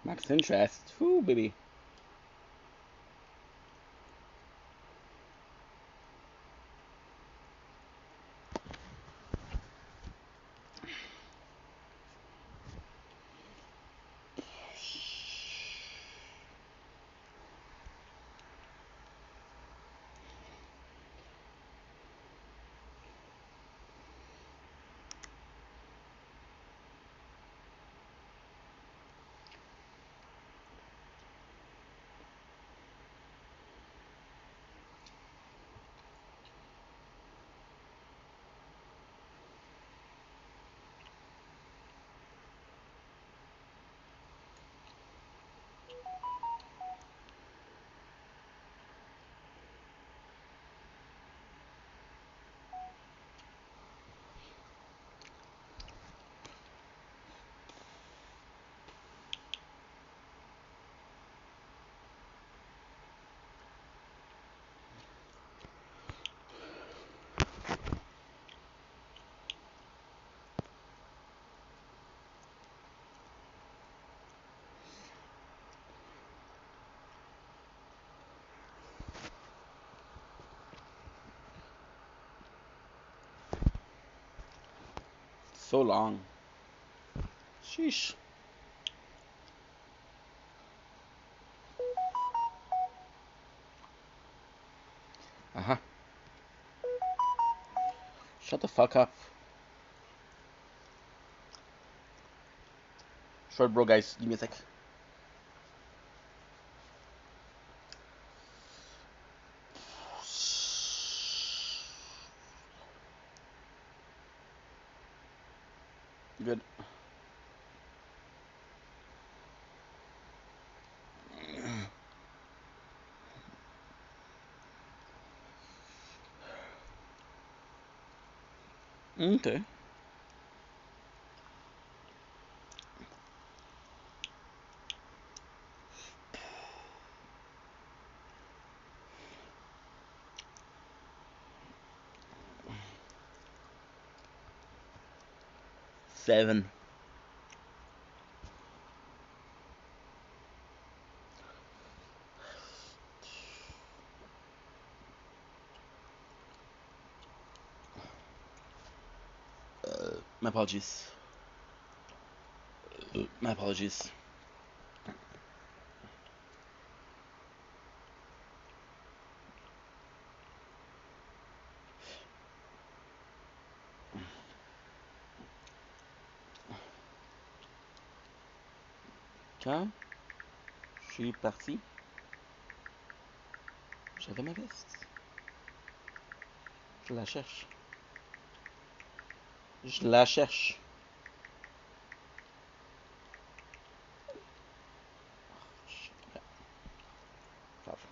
Max interest. Ooh, baby. So long. Sheesh. Uh-huh. Shut the fuck up. Short bro, guys. Give me a sec. Good. Okay. Seven. My apologies. My apologies. Quand je suis parti, j'avais ma veste. Je la cherche. Je la cherche. Okay. Grave.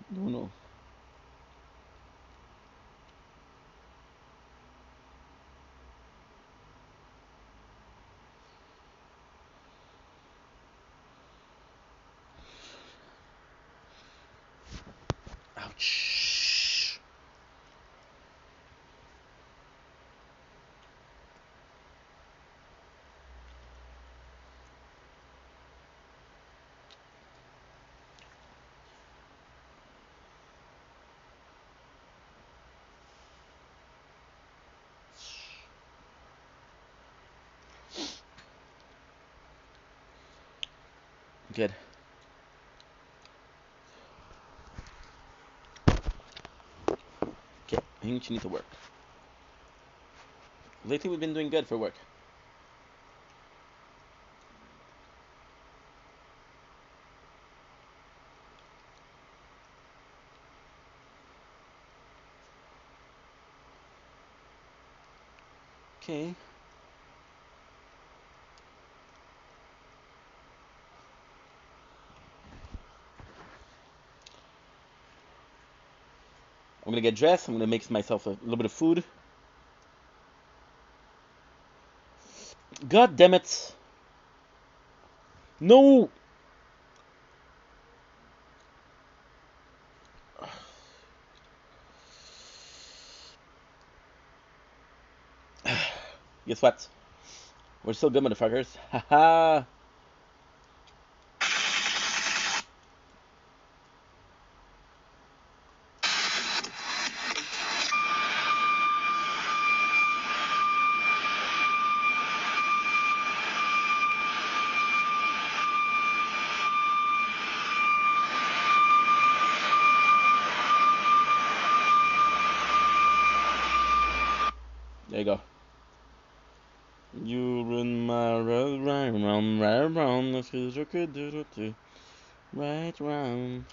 No, no. Ouch. Good. Okay, I think you need to work. Lately we've been doing good for work. Okay. I'm gonna get dressed. I'm gonna make myself a little bit of food. God damn it! No! Guess what? We're still good, motherfuckers. Haha! There you go. You run my road right round, the future could do right round.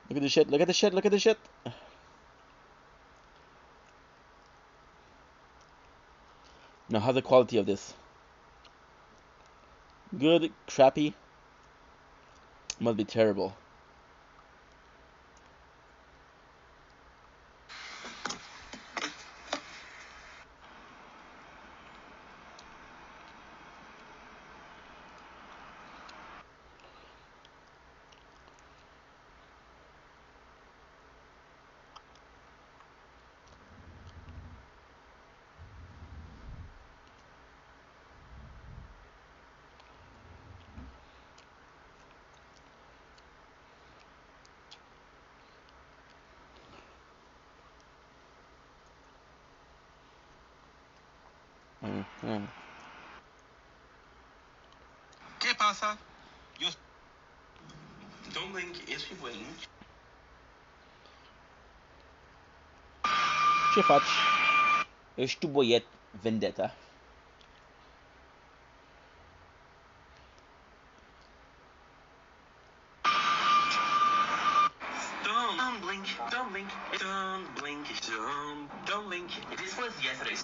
Look at the shit, look at the shit, look at the shit! Now, how's the quality of this? Good, crappy? Must be terrible. ¿Qué pasa? Yo... Dumpling, este bueninho. Ce faci? Ești tu boiet vendetta. Dumpling. This was yesterday.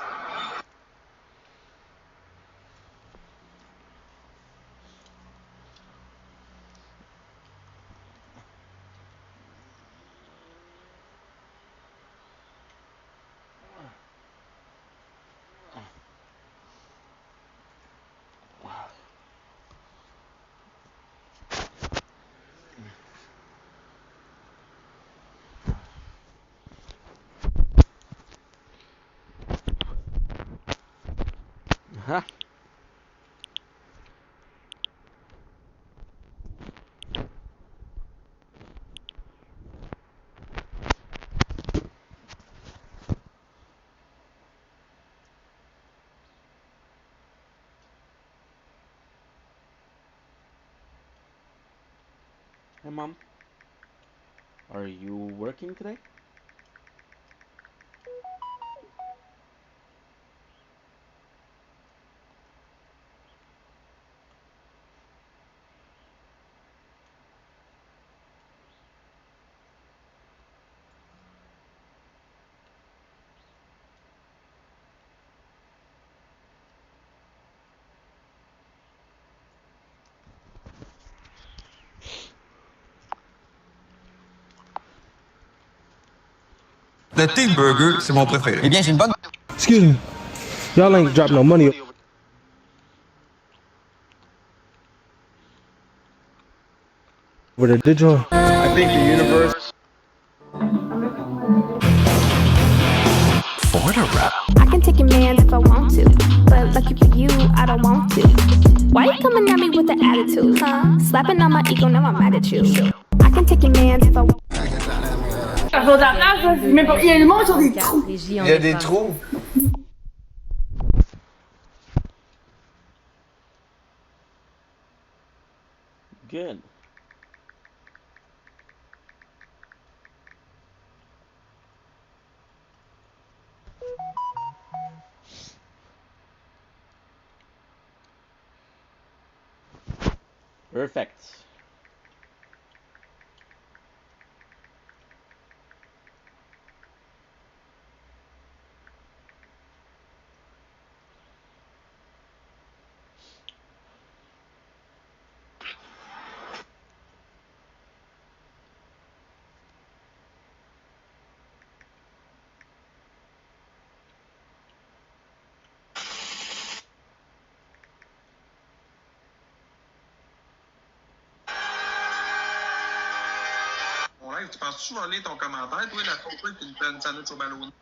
Huh? Hey, Mom. Are you working today? Le Teen Burger, c'est mon préféré. Eh bien, c'est une bonne... Excuse me. Y'all ain't dropping no money over there, did y'all? I think the universe... I can take your man if I want to, but lucky for you, I don't want to. Why you coming at me with an attitude, huh? Slapping on my ego, now I'm mad at you. I can take your man if I want. Il y a des trous. Good. Perfect. Ouais, tu penses que je vais lire ton commentaire, toi, la fois que tu me fais une sandwich au ballon?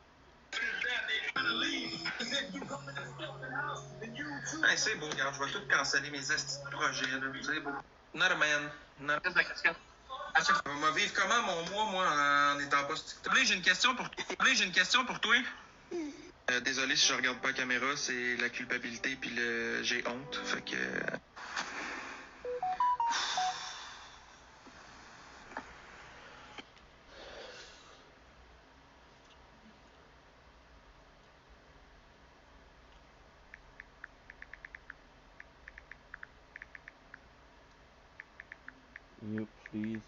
Hey, c'est beau, regarde, je vais tout canceller mes estis de projets, là. C'est beau. Not a man. Not a... On va vivre comment mon mois, moi, en étant pas... J'ai une question pour toi. Désolé si je regarde pas la caméra, c'est la culpabilité puis le j'ai honte, fait que... You please.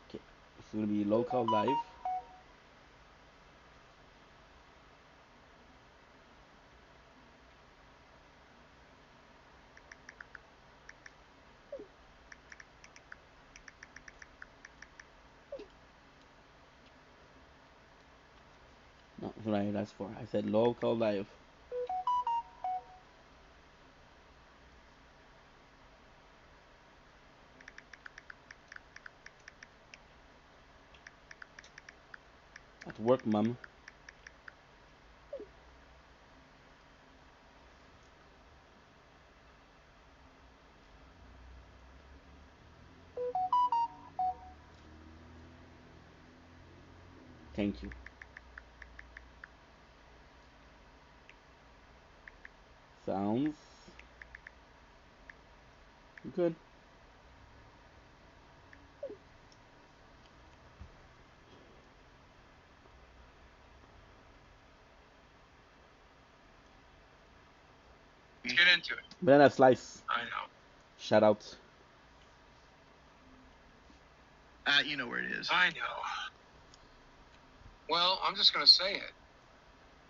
Okay, it's gonna be local live. No, that's what I asked for. I said local live. At work, mum. Thank you. Sounds good. Let's get into it. Banana slice. I know. Shout out. You know where it is. I know. Well, I'm just gonna say it.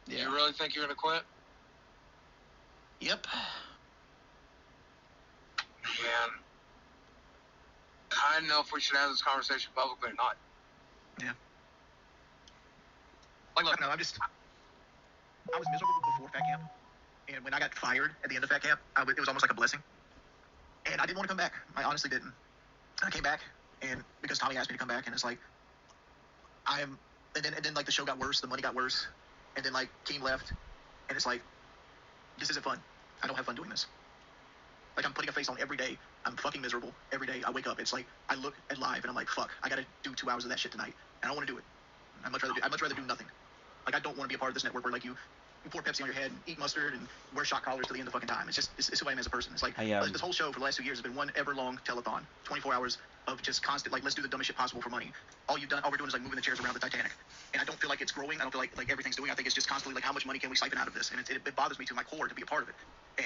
Yeah. You really think you're gonna quit? Yep. Man, I don't know if we should have this conversation publicly or not. Yeah. Like, look, no, I was miserable before fat camp, and when I got fired at the end of fat camp, it was almost like a blessing. And I didn't want to come back. I honestly didn't. I came back, and because Tommy asked me to come back, and it's like, and then like the show got worse, the money got worse, and then like Keem left, and it's like, this isn't fun. I don't have fun doing this. Like, I'm putting a face on every day. I'm fucking miserable every day. I wake up. It's like I look at live and I'm like, fuck, I gotta do 2 hours of that shit tonight. And I don't want to do it. I'd much rather do nothing. Like, I don't want to be a part of this network where, like, you pour Pepsi on your head and eat mustard and wear shot collars to the end of the fucking time. It's who I am as a person. It's like, this whole show for the last 2 years has been one ever-long telethon. 24 hours of just constant, like, let's do the dumbest shit possible for money. All we're doing is, like, moving the chairs around the Titanic. And I don't feel like it's growing. I don't feel like everything's doing. I think it's just constantly, like, how much money can we siphon out of this? And it bothers me to my core to be a part of it.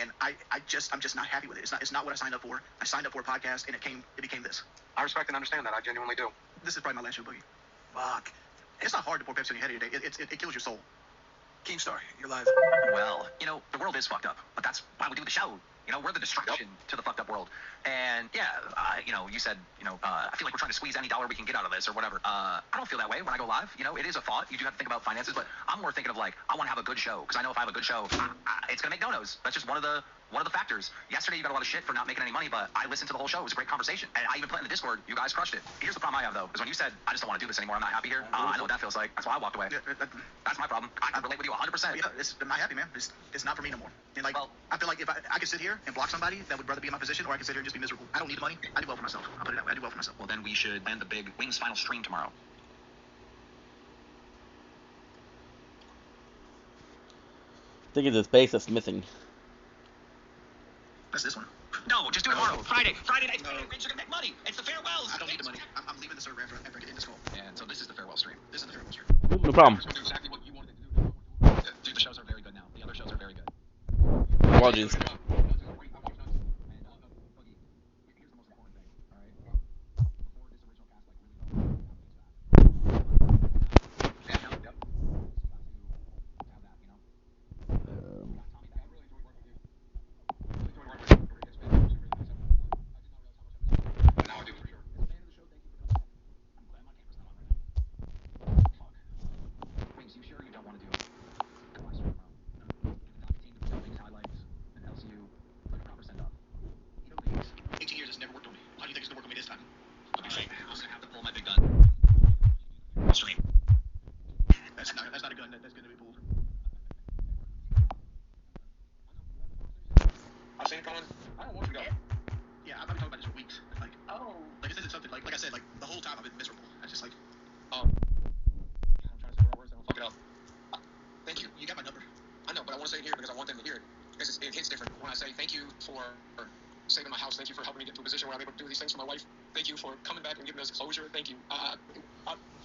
And I'm just not happy with it. It's not what I signed up for. I signed up for a podcast, and it became this. I respect and understand that. I genuinely do. This is probably my last show, Boogie. Fuck. It's not hard to pour Pepsi on your head every day. It kills your soul. Keemstar, you're live. Well, the world is fucked up, but that's why we do the show. We're the distraction to the fucked up world. And yeah, you said, I feel like we're trying to squeeze any dollar we can get out of this or whatever. I don't feel that way when I go live. It is a thought. You do have to think about finances, but I'm more thinking of like, I want to have a good show because I know if I have a good show, it's going to make no-nos. That's just one of the factors. Yesterday you got a lot of shit for not making any money, but I listened to the whole show. It was a great conversation. And I even put it in the Discord. You guys crushed it. Here's the problem I have though, is when you said, I just don't want to do this anymore. I'm not happy here. I know what that feels like. That's why I walked away. That's my problem. I can relate with you 100%. Yeah, I'm not happy, man. It's not for me no more. And like, I feel like if I could sit here and block somebody that would rather be in my position, or I could sit here and just be miserable. I don't need the money. I do well for myself. I'll put it that way. I do well for myself. Well, then we should end the big Wings final stream tomorrow. I think it's the space that's missing. That's this one. No, just do it tomorrow. Friday night. No. Rich are gonna make money. It's the farewells. I don't need the money. I'm leaving the server after I get in this call. And so this is the farewell stream. This is the farewell stream. No problem. Do exactly what you wanted to do. Dude, the shows are very good now. The other shows are very good. Apologies.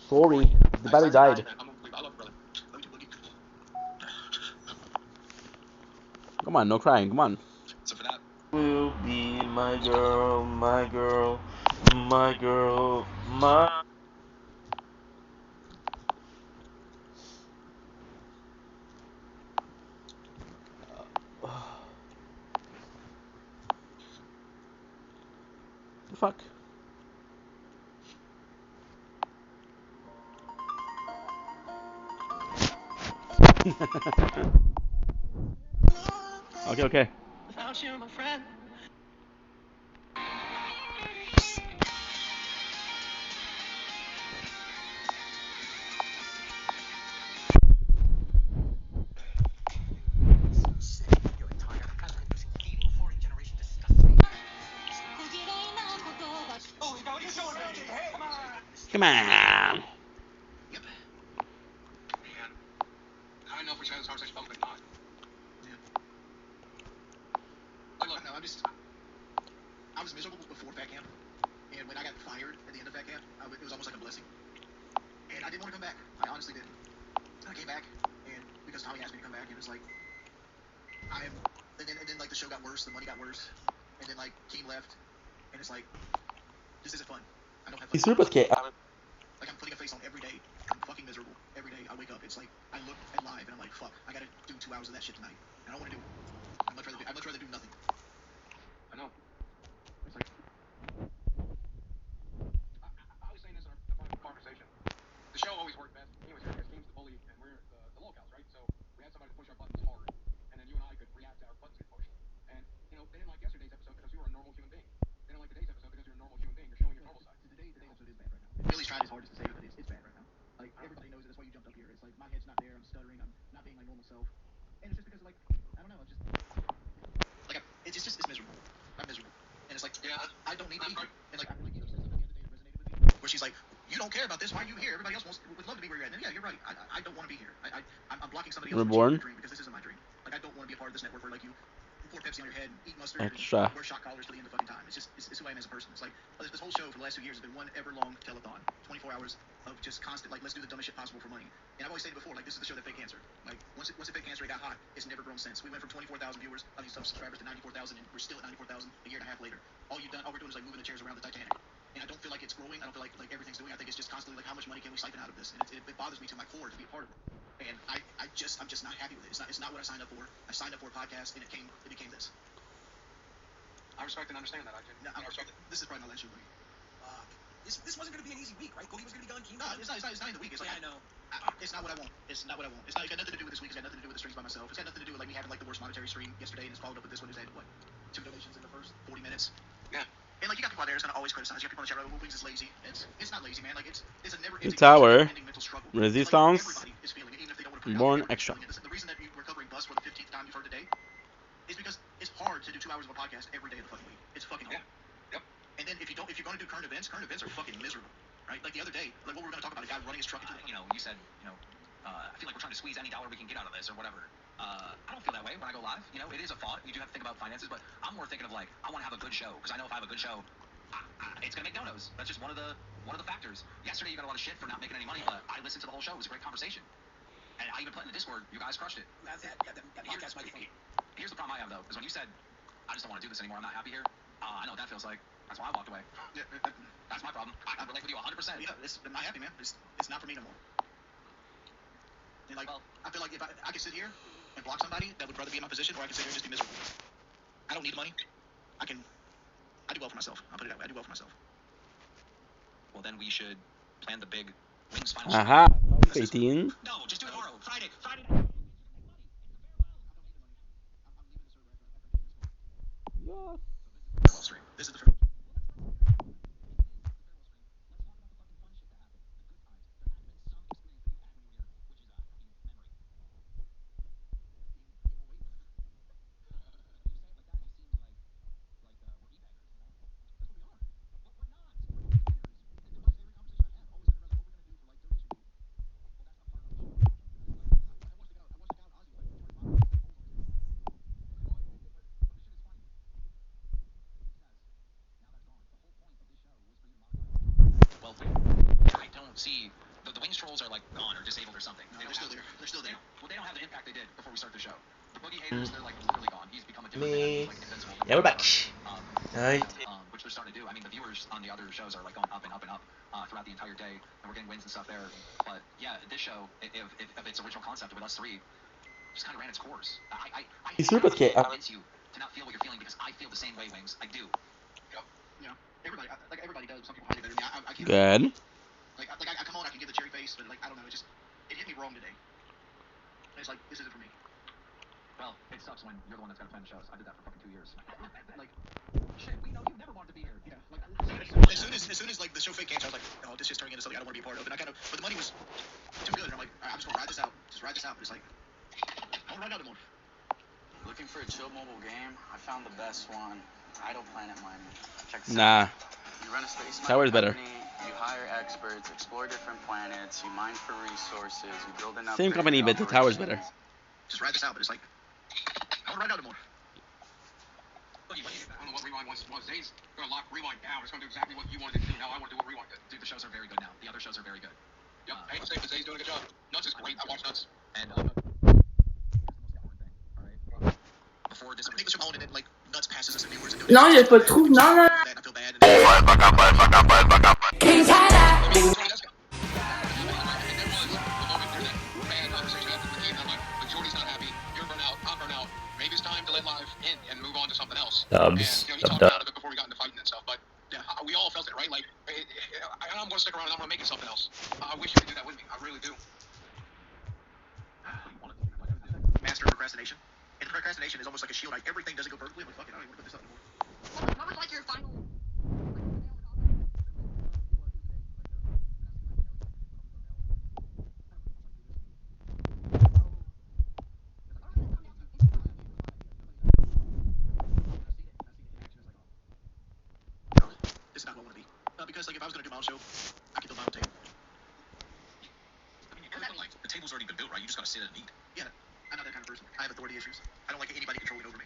Sorry, the battery died. Come on, no crying, come on. So for that, will be my girl, my girl, my girl, my... The fuck? Okay. Without you, my friend. Come on. Man, I don't know if we should have this conversation public or not. I was miserable before Fat Camp, and when I got fired at the end of Fat Camp, it was almost like a blessing. And I didn't want to come back. I honestly didn't. I came back, and because Tommy asked me to come back, and it's like, and then like the show got worse, the money got worse, and then like Keem left, and it's like, this isn't fun. I don't have fun. Like I'm putting a face on every day. I'm fucking miserable every day. I wake up. It's like I look at live, and I'm like, fuck. I gotta do 2 hours of that shit tonight. I don't want to do it. I'd much rather do nothing. I know. It's like, I was saying this in our conversation. The show always worked best. Anyways, because Keem's the bully, and we're the locals, right? So we had somebody to push our buttons hard, and then you and I could react to our buttons get pushed. And they didn't like yesterday's episode because you were a normal human being. They didn't like today's episode because you're a normal human being. You're showing your normal side. Today's episode is bad right now. Billy's tried his hardest to say it, but it's bad right now. Like everybody knows it. That's why you jumped up here. It's like my head's not there. I'm stuttering. I'm not being my normal self. And it's just because like I don't know. I'm just like it's miserable. I'm miserable. And it's like I don't need to be here. And like I feel like said something the other day that resonated with me, where she's like, you don't care about this. Why are you here? Everybody else would love to be where you're at. And yeah, you're right. I don't want to be here. I'm blocking somebody else from Reborn. achieving their dream because this isn't my dream. Like, I don't want to be a part of this network where, like, you pour Pepsi on your head and eat mustard Extra. and wear shot collars to the end of fucking time. It's who I am as a person. It's like, this whole show for the last 2 years has been one ever-long telethon. 24 hours of just constant, like, let's do the dumbest shit possible for money. And I've always said it before, like, this is the show that fake cancer. Like, once it fake cancer got hot, it's never grown since. We went from 24,000 viewers, subscribers to 94,000, and we're still at 94,000 a year and a half later. All we're doing is, like, moving the chairs around the Titanic. And I don't feel like it's growing. I don't feel like everything's doing. I think it's just constantly like, how much money can we siphon out of this? And it bothers me to my core to be a part of it. And I'm just not happy with it. It's not what I signed up for. I signed up for a podcast, and it became this. I respect and understand that. I respect it. This is probably my last show, buddy. This wasn't going to be an easy week, right? Cody was going to be gone. No, it's not in the week. It's like, I know. It's not what I want. It's not what I want. It's got nothing to do with this week. It's got nothing to do with the streams by myself. It's got nothing to do with like me having like the worst monetary stream yesterday, and it's followed up with this one. Who's had what, 2 donations in the first 40 minutes? Yeah. And like, you got people out there that's gonna always criticize. You got people in the chat room, Wings is lazy. It's not lazy, man. Like, it's a never-ending tower. mental struggle. Resistance. Like, everybody is feeling it, even if they don't want to put it Reborn out there. extra. The reason that we're covering Bus for the 15th time you've heard today is because it's hard to do 2 hours of a podcast every day of the fucking week. It's fucking hard. Yep. And then if you're gonna do current events are fucking miserable, right? Like the other day, like what we were gonna talk about, a guy running his truck into the You said, I feel like we're trying to squeeze any dollar we can get out of this or whatever. I don't feel that way when I go live. It is a thought. You do have to think about finances, but I'm more thinking of like, I want to have a good show because I know if I have a good show, it's gonna make donos. That's just one of the factors. Yesterday you got a lot of shit for not making any money, but I listened to the whole show. It was a great conversation, and I even put in the Discord. You guys crushed it. Here's the problem I have though, is when you said, I just don't want to do this anymore. I'm not happy here. I know what that feels like. That's why I walked away. Yeah, That's my problem. I relate with you 100%. yeah, I'm not happy, man. It's not for me no more. And like, I feel like if I could sit here and block somebody that would rather be in my position, or I could sit here and just be miserable. I don't need money. I do well for myself. I'll put it that way. I do well for myself. Well, then we should plan the big Wings final. Aha. 18. No, just do it tomorrow. Friday night. This is the first. Well, I don't see the Wings trolls are like gone or disabled or something. No, they're still there. They're still there. Well, they don't have the impact they did before we start the show. The boogie haters, they're like literally gone. He's become a different man. He's like invincible. Yeah, we're back. Alright. Which they're starting to do. I mean, the viewers on the other shows are like going up and up and up throughout the entire day, and we're getting wins and stuff there. But yeah, this show, if its original concept with us three, just kind of ran its course. I It's super okay. convince you to not feel what you're feeling because I feel the same way, Wings. I do. Yeah. Everybody does. Some people hide it better than me. I can't. Good. Like I come on, I can give the cherry face, but like I don't know. It hit me wrong today. And it's like, this isn't for me. Well, it sucks when you're the one that's got to plan the shows. I did that for fucking 2 years. Like, shit, we know you never wanted to be here. Yeah. Like, as soon as like the show fake cancer, I was like, oh, this is turning into something I don't want to be a part of. And but the money was too good. And I'm like, all right, I'm just gonna ride this out. Just ride this out. But it's like, I don't ride out anymore. Looking for a chill mobile game? I found the best one. Idle Planet Mining. Check this Nah. out. You run a space Tower's mining better. company, you hire experts, explore different planets, you mine for resources, you build an Same company, but the tower's better. Just ride this out. But it's like, I don't ride out anymore. I don't know what Rewind was. Zay's gonna lock Rewind down. It's gonna do exactly what you wanted to do. Now I want to do what Rewind did. Dude, the shows are very good now. The other shows are very good. Yep. I hate to say it, but Zay's doing a good job. Nuts is great. I watch Nuts. And here's the most important thing, all right? Before this, I think the show owned it, like Nuts passes us and viewers. And Non, j'ai pas de trou. Non, non. I feel bad. Maybe it's time to let live in and move on to something else. Dubs. And, he talked about it before we got into fighting and stuff, but yeah, we all felt it, right? Like, I'm going to stick around and I'm going to make it something else. I wish you could do that with me. I really do. Master procrastination. And procrastination is almost like a shield. Like, everything doesn't go perfectly. I'm like, fuck it, I don't even want to put this up anymore. What was like your final? This is not what I want to be. Because like if I was gonna do my own show, I could build my own table. Rome's already been built, right? You just gotta sit and eat. Yeah, I'm not that kind of person. I have authority issues. I don't like anybody controlling over me.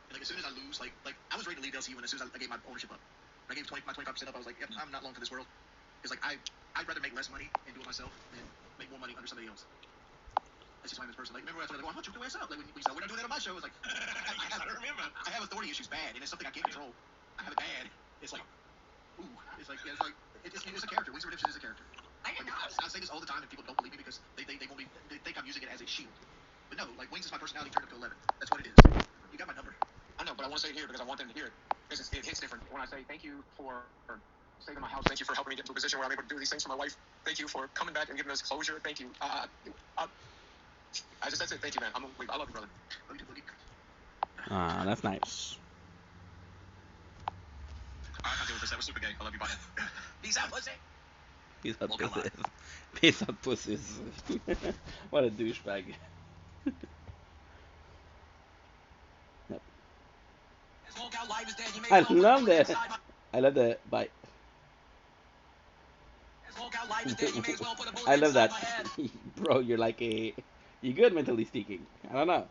And like as soon as I lose, like I was ready to leave LCU, and as soon as I gave my ownership up, I gave my 25% up. I was like, yep, I'm not long for this world. It's like I'd rather make less money and do it myself than make more money under somebody else. That's just why I'm this person. Like, remember when I told you, I'm not your ass up. Like, when you said, we're not doing that on my show. It's like, I remember. I have authority issues bad, and it's something I can't control. I have it bad. It's like, ooh. It's a character. Wings of Redemption is a character. I say this all the time, and people don't believe me because they won't be, they think I'm using it as a shield. But no, like, Wings is my personality turned up to 11. That's what it is. You got my number. I know, but I want to say it here because I want them to hear it. Because it hits different. When I say thank you for saving my house, thank you for helping me get into a position where I'm able to do these things for my wife. Thank you for coming back and giving us closure. Thank you. That's it. Thank you, man. I love you, brother. Love you too, Boogie. Ah, that's nice. I can't deal with this. That was super gay. I love you, bye. Peace out, pussy. Peace out, Well, come pussies. Peace out, pussies. What a douchebag. Yep. I love that. I love that. Bye. I love that. Bro, you're like a... You're good mentally speaking. I don't know.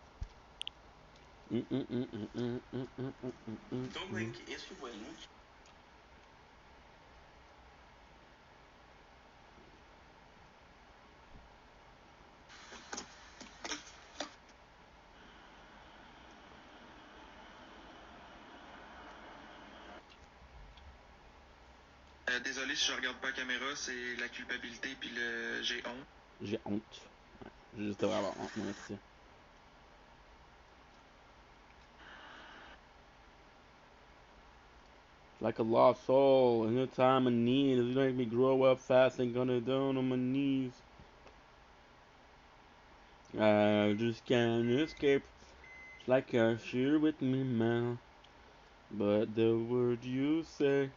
Désolé si je regarde pas la caméra, c'est la culpabilité puis le j'ai honte. J'ai honte. Ouais, j'ai juste vraiment honte, moi aussi. Like a lost soul, in a time of need, you make me grow up fast and gonna down on my knees. I just can't escape. It's like you're here with me now. But the word you say.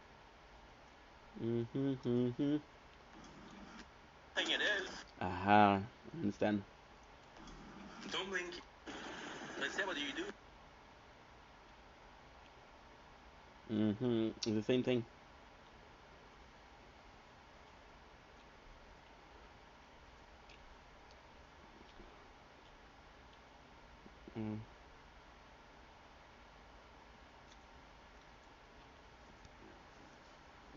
Thing it is. Aha, I understand. Don't blink. Let's say what do you do? It's the same thing.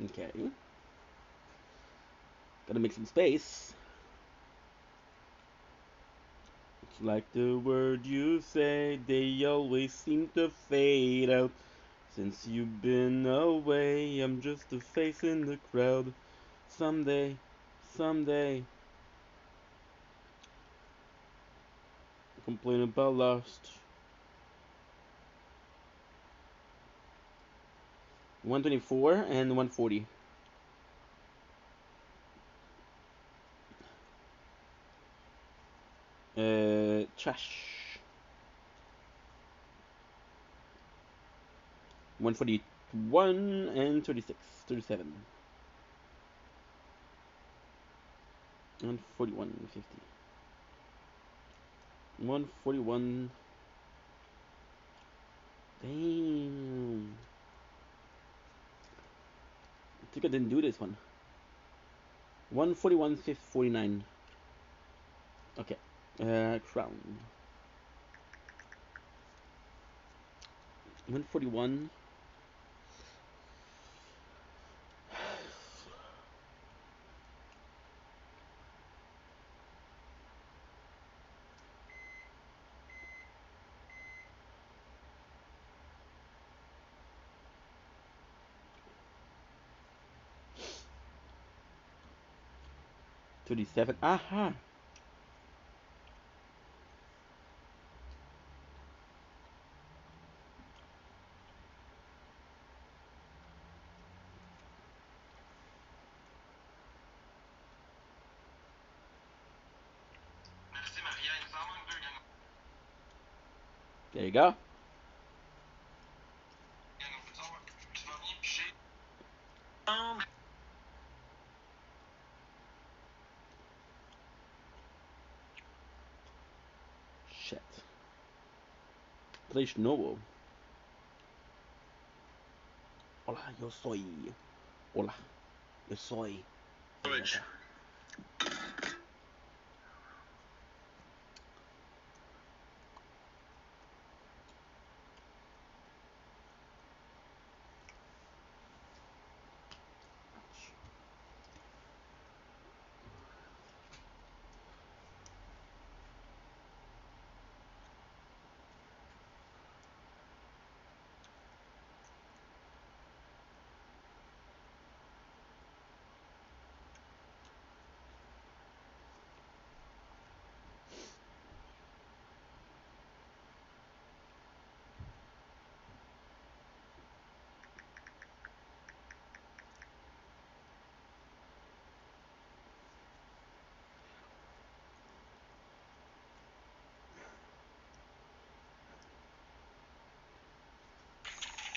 Okay. Gotta make some space. It's like the word you say, they always seem to fade out. Since you've been away, I'm just a face in the crowd. Someday, someday. Complain about lost. 124 and 140. Trash. 141 and 36, 37. 141, 50. 141. Damn. I think I didn't do this one. 141, 49. Okay. Crown. 141. $37. Aha. There you go. Shit. Place nuevo. Hola, yo soy. Hola, yo soy. Twitch.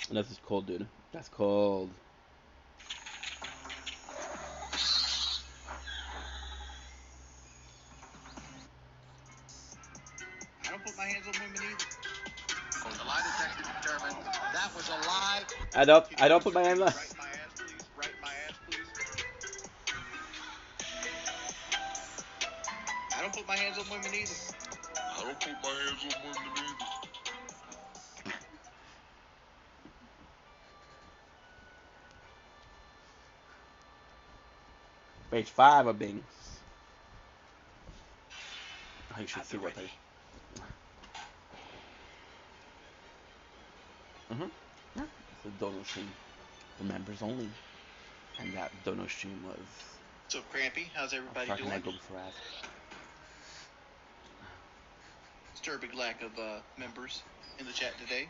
And that's just cold, dude. That's cold. I don't put my hands on women either. The lie detector determined that was a lie. I don't put my hands on. Right my ass, please. Right my ass, please. I don't put my hands on women either. I don't put my hands on women either. Page 5 of Bings. Oh, you should see what page. Yeah. It's a dono stream for members only. And that dono stream was. So, Crampy, how's everybody doing? I go before I ask. Disturbing lack of members in the chat today.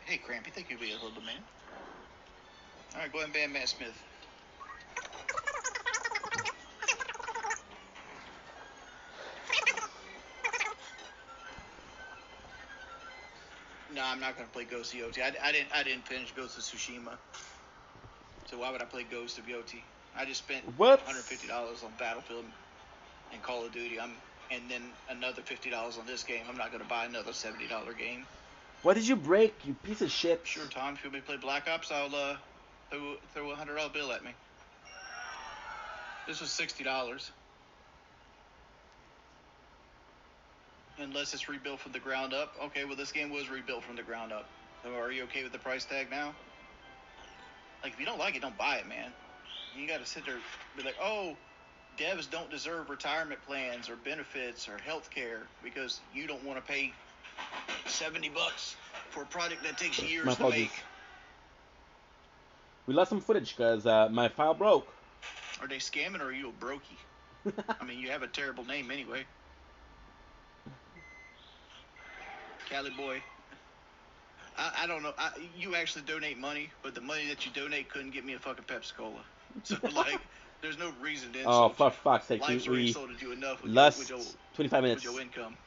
Hey, Crampy, thank you for being a little man. All right, go ahead and ban Matt Smith. No, I'm not gonna play Ghost of Yoti. I didn't finish Ghost of Tsushima. So why would I play Ghost of Yoti? I just spent $150 on Battlefield and Call of Duty. And then another $50 on this game. I'm not gonna buy another $70 game. What did you break, you piece of shit? Sure, Tom. If you want me to play Black Ops, I'll throw a $100 bill at me. This was $60. Unless it's rebuilt from the ground up. Okay, well, this game was rebuilt from the ground up. So are you okay with the price tag now? Like, if you don't like it, don't buy it, man. You gotta sit there and be like, oh, devs don't deserve retirement plans or benefits or health care because you don't want to pay $70 for a product that takes years to make. We lost some footage because my file broke. Are they scamming or are you a brokey? I mean, you have a terrible name anyway. Cali boy. I don't know. You actually donate money, but the money that you donate couldn't get me a fucking Pepsi-Cola. So, like, there's no reason to insult. Oh, for fuck's sake. Life's already insulted you enough with your 25 minutes. With your income.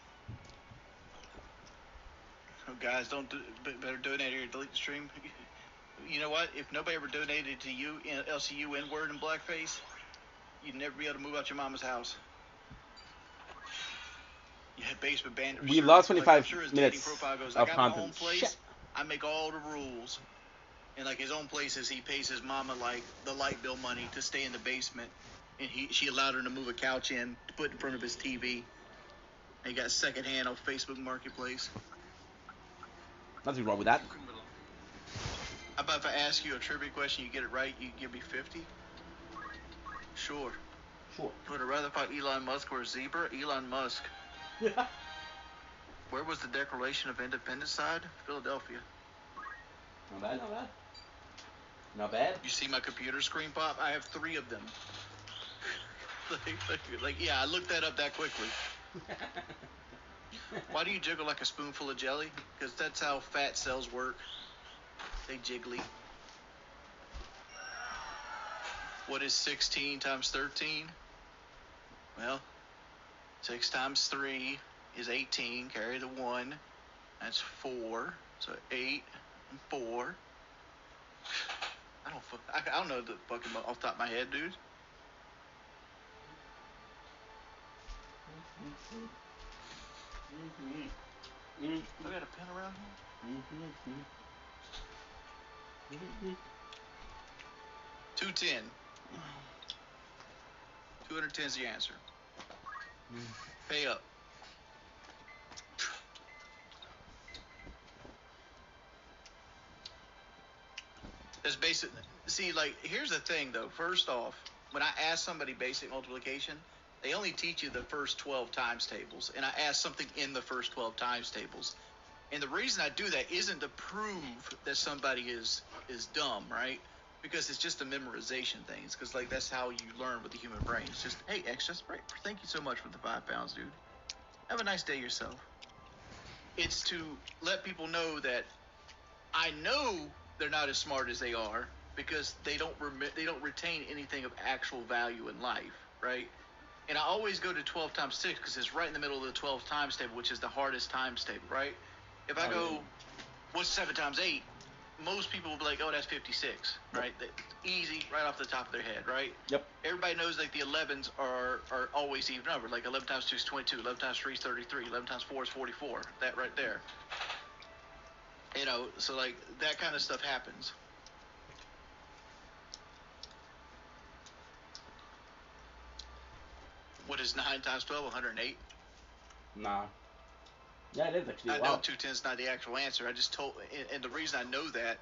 Oh, guys, better donate or delete the stream. You know what? If nobody ever donated to you in LCU N-word and blackface, you'd never be able to move out your mama's house. You had basement band. We lost 25 minutes goes, of I got content. my own place. Shit. I make all the rules. And like his own places, he pays his mama like the light bill money to stay in the basement. And she allowed her to move a couch in to put in front of his TV. And he got secondhand off Facebook Marketplace. Nothing wrong with that. How about if I ask you a trivia question, you get it right, you give me 50? Sure. Would I rather fight Elon Musk or a zebra? Elon Musk. Yeah. Where was the Declaration of Independence signed? Philadelphia. Not bad, not bad. Not bad. You see my computer screen pop? I have 3 of them. like, yeah, I looked that up that quickly. Why do you jiggle like a spoonful of jelly? Because that's how fat cells work. They jiggly. What is 16 times 13? Well, 6 times 3 is 18. Carry the 1. That's 4. So 8 and 4. I don't know the fucking off the top of my head, dude. I got a pen around here. 210. 210 is the answer. Pay up. That's basic. See, like, here's the thing, though. First off, when I ask somebody basic multiplication, they only teach you the first 12 times tables. And I ask something in the first 12 times tables. And the reason I do that isn't to prove that somebody is dumb, right? Because it's just a memorization thing. It's because, like, that's how you learn with the human brain. It's just, hey, X, just right. Thank you so much for the 5 pounds, dude. Have a nice day yourself. It's to let people know that I know they're not as smart as they are because they don't retain anything of actual value in life, right? And I always go to 12 times 6 because it's right in the middle of the 12 times table, which is the hardest times table, right? If I go, what's 7 times 8? most people will be like, oh, that's 56, right? That's easy, right off the top of their head, right? Yep. Everybody knows like the 11s are always even numbered. Like 11 times 2 is 22, 11 times 3 is 33, 11 times 4 is 44. That right there. You know, so like that kind of stuff happens. What is 9 times 12? 108? Nah. Yeah, it is actually. I Wow. know 210 is not the actual answer. I just told, and the reason I know that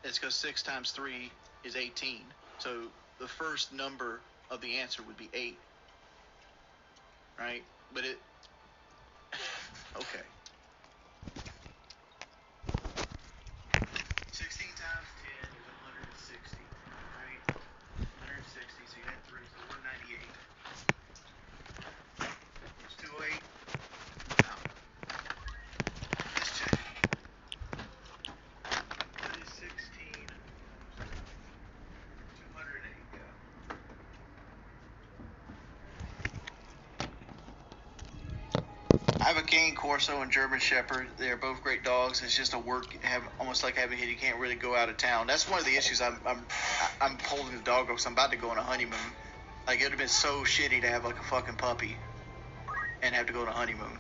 is because 6 times 3 is 18. So the first number of the answer would be 8. Right? But it. Okay. 16 times 10 is 160. Right? 160, so you had 3, so 198. It's 208. Now, let's check. What is 16? 208, yeah. I have a Cane Corso and German Shepherd. They're both great dogs. It's just a work, almost like having a kid. You can't really go out of town. That's one of the issues. I'm holding the dog because I'm about to go on a honeymoon. Like, it would have been so shitty to have like a fucking puppy and have to go on a honeymoon.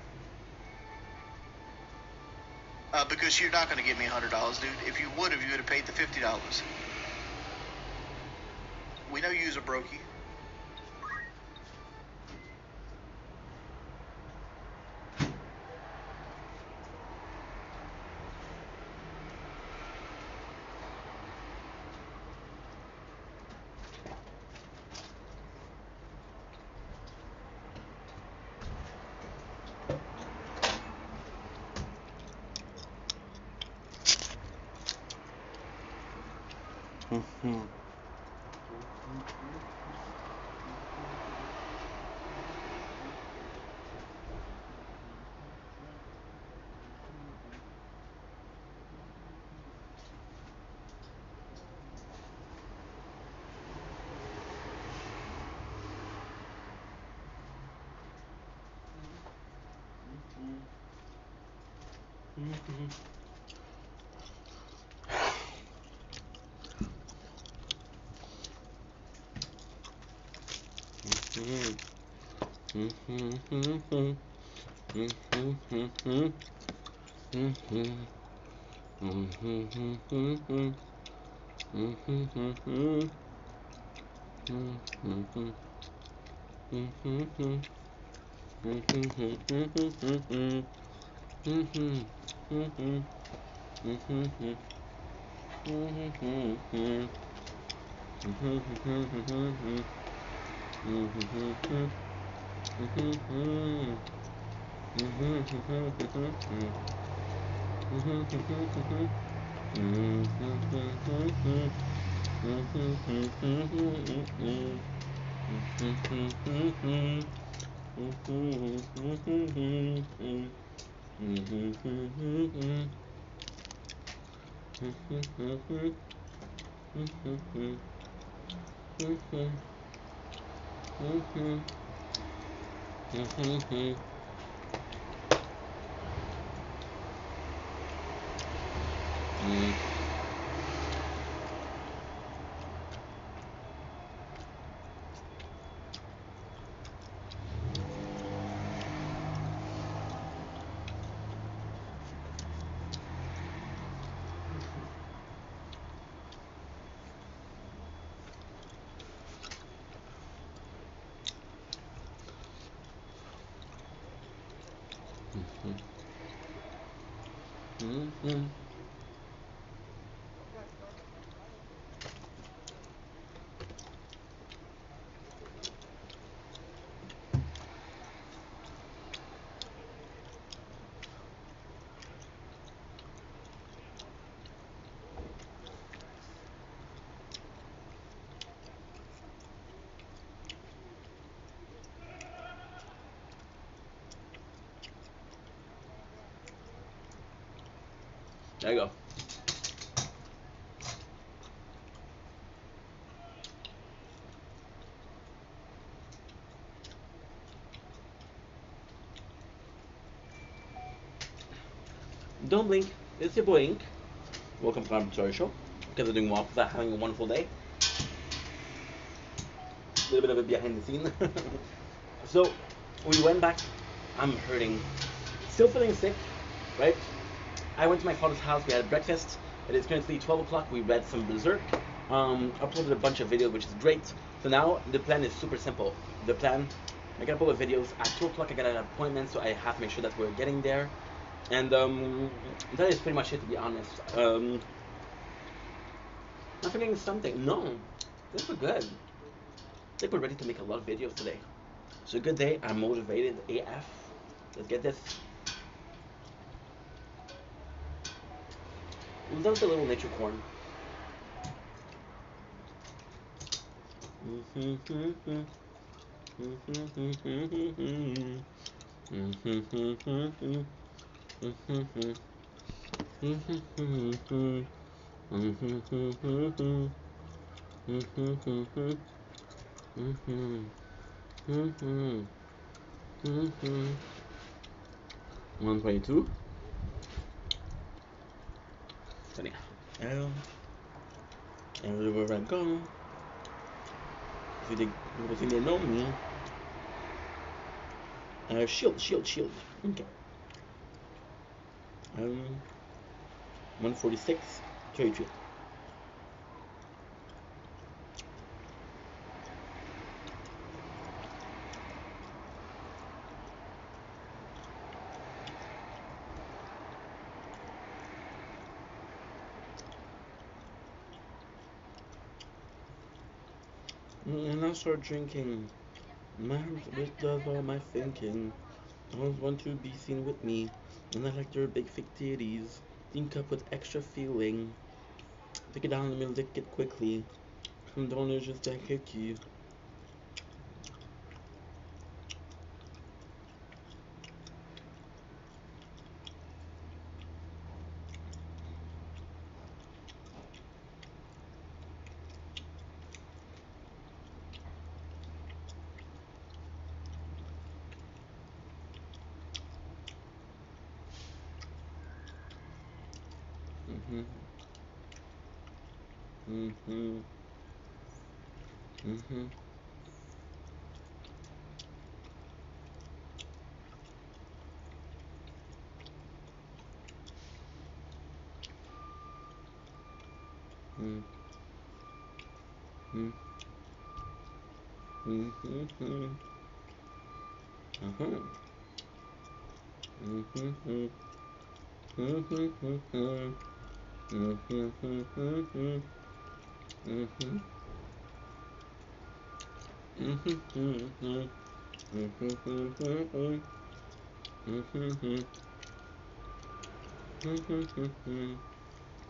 Because you're not going to give me $100, dude. If you would have paid the $50. We know you's a brokey. There you go. Don't blink. It's your boy Ink. welcome to our story show. Because we're doing well, because having a wonderful day. A little bit of a behind the scene. So, we went back. I'm hurting. Still feeling sick, right? I went to my father's house, we had breakfast. It is currently 12 o'clock, we read some Berserk. Uploaded a bunch of videos, which is great. So now, the plan is super simple. The plan, I got a couple of videos. At 2 o'clock, I got an appointment, so I have to make sure that we're getting there. And that is pretty much it, to be honest. Not forgetting something. No, I think we're good. I think we're ready to make a lot of videos today. It's a good day. I'm motivated AF. Let's get this. Let's a little nature corn. Mm-hmm. 122. Funny. Everywhere I go, if you think they know me, shield. Okay. 146, 33. And I start drinking. My heart does all my thinking. I always want to be seen with me. And I like their big fake titties. Think up with extra feeling. Take it down and me lick it quickly. Come down there just to hit you.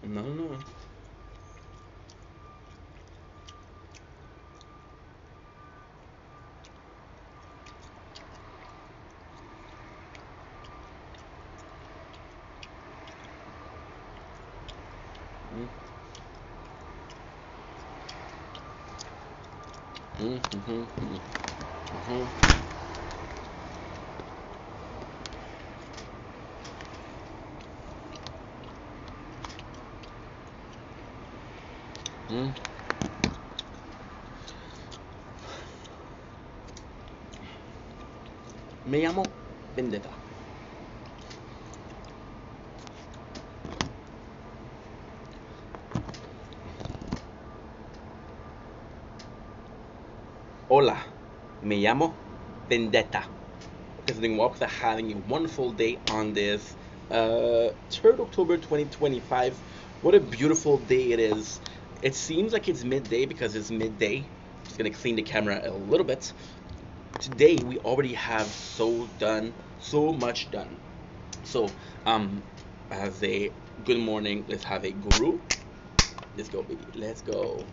No. Me llamo Vendetta. Hola, me llamo Vendetta. Because doing well, because I'm having a wonderful day on this 3rd October 2025. What a beautiful day it is. It seems like it's midday because it's midday. Just gonna clean the camera a little bit. Today we already have so much done. So as a good morning, let's have a guru. Let's go, baby. Let's go.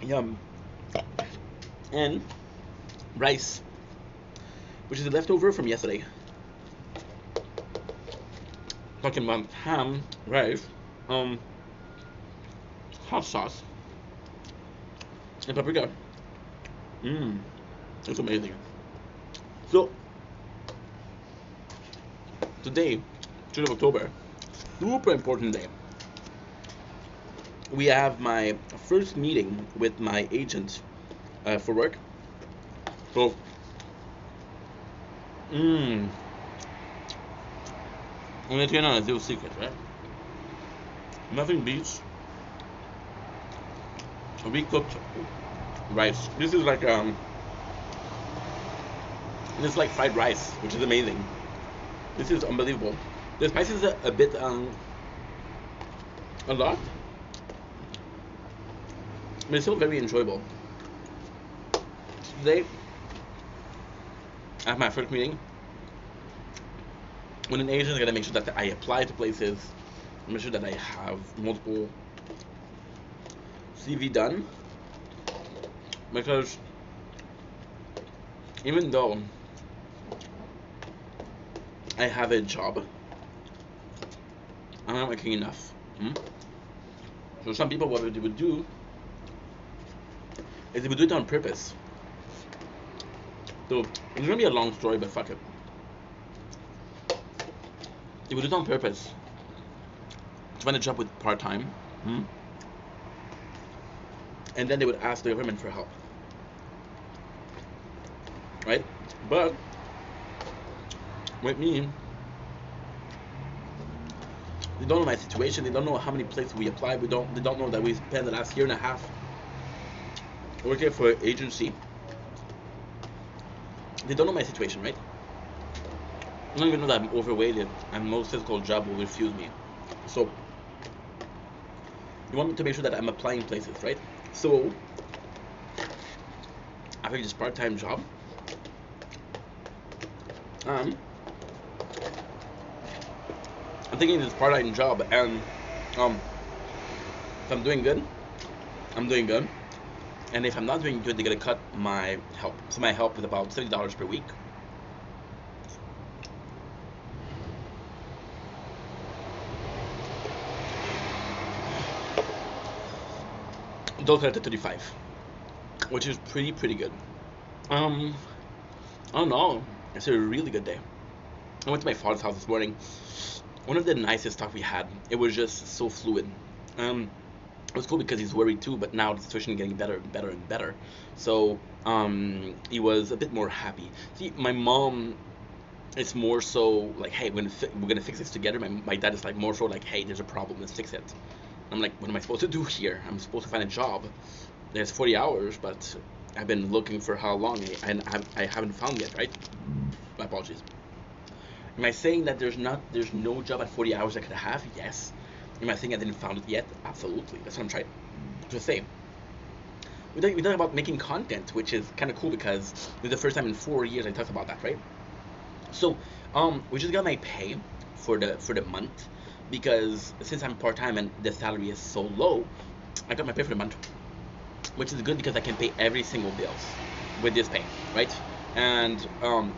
Yum. And rice, which is the leftover from yesterday. Talking about ham, rice, hot sauce, and paprika. It's amazing. So today, 3rd of October, super important day. We have my first meeting with my agent for work. So, I'm gonna tell you a little secret, right? Nothing beats a recooked rice. This is like this is like fried rice, which is amazing. This is unbelievable. The spice is a bit a lot, but it's still very enjoyable. Today, I have my first meeting with an agent. I gotta make sure that I apply to places, make sure that I have multiple CV done, because even though I have a job, I'm not making enough. So some people, what they would do is they would do it on purpose. So it's gonna be a long story, but fuck it. They would do it on purpose to find a job with part-time, and then they would ask the government for help, right? But with me, they don't know my situation. They don't know how many places we applied. They don't know that we spent the last year and a half working for an agency. They don't know my situation, right? They don't even know that I'm overweighted and most physical job will refuse me. So you want me to make sure that I'm applying places, right? So I think this part-time job. I'm thinking this part-time job, and if I'm doing good, I'm doing good. And if I'm not doing good, they're gonna cut my help. So my help is about $70 per week. They'll cut it to 35, which is pretty good. I don't know. It's a really good day. I went to my father's house this morning. One of the nicest talk we had. It was just so fluid. It was cool because he's worried too, but now the situation is getting better and better and better. So he was a bit more happy. See, my mom, it's more so like, hey, we're gonna fix this together. My dad is like more so like, hey, there's a problem, let's fix it. I'm like, what am I supposed to do here? I'm supposed to find a job. There's 40 hours, but I've been looking for how long, and I haven't found yet, right? My apologies. Am I saying that there's no job at 40 hours I could have? Yes. Am I saying I didn't found it yet? Absolutely. That's what I'm trying to say. We talk about making content, which is kind of cool because it's the first time in 4 years I talked about that, right? So, we just got my pay for the month, because since I'm part-time and the salary is so low, I got my pay for the month, which is good because I can pay every single bills with this pay, right? And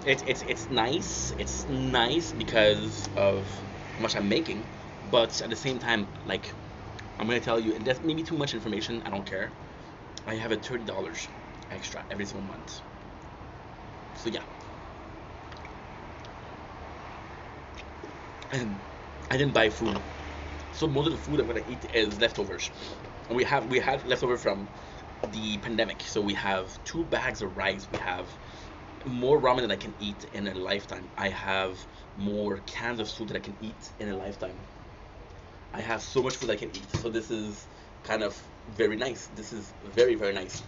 it's nice. It's nice because of how much I'm making, but at the same time, like, I'm gonna tell you, and that's maybe too much information. I don't care. I have a $30 extra every single month. So yeah. And I didn't buy food, so most of the food I'm gonna eat is leftovers. And we had leftover from the pandemic, so we have 2 bags of rice. We have more ramen than I can eat in a lifetime. I have more cans of soup that I can eat in a lifetime. I have so much food I can eat. So this is kind of very nice. This is very nice.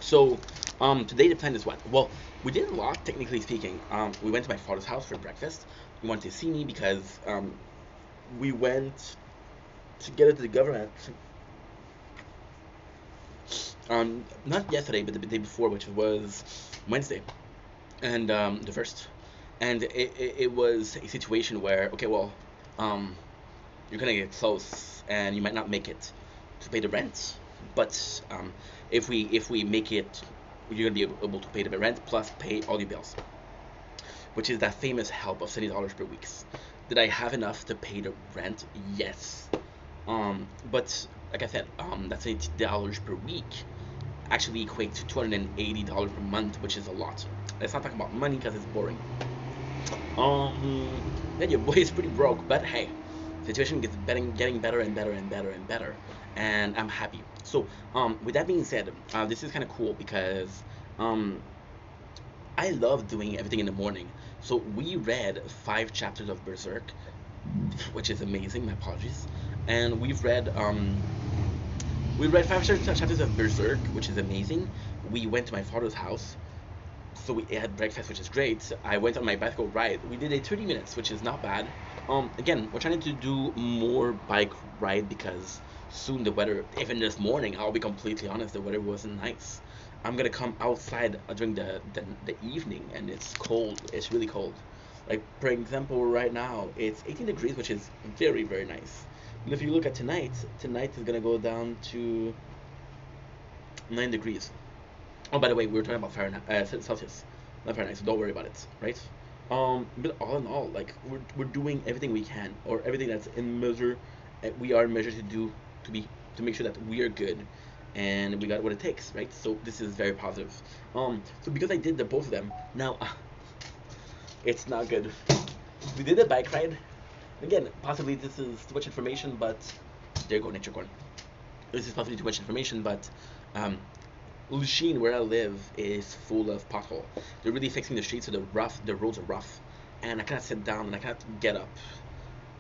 So today the plan is what? Well, we did a lot, technically speaking. We went to my father's house for breakfast. He wanted to see me because we went together to the government. Not yesterday, but the day before, which was Wednesday, and the first. And it was a situation where, okay, well, you're gonna get close, and you might not make it to pay the rent. But if we make it, you're gonna be able to pay the rent plus pay all your bills, which is that famous help of $70 per week. Did I have enough to pay the rent? Yes. But like I said, that's $80 per week actually equates to $280 per month, which is a lot. Let's not talk about money because it's boring. yeah, your boy is pretty broke, but hey, situation gets getting better and better and better and better, and I'm happy. So, with that being said, this is kind of cool because um, I love doing everything in the morning. So we read 5 chapters of Berserk, which is amazing. My apologies. And we read chapters of Berserk, which is amazing. We went to my father's house, so we had breakfast, which is great. I went on my bicycle ride. We did a 30 minutes, which is not bad. Again, we're trying to do more bike ride because soon the weather, even this morning, I'll be completely honest, the weather wasn't nice. I'm gonna come outside during the evening, and it's cold. It's really cold. Like, for example, right now it's 18 degrees, which is very, very nice. And if you look at tonight is gonna go down to 9 degrees. Oh, by the way, we were talking about Fahrenheit, Celsius, not Fahrenheit, so don't worry about it, right? But all in all, like we're doing everything we can, or everything that's in measure, we are measured to do to make sure that we are good, and we got what it takes, right? So this is very positive. So because I did the both of them, now it's not good. We did a bike ride. Again, possibly this is too much information, but there you go, nature corn. This is possibly too much information, but Lucine, where I live, is full of pothole. They're really fixing the streets, so the roads are rough, and I cannot sit down and I cannot get up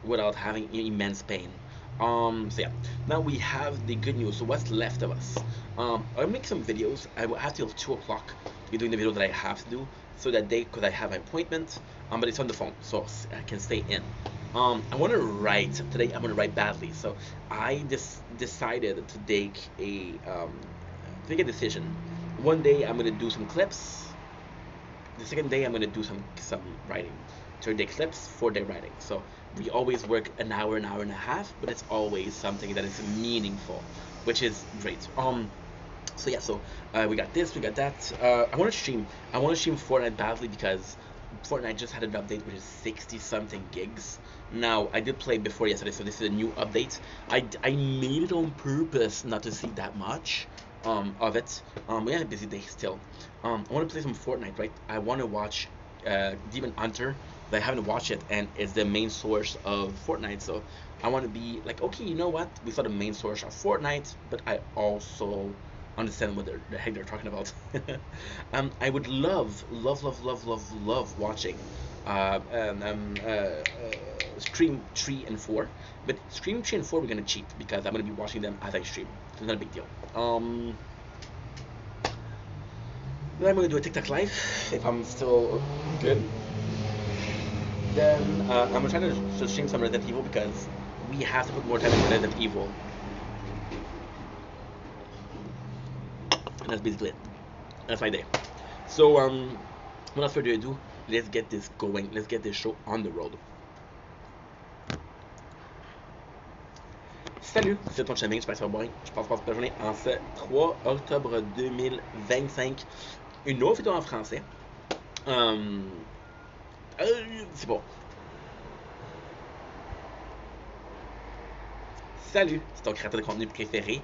without having immense pain. So yeah, now we have the good news. So what's left of us? I'll make some videos. I will have till 2 o'clock to be doing the video that I have to do, so that day, because I have an appointment. But it's on the phone, so I can stay in. I want to write today. I'm going to write badly, so I just decided to make a decision. One day I'm gonna do some clips. The second day I'm gonna do some writing. 3-day clips, 4-day writing. So we always work an hour and a half, but it's always something that is meaningful, which is great. So yeah, so we got this, we got that. I want to stream Fortnite badly because Fortnite just had an update which is 60 something gigs. Now I did play before yesterday, so this is a new update. I made it on purpose not to see that much of it. We had a busy day still. I want to play some Fortnite, right? I want to watch Demon Hunter, but I haven't watched it, and it's the main source of Fortnite. So I want to be like, okay, you know what? We saw the main source of Fortnite, but I also understand what the heck they're talking about. I would love watching Stream 3 and 4, but Stream 3 and 4 we're gonna cheat because I'm gonna be watching them as I stream. So it's not a big deal. Then I'm gonna do a TikTok live if I'm still good. Then I'm gonna try to stream some Resident Evil because we have to put more time into Resident Evil. And that's basically it. That's my day. So, without further ado, let's get this going. Let's get this show on the road. Salut, c'est ton chemin, j'espère que ça va bien. Je passe la journée en ce 3 octobre 2025. Une autre vidéo en français. C'est bon. Salut, c'est ton créateur de contenu préféré.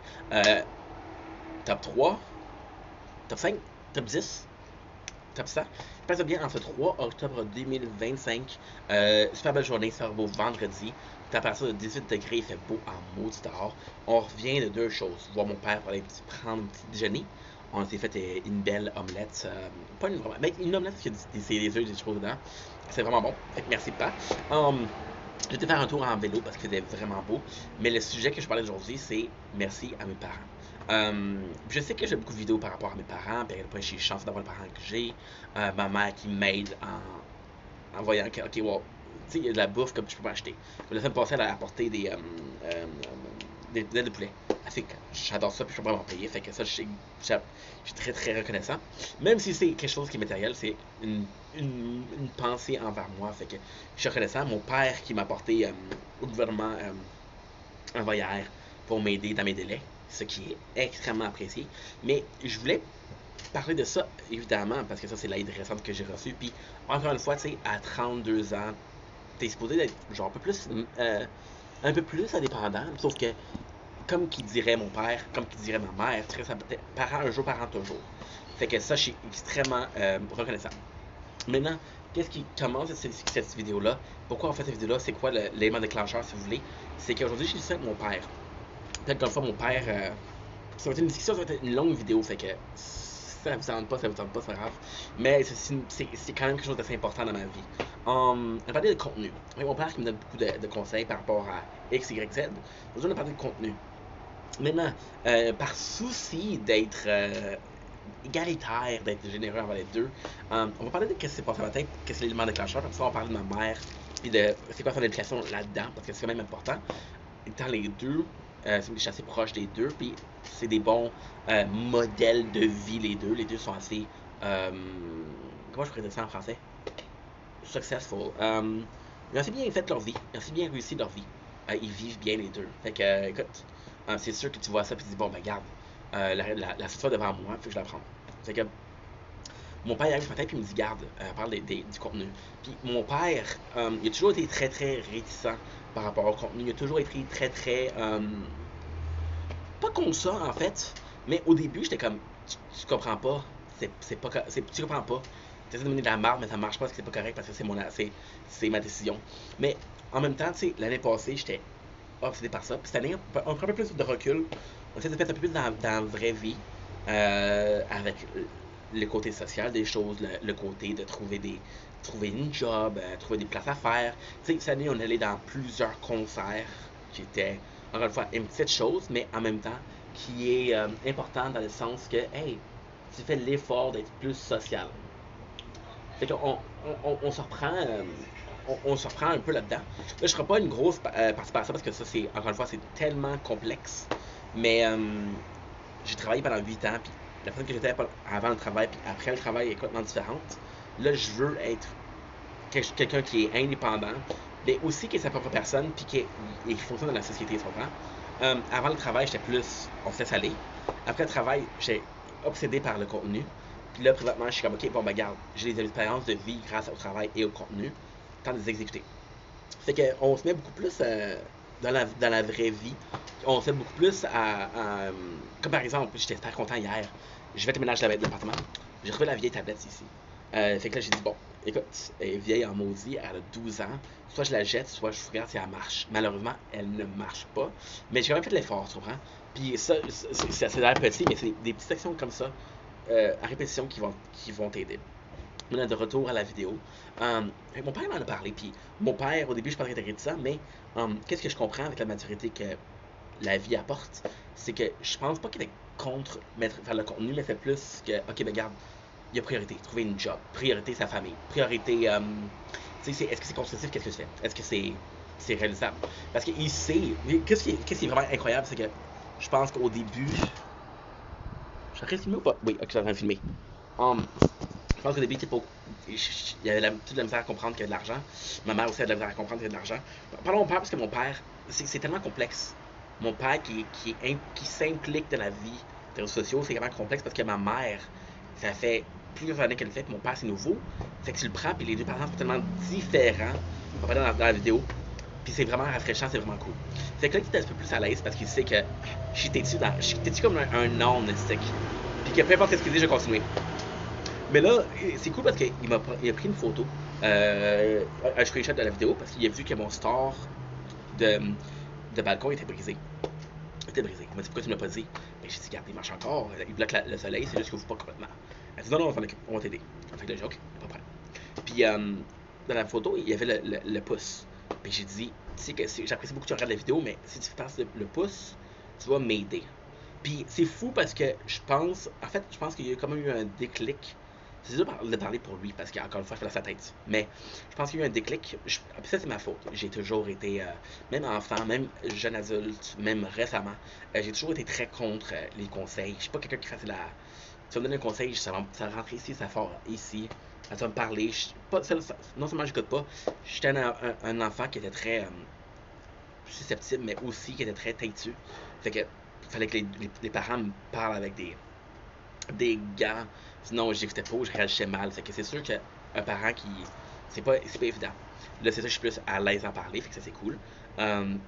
Top 3, top 5, top 10, top 100. Je passe bien en ce 3 octobre 2025. Super belle journée, ça va vendredi. À partir de 18 degrés, il fait beau en maudit dehors. On revient de deux choses. Voir mon père pour aller prendre un petit déjeuner. On s'est fait une belle omelette. Pas une omelette, mais une omelette qui a des œufs et des choses dedans. C'est vraiment bon. Fait que merci, papa. J'ai été faire un tour en vélo parce que c'était vraiment beau. Mais le sujet que je parlais aujourd'hui, c'est merci à mes parents. Je sais que j'ai beaucoup de vidéos par rapport à mes parents, puis à quel point je suis chanceux d'avoir les parents que j'ai. Ma mère qui m'aide en voyant que, ok, wow, tu sais, il y a de la bouffe comme je peux pas acheter. La semaine passée, elle a apporté des ailes de poulet. Fait que j'adore ça, puis je peux pas m'en payer. Fait que ça, je suis très très reconnaissant. Même si c'est quelque chose qui est matériel, c'est une pensée envers moi. Fait que je suis reconnaissant. Mon père qui m'a apporté au gouvernement un voyage pour m'aider dans mes délais, ce qui est extrêmement apprécié. Mais je voulais parler de ça, évidemment, parce que ça, c'est l'aide récente que j'ai reçue. Puis, encore une fois, tu sais, à 32 ans, t'es supposé d'être genre un peu plus indépendant. Sauf que, comme qui dirait mon père, comme qui dirait ma mère, parent un jour, parent toujours. Fait que ça, je suis extrêmement reconnaissant. Maintenant, qu'est-ce qui commence cette vidéo-là? Pourquoi on fait cette vidéo-là? C'est quoi l'élément déclencheur, si vous voulez? C'est qu'aujourd'hui, j'ai discuté avec mon père. Peut-être qu'une fois, mon père... ça va être une discussion, ça va être une longue vidéo, fait que ça vous tente pas, ça vous tente pas, c'est pas grave. Mais c'est quand même quelque chose d'assez important dans ma vie. On a parlé de contenu. Avec mon père qui me donne beaucoup de conseils par rapport à X, Y, Z. Aujourd'hui, on a parlé de contenu. Maintenant, par souci d'être égalitaire, d'être généreux envers les deux, on va parler de qu'est-ce qui s'est passé ce matin, qu'est-ce que l'élément déclencheur. Comme ça, on va parler de ma mère, puis de c'est quoi son éducation là-dedans, parce que c'est quand même important. Étant les deux, je suis assez proche des deux, puis c'est des bons modèles de vie, les deux. Les deux sont assez... comment je pourrais dire ça en français? Successful. Ils ont assez bien fait leur vie, ils ont assez bien réussi leur vie. Ils vivent bien les deux. Fait que, écoute, c'est sûr que tu vois ça, puis tu dis, bon, ben, regarde, la situation devant moi, faut que je la prenne. Fait que, mon père arrive ce matin, puis il me dit, garde, parle du contenu. Puis mon père, il a toujours été très, très réticent par rapport au contenu. Il a toujours été très, très... pas contre ça, en fait, mais au début, j'étais comme, tu comprends pas, tu comprends pas. Tu essaies de mener de la marde, mais ça marche pas parce que c'est pas correct, parce que c'est ma décision. Mais en même temps, tu sais, l'année passée, j'étais obsédé par ça. Puis cette année, on prend un peu plus de recul. On essaie de faire un peu plus dans la vraie vie, avec le côté social des choses, le côté de trouver une job, trouver des places à faire. Tu sais, cette année, on est allé dans plusieurs concerts qui étaient, encore une fois, une petite chose, mais en même temps, qui est importante dans le sens que, hey, tu fais l'effort d'être plus social. Fait qu'on on se reprend, on se reprend un peu là-dedans. Là, je ne ferai pas une grosse participation parce que ça, c'est, encore une fois, c'est tellement complexe. Mais j'ai travaillé pendant 8 ans, puis la personne que j'étais avant le travail, puis après le travail est complètement différente. Là, je veux être quelqu'un qui est indépendant, mais aussi qui est sa propre personne, puis qui fonctionne dans la société, tu comprends? Avant le travail, j'étais plus, on se laisse aller. Après le travail, j'étais obsédé par le contenu. Puis là, présentement, je suis comme, ok, bon, ben, regarde, j'ai des expériences de vie grâce au travail et au contenu, tant de les exécuter. Fait qu'on se met beaucoup plus dans la vraie vie. On se met beaucoup plus comme par exemple, j'étais super content hier, je vais déménager de l'appartement, j'ai retrouvé la vieille tablette ici. Fait que là, j'ai dit, bon, écoute, elle est vieille en maudit, elle a 12 ans, soit je la jette, soit je regarde si elle marche. Malheureusement, elle ne marche pas, mais j'ai quand même fait de l'effort, tu comprends? Puis ça, c'est l'air petit, mais c'est des petites sections comme ça, à répétition, qui vont t'aider. Maintenant, de retour à la vidéo. Mon père m'en a parlé, puis mon père, au début, je pensais qu'il était réticent, mais qu'est-ce que je comprends avec la maturité que la vie apporte, c'est que je pense pas qu'il était contre faire le contenu, mais c'est plus que, ok, ben regarde, il y a priorité, trouver une job, priorité sa famille, priorité, tu sais, est-ce que c'est constructif, qu'est-ce que tu fais, est-ce que c'est réalisable, parce qu'il sait, qu'est-ce qui est vraiment incroyable, c'est que je pense qu'au début, je suis en train de filmer ou pas? Oui, ok, je suis en train de filmer. Je pense qu'au début, il y avait toute la misère à comprendre qu'il y a de l'argent. Ma mère aussi a de la misère à comprendre qu'il y a de l'argent. Parlons de mon père, parce que mon père, c'est tellement complexe. Mon père qui s'implique dans la vie des réseaux sociaux, c'est vraiment complexe parce que ma mère, ça fait plusieurs années qu'elle le fait, puis mon père, c'est nouveau. Fait que tu le prends, puis les deux parents sont tellement différents. On va parler dans la vidéo. Puis c'est vraiment rafraîchissant, c'est vraiment cool. Fait que là, il est un peu plus à l'aise parce qu'il sait que j'étais dessus comme un non-stick. Puis que peu importe ce qu'il dit, je vais continuer. Mais là, c'est cool parce qu'il a pris une photo, un screenshot de la vidéo, parce qu'il a vu que mon store de balcon était brisé. Il était brisé. Il m'a dit, pourquoi tu me l'as pas dit? Ben, j'ai dit, regarde, il marche encore, il bloque le soleil, c'est juste qu'il ouvre pas complètement. Elle dit, non, on va t'aider. Fait que là, j'ai dit, ok, pas de problème. Puis, dans la photo, il y avait le pouce. Puis j'ai dit, tu sais que j'apprécie beaucoup que tu regardes la vidéo, mais si tu passes le pouce, tu vas m'aider. Puis c'est fou parce que je pense qu'il y a quand même eu un déclic. C'est dur de parler pour lui parce qu'encore une fois, je fais dans sa tête. Mais je pense qu'il y a eu un déclic. Ça, c'est ma faute. J'ai toujours été, même enfant, même jeune adulte, même récemment, j'ai toujours été très contre les conseils. Je suis pas quelqu'un qui fasse tu vas me donner un conseil, ça va rentrer ici, ça va ici. Tu vas me parler. Non seulement j'écoute pas, j'étais un enfant qui était très susceptible, mais aussi qui était très têtu. Fait que fallait que les parents me parlent avec des gants, sinon j'écoutais pas ou je réagissais mal. Fait que c'est sûr qu'un parent qui. C'est pas évident. Là, c'est ça, je suis plus à l'aise à parler, fait que ça, c'est cool.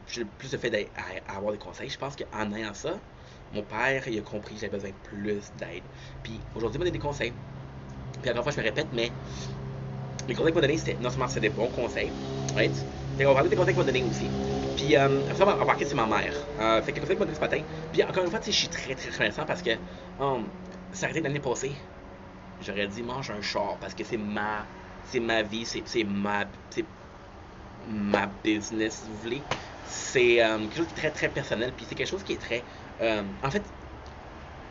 J'ai plus le fait d'avoir des conseils. Je pense qu'en ayant ça, mon père, il a compris que j'avais besoin de plus d'aide. Puis aujourd'hui, il m'a donné des conseils. Puis encore une fois, je me répète, mais les conseils qu'il m'a donné, c'était non seulement c'était des bons conseils, right? Fait qu'on va parler des conseils qu'il m'a donné aussi. Puis après ça, on va embarquer sur ma mère. Fait que les conseils qu'il m'a donné ce matin. Puis encore une fois, tu sais, je suis très très reconnaissant parce que ça arrêté l'année passée. J'aurais dit mange un char parce que c'est ma vie, c'est ma business, si vous voulez. C'est quelque chose de très très personnel, puis c'est quelque chose qui est très en fait,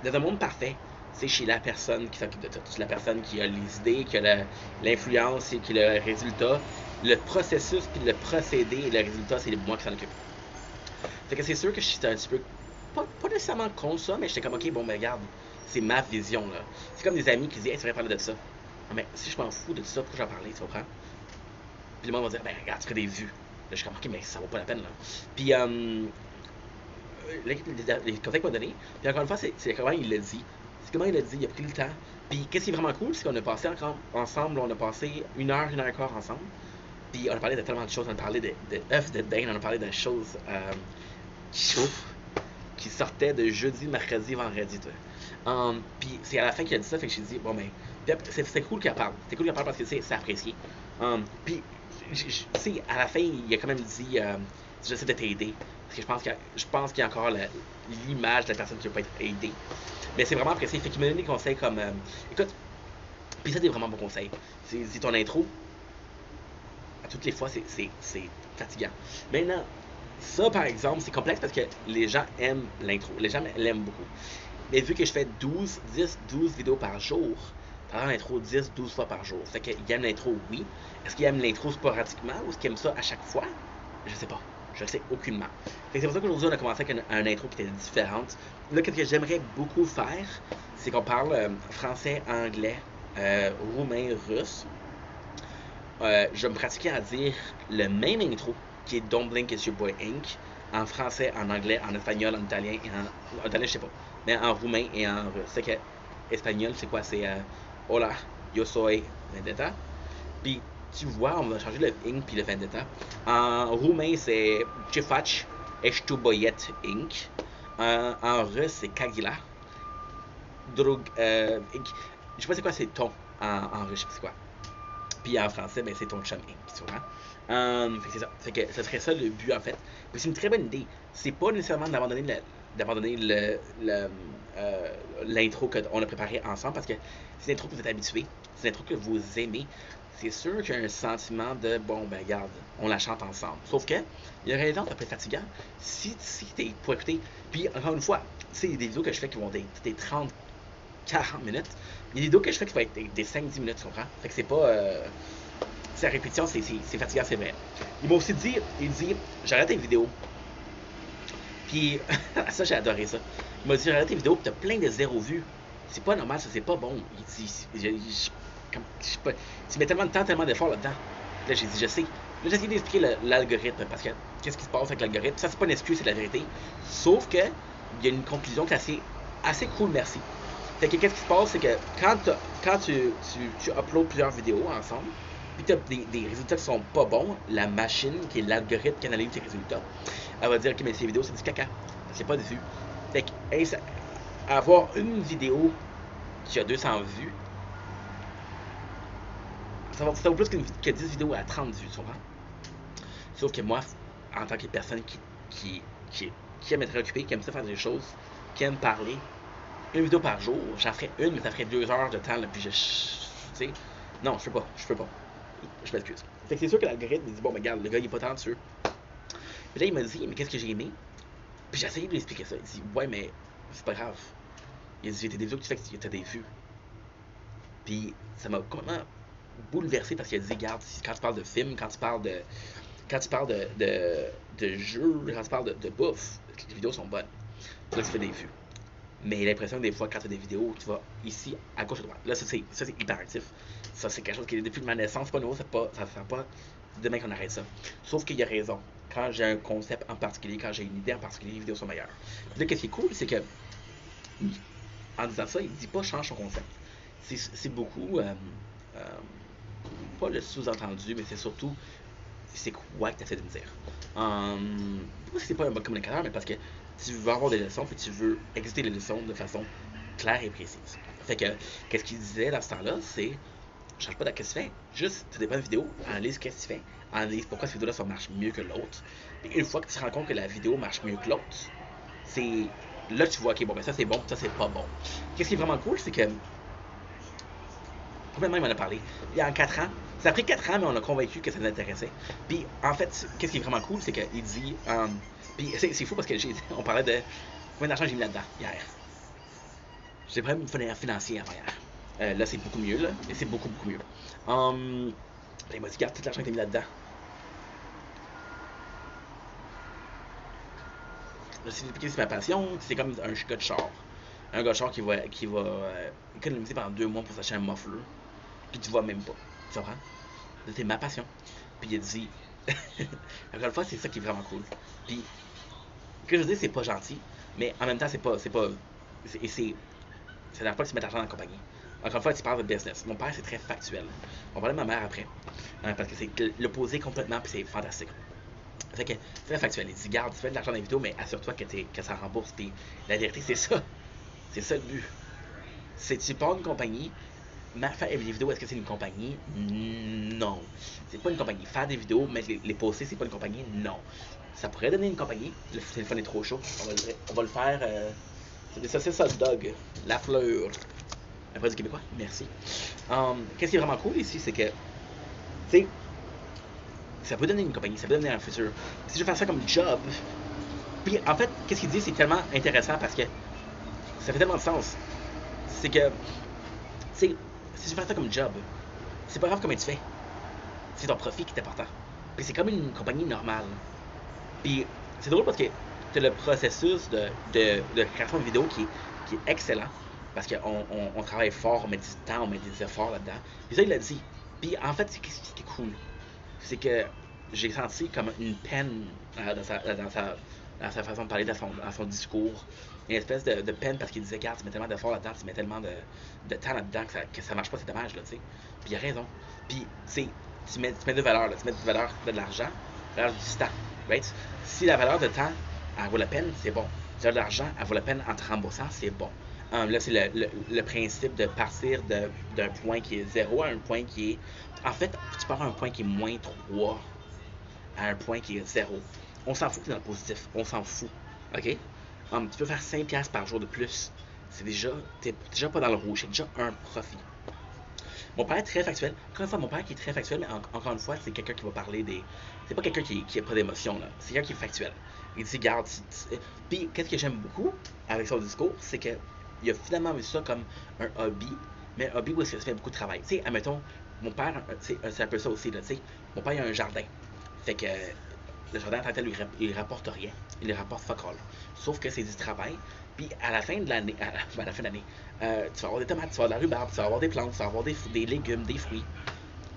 dans un monde parfait, c'est chez la personne qui s'occupe de tout. C'est la personne qui a les idées, qui a l'influence et qui a le résultat. Le processus, puis le procédé et le résultat, c'est moi qui s'en occupe. Fait que c'est sûr que je suis un petit peu, pas nécessairement contre ça, mais j'étais comme, ok, bon, ben regarde, c'est ma vision, là. C'est comme des amis qui disent, hey, tu devrais parler de ça. Ah, mais si je m'en fous de ça, pourquoi j'en parlais, tu comprends? Puis le monde va dire, ben regarde, tu ferais des vues. Là, je suis comme, ok, mais ça vaut pas la peine, là. Puis, les conseils qu'il m'a donné, puis encore une fois, c'est comment il l'a dit. C'est comment il l'a dit, il a pris le temps. Puis, qu'est-ce qui est vraiment cool, c'est qu'on a passé ensemble, on a passé 1 heure et quart ensemble. Puis, on a parlé de tellement de choses. On a parlé de œufs de dinde, on a parlé de choses qui sortaient de jeudi, mercredi, vendredi, toi. Puis, c'est à la fin qu'il a dit ça, fait que j'ai dit, bon, ben, c'est cool qu'il en parle. C'est cool qu'il en parle parce que c'est apprécié. Puis, tu sais, à la fin, il a quand même dit, j'essaie de t'aider. Parce que je pense qu'il y a encore l'image de la personne qui ne veut pas être aidée. Mais c'est vraiment apprécié. Fait qu'il m'a donné des conseils comme, écoute, puis ça, des vraiment bons conseils. C'est ton intro. À toutes les fois, c'est fatigant. Maintenant, ça, par exemple, c'est complexe parce que les gens aiment l'intro. Les gens l'aiment beaucoup. Mais vu que je fais 12 vidéos par jour, faire l'intro 10-12 fois par jour, fait qu'il aime l'intro, oui. Est-ce qu'il aime l'intro sporadiquement ou est-ce qu'il aime ça à chaque fois? Je sais pas. Je le sais aucunement. C'est pour ça qu'aujourd'hui, on a commencé avec un intro qui était différente. Là, ce que j'aimerais beaucoup faire, c'est qu'on parle français, anglais, roumain, russe. Je vais me pratiquer à dire le même intro qui est Don't Blink It's Your Boy Inc. En français, en anglais, en espagnol, en italien et en italien, je sais pas, mais en roumain et en russe. C'est que espagnol, c'est quoi? C'est Hola, yo soy Vendetta. Puis tu vois, on va changer le Inc puis le Vendetta. En roumain, c'est Ce faci, ești tu băiet Inc. En russe, c'est Kagila. Drug Inc. Je sais pas c'est quoi c'est ton en russe, je sais pas c'est quoi. Puis en français, ben c'est ton chum Inc. Tu vois? Fait que c'est ça. Fait que ce serait ça le but en fait. Puis c'est une très bonne idée. C'est pas nécessairement d'abandonner l'intro qu'on a préparé ensemble parce que c'est l'intro que vous êtes habitués, c'est l'intro que vous aimez. C'est sûr qu'il y a un sentiment de bon ben regarde, on la chante ensemble. Sauf que il y a une raison, ça peut être fatigant. Si t'es pour écouter, puis encore une fois, c'est des vidéos que je fais qui vont des 30-40 minutes. Il y a des vidéos que je fais qui vont être des 5-10 minutes, tu comprends? Fait que c'est pas. C'est la répétition, c'est fatigant, c'est vrai. Il m'a aussi dit, j'arrête tes vidéos. Puis, ça, j'ai adoré ça. Il m'a dit, j'arrête tes vidéos, puis t'as plein de 0 vues. C'est pas normal, ça, c'est pas bon. Il dit, tu mets tellement de temps, tellement d'efforts là-dedans. Là, j'ai dit, je sais. Là, j'ai essayé d'expliquer l'algorithme, parce que qu'est-ce qui se passe avec l'algorithme? Ça, c'est pas une excuse, c'est la vérité. Sauf que, il y a une conclusion qui est assez cool, merci. Fait que qu'est-ce qui se passe, c'est que quand tu uploads plusieurs vidéos ensemble, puis tu as des résultats qui sont pas bons, la machine, qui est l'algorithme qui analyse tes résultats, elle va dire, ok, mais ces vidéos, c'est du caca. C'est pas des vues. Fait que, hey, avoir une vidéo qui a 200 vues, ça vaut plus que 10 vidéos à 30 vues, tu comprends? Sauf que moi, en tant que personne qui aime être occupée, qui aime ça faire des choses, qui aime parler, une vidéo par jour, j'en ferais une, mais ça ferait 2 heures de temps, là, puis tu sais, non, je peux pas. Je m'excuse. Fait que c'est sûr que l'algorithme il dit, bon, ben regarde, le gars, il est pas tant dessus. Puis là, il m'a dit, mais qu'est-ce que j'ai aimé? Puis j'ai essayé de lui expliquer ça. Il dit, ouais, mais c'est pas grave. Il dit, t'as des vidéos que tu fais que t'as des vues. Puis ça m'a complètement bouleversé parce qu'il a dit, regarde, quand tu parles de films, quand tu parles de jeux, quand tu parles de bouffe, les vidéos sont bonnes. Puis là, tu fais des vues. Mais l'impression que des fois, quand tu as des vidéos, tu vas ici, à gauche, à droite. Là, ça, c'est hyperactif. Ça, c'est quelque chose qui est depuis ma naissance, c'est pas nouveau, ça ne fait pas demain qu'on arrête ça. Sauf qu'il y a raison. Quand j'ai un concept en particulier, quand j'ai une idée en particulier, les vidéos sont meilleures. Puis là, ce qui est cool, c'est que, en disant ça, il dit pas change ton concept. C'est beaucoup, pas le sous-entendu, mais c'est surtout, c'est quoi que tu essaies de me dire. Pas parce que c'est pas un bon communicateur, mais parce que tu veux avoir des leçons, puis tu veux exécuter les leçons de façon claire et précise. Fait que, qu'est-ce qu'il disait dans ce temps-là, c'est, change pas de ce que tu fais. Juste, tu dépends de vidéo, analyse ce que tu fais, analyse pourquoi cette vidéo-là ça marche mieux que l'autre. Puis une fois que tu te rends compte que la vidéo marche mieux que l'autre, c'est là tu vois, ok, bon, ben ça c'est bon, ça c'est pas bon. Qu'est-ce qui est vraiment cool, c'est que complètement, il m'en a parlé. Il y a 4 ans. Ça a pris 4 ans, mais on a convaincu que ça nous intéressait. Puis, en fait, qu'est-ce qui est vraiment cool, c'est qu'il dit... puis, c'est fou parce que on parlait de combien d'argent j'ai mis là-dedans hier. J'ai des problèmes financiers avant hier. Là, c'est beaucoup mieux, là. Et c'est beaucoup, beaucoup mieux. Il m'a dit, regarde tout l'argent que t'as mis là-dedans. C'est ma passion. C'est comme un gars de char. Un gars de char qui va économiser pendant 2 mois pour s'acheter un muffler. Puis tu vois même pas. Tu comprends? C'est ma passion. Puis il a dit... Encore une fois, c'est ça qui est vraiment cool. Puis, ce que je veux dire, c'est pas gentil, mais en même temps, c'est la dernière fois que tu mets de l'argent dans la compagnie. Encore une fois, tu parles de business. Mon père, c'est très factuel. On va parler de ma mère après. Parce que c'est l'opposé complètement, puis c'est fantastique. Fait que, c'est très factuel. Il dit, garde, tu mets de l'argent dans les vidéos, mais assure-toi que ça rembourse. Puis la vérité, c'est ça. C'est ça le but. C'est tu pars une compagnie... Faire des vidéos, est-ce que c'est une compagnie? Non. C'est pas une compagnie. Faire des vidéos, mettre les poster, c'est pas une compagnie? Non. Ça pourrait donner une compagnie. Le téléphone est trop chaud. On va le faire. C'est des saucisses hot dog. La fleur. Après du québécois? Merci. Qu'est-ce qui est vraiment cool ici, c'est que, tu sais, ça peut donner une compagnie, ça peut donner un futur. Si je veux faire ça comme job, puis en fait, qu'est-ce qu'il dit, c'est tellement intéressant parce que ça fait tellement de sens. C'est que, tu sais, si tu fais ça comme job, c'est pas grave comment tu fais. C'est ton profit qui est important. Puis c'est comme une compagnie normale. Puis c'est drôle parce que tu as le processus de création de vidéo qui est excellent. Parce qu'on travaille fort, on met du temps, on met des efforts là-dedans. Puis ça, il l'a dit. Puis en fait, ce qui est cool, c'est que j'ai senti comme une peine dans sa façon de parler, dans son discours. Une espèce de peine parce qu'il disait, regarde, tu mets tellement d'efforts là-dedans, tu mets tellement de temps là-dedans que ça marche pas, c'est dommage, là, tu sais. Puis il a raison. Puis, tu mets deux valeurs, là. Tu mets de valeur de l'argent, valeur du temps, right? Si la valeur de temps, elle vaut la peine, c'est bon. Si la valeur de l'argent, elle vaut la peine en te remboursant, c'est bon. Là, c'est le principe de partir d'un point qui est 0 à un point qui est... En fait, tu pars à un point qui est moins 3 à un point qui est 0. On s'en fout que dans le positif. On s'en fout. OK? Tu peux faire 5$ par jour de plus. T'es déjà pas dans le rouge. C'est déjà un profit. Mon père est très factuel. Encore une fois, mon père qui est très factuel, mais encore une fois, c'est quelqu'un qui va parler des... C'est pas quelqu'un qui a pas d'émotion, là. C'est quelqu'un qui est factuel. Il dit, garde... Puis, qu'est-ce que j'aime beaucoup avec son discours, c'est que il a finalement vu ça comme un hobby, mais un hobby où est-ce que ça fait beaucoup de travail. Tu sais, admettons, mon père, c'est un peu ça aussi, là, tu sais. Mon père, il a un jardin. Fait que le jardin, en tant que tel, il rapporte rien. Il rapporte fuck all. Sauf que c'est du travail. Puis à la fin de l'année, tu vas avoir des tomates, tu vas avoir de la rhubarbe, tu vas avoir des plantes, tu vas avoir des légumes, des fruits.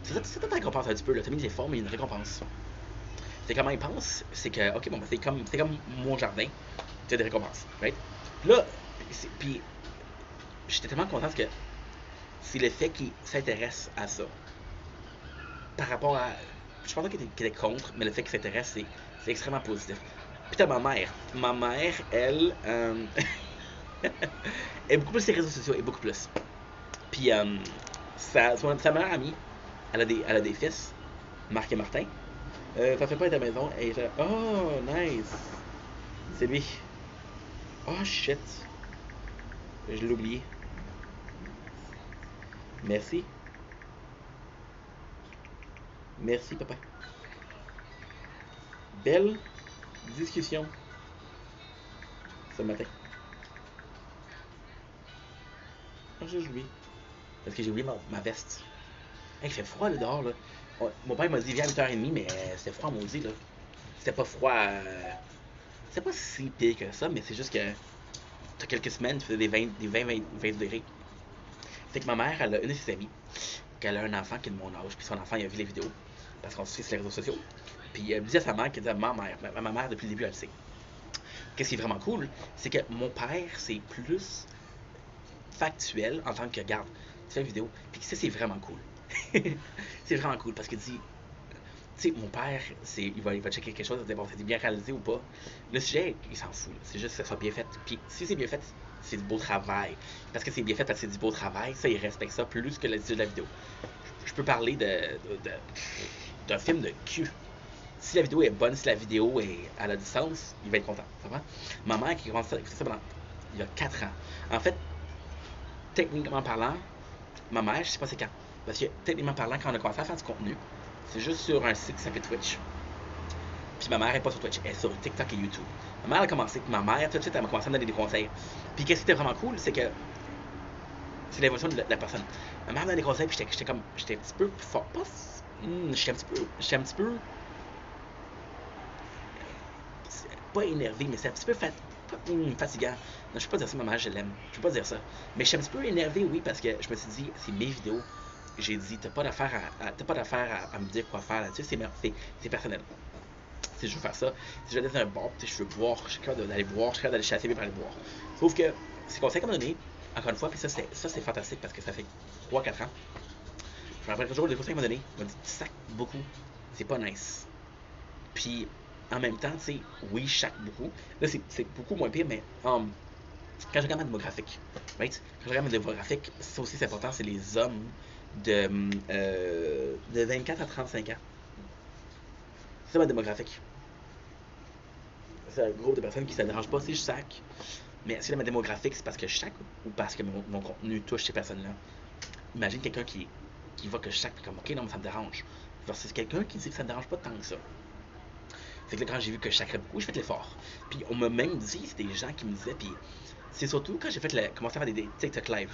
C'est ça ta récompense un petit peu, là. Tu as mis des efforts, mais il y a une récompense. C'est comment il pense, c'est que, ok, bon, c'est comme mon jardin, tu as des récompenses, right? Là, puis j'étais tellement content parce que c'est le fait qu'il s'intéresse à ça. Par rapport à... Je pense pas qu'il était contre, mais le fait qu'il s'intéresse, c'est extrêmement positif. Puis t'as ma mère. Ma mère, elle... est beaucoup plus sur les réseaux sociaux, et beaucoup plus. Puis sa meilleure amie, elle a des fils, Marc et Martin. Ça fait pas être à la maison, et je... Oh, nice! C'est lui. Oh, shit! Je l'ai oublié. Merci. Merci, papa. Belle discussion ce matin. Ah, j'ai oublié. Parce que j'ai oublié ma veste. Hey, il fait froid là dehors, là. Mon père m'a dit viens à 8h30, mais c'était froid maudit, là. C'était pas froid. C'était pas si pire que ça, mais c'est juste que t'as quelques semaines, tu faisais des 20 degrés. Fait que ma mère, elle a une de ses amies, qu'elle a un enfant qui est de mon âge, puis son enfant, il a vu les vidéos, parce qu'on se suit sur les réseaux sociaux. Puis elle me disait à sa mère qu'elle disait ma mère, depuis le début, elle le sait. Qu'est-ce qui est vraiment cool, c'est que mon père, c'est plus factuel en tant que, regarde, tu fais une vidéo, puis ça, c'est vraiment cool. C'est vraiment cool, parce qu'il dit, tu sais, mon père, il va checker quelque chose, il va dire, bon, c'est bien réalisé ou pas. Le sujet, il s'en fout, c'est juste que ça soit bien fait. Puis si c'est bien fait, c'est du beau travail. Parce que c'est bien fait parce que c'est du beau travail, ça, il respecte ça plus que l'attitude de la vidéo. je peux parler d'un film de cul. Si la vidéo est bonne, si la vidéo est à la distance, il va être content. Tu comprends? Ma mère qui a commencé à écouter ça il y a 4 ans. En fait, techniquement parlant, ma mère, je sais pas c'est quand. Parce que techniquement parlant, quand on a commencé à faire du contenu, c'est juste sur un site qui s'appelle Twitch. Puis ma mère est pas sur Twitch, elle est sur TikTok et YouTube. Ma mère a commencé, puis ma mère, tout de suite, elle m'a commencé à me donner des conseils. Puis qu'est-ce qui était vraiment cool, c'est que c'est l'évolution de la personne. Ma mère me donnait des conseils, puis j'étais un petit peu fort. J'étais un petit peu. Pas énervé, mais c'est un petit peu fatigant. Non, je peux pas dire ça, ma mère, je l'aime. Je peux pas dire ça. Mais je suis un petit peu énervé, oui, parce que je me suis dit, c'est mes vidéos. J'ai dit, t'as pas d'affaire à me dire quoi faire là-dessus, c'est personnel. Si je veux faire ça, si je vais être dans un bar, je veux boire, je suis capable d'aller boire, je suis capable d'aller chasser pour aller boire. Sauf que ces conseils qu'on m'a donné, encore une fois, puis ça c'est fantastique parce que ça fait 3-4 ans. Je me rappelle toujours des conseils qu'on m'a donné. Il m'a dit, tu sacs beaucoup, c'est pas nice. Puis en même temps, tu sais, oui, je sac beaucoup. Là, c'est beaucoup moins pire, mais quand je regarde ma démographique, right? Quand je regarde ma démographique, ça aussi c'est important, c'est les hommes de 24 à 35 ans. C'est ma démographique. C'est un groupe de personnes qui ne se dérangent pas si je sac. Mais si ma démographique, c'est parce que je sac ou parce que mon contenu touche ces personnes-là. Imagine quelqu'un qui voit que je sac comme ok, non, mais ça me dérange. Versus quelqu'un qui dit que ça me dérange pas tant que ça. C'est que là, quand j'ai vu que je sacrais beaucoup, je fais de l'effort. Puis on m'a même dit, c'est des gens qui me disaient, puis c'est surtout quand j'ai commencé à faire des TikTok live,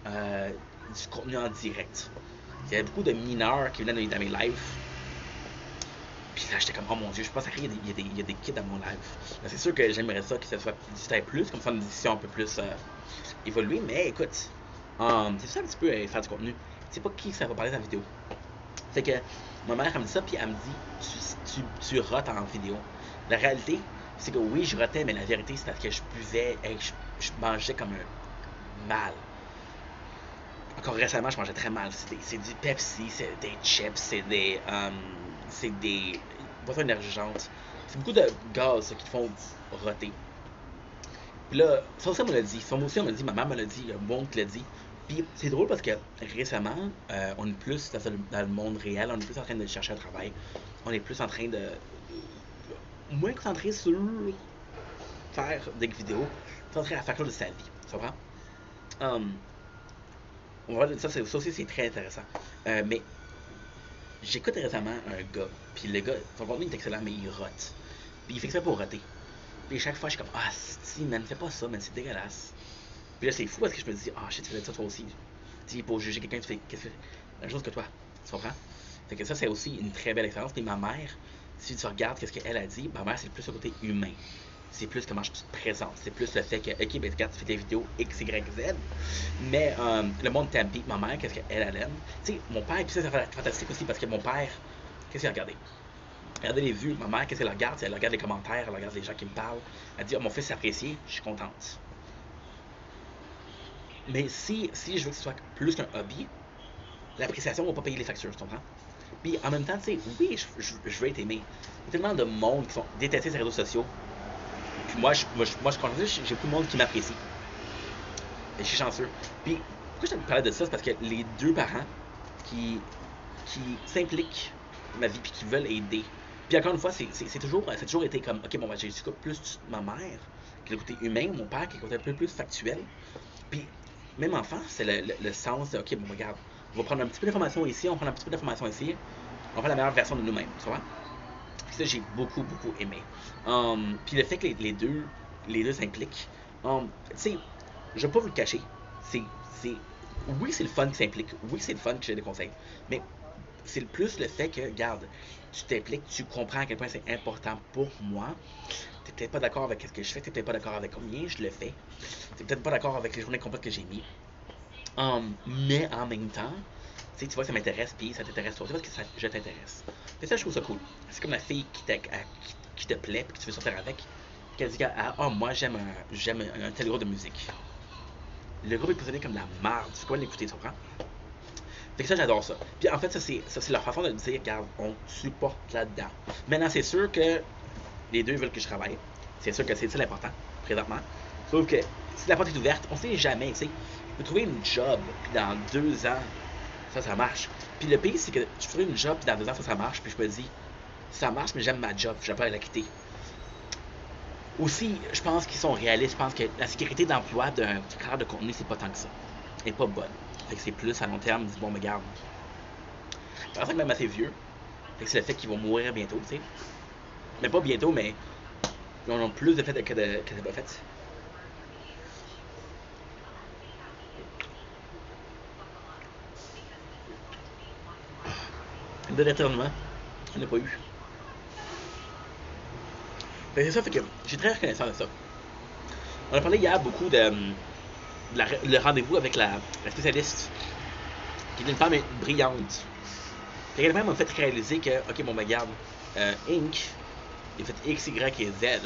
du contenu en direct. Il y avait beaucoup de mineurs qui venaient dans mes lives. Puis là, j'étais comme, oh mon dieu, je pense qu'il y a des kids dans mon live. Là, c'est sûr que j'aimerais ça que ça soit discuté plus, comme ça une édition un peu plus évoluée, mais écoute, c'est ça un petit peu faire du contenu. C'est pas qui ça va parler dans la vidéo. C'est que ma mère, elle me dit ça, puis elle me dit, tu rotes en vidéo. La réalité, c'est que oui, je rotais, mais la vérité, c'est parce que je buvais et je mangeais comme un mal. Encore récemment, je mangeais très mal. C'est du Pepsi, c'est des chips, c'est des boissons énergisantes. C'est beaucoup de gaz qui te font roter. Puis là, ça aussi, on me l'a dit. Ça aussi, on me l'a dit. Ma mère me l'a dit. Le monde l'a dit. Puis c'est drôle parce que récemment, on est plus dans le monde réel. On est plus en train de chercher un travail. On est plus en train de moins concentré sur faire des vidéos. Concentré à faire quelque chose de sa vie. Tu comprends? Ça aussi, c'est très intéressant. Mais j'écoute récemment un gars, puis le gars, son contenu est excellent, mais il rote. Puis il fait ça pour roter. Puis chaque fois, je suis comme, ah, si, man, fais pas ça, man, c'est dégueulasse. Puis là, c'est fou parce que je me dis, ah, shit, tu fais ça toi aussi. Tu sais, pour juger quelqu'un, tu fais la même chose que toi. Tu comprends? Fait que ça, c'est aussi une très belle expérience. Puis ma mère, si tu regardes ce qu'elle a dit, ma mère, c'est plus le côté humain. C'est plus comment je te présente. C'est plus le fait que, ok, ben regarde, tu fais des vidéos X, Y, Z. Mais le monde t'aime. Puis ma mère, qu'est-ce qu'elle aime? Tu sais, mon père, puis ça fait fantastique aussi parce que mon père, qu'est-ce qu'il a regardé? Regardez les vues. Ma mère, qu'est-ce qu'elle regarde? Elle regarde les commentaires, elle regarde les gens qui me parlent. Elle dit, oh, mon fils s'apprécie, je suis contente. Mais si je veux que ce soit plus qu'un hobby, l'appréciation ne va pas payer les factures, tu comprends? Puis en même temps, tu sais, oui, je veux être aimé. Il y a tellement de monde qui sont détestés sur les réseaux sociaux. Puis moi, je suis content, j'ai beaucoup de monde qui m'apprécie. Et je suis chanceux. Puis, pourquoi je te parlais de ça? C'est parce que les deux parents qui s'impliquent dans ma vie puis qui veulent aider. Puis encore une fois, ça a toujours été comme, ok, bon, ben, j'ai plus ma mère, qui est le côté humain, mon père, qui est le côté un peu plus factuel. Puis, même enfant, c'est le sens de, ok, bon, regarde, on va prendre un petit peu d'informations ici, on va prendre un petit peu d'informations ici, on va faire la meilleure version de nous-mêmes, tu vois? Puis ça, j'ai beaucoup aimé. Puis le fait que les deux s'impliquent, tu sais, je vais pas vous le cacher, oui, c'est le fun qui s'implique, oui, c'est le fun que j'ai des conseils, mais c'est plus le fait que, regarde, tu t'impliques, tu comprends à quel point c'est important pour moi. T'es peut-être pas d'accord avec ce que je fais, t'es peut-être pas d'accord avec combien je le fais, t'es peut-être pas d'accord avec les journées complètes que j'ai mis. Mais en même temps, tu vois que ça m'intéresse, puis ça t'intéresse toi, tu vois que je t'intéresse. Et ça, je trouve ça cool. C'est comme la fille qui te plaît, puis que tu veux sortir avec, qu'elle dit, ah, moi j'aime un tel groupe de musique. Le groupe est positionné comme de la merde, tu peux pas l'écouter, tu comprends? Fait que ça, j'adore ça. Puis en fait, ça c'est leur façon de dire, regarde, on te supporte là-dedans. Maintenant, c'est sûr que les deux veulent que je travaille. C'est sûr que c'est ça l'important, présentement. Sauf que si la porte est ouverte, on sait jamais, tu sais. Je peux trouver une job, puis dans 2 ans, Ça marche. Puis le pire, c'est que je ferais une job, puis dans 2 ans, ça marche, puis je me dis, ça marche, mais j'aime ma job, je vais pas la quitter. Aussi, je pense qu'ils sont réalistes, je pense que la sécurité d'emploi d'un créateur de contenu, c'est pas tant que ça. Elle est pas bonne. Fait que c'est plus à long terme, dis bon, mais garde. Je pense que même assez vieux. Fait que c'est le fait qu'ils vont mourir bientôt, tu sais. Mais pas bientôt, mais ils ont plus de fait que de pas fait. De l'éternement, on n'a pas eu. Fait que c'est ça, fait que j'ai très reconnaissant de ça. On a parlé hier beaucoup de le rendez-vous avec la spécialiste, qui est une femme brillante. Puis elle m'a fait réaliser que, ok, bon, ben, regarde, Inc. il a fait X, Y et Z.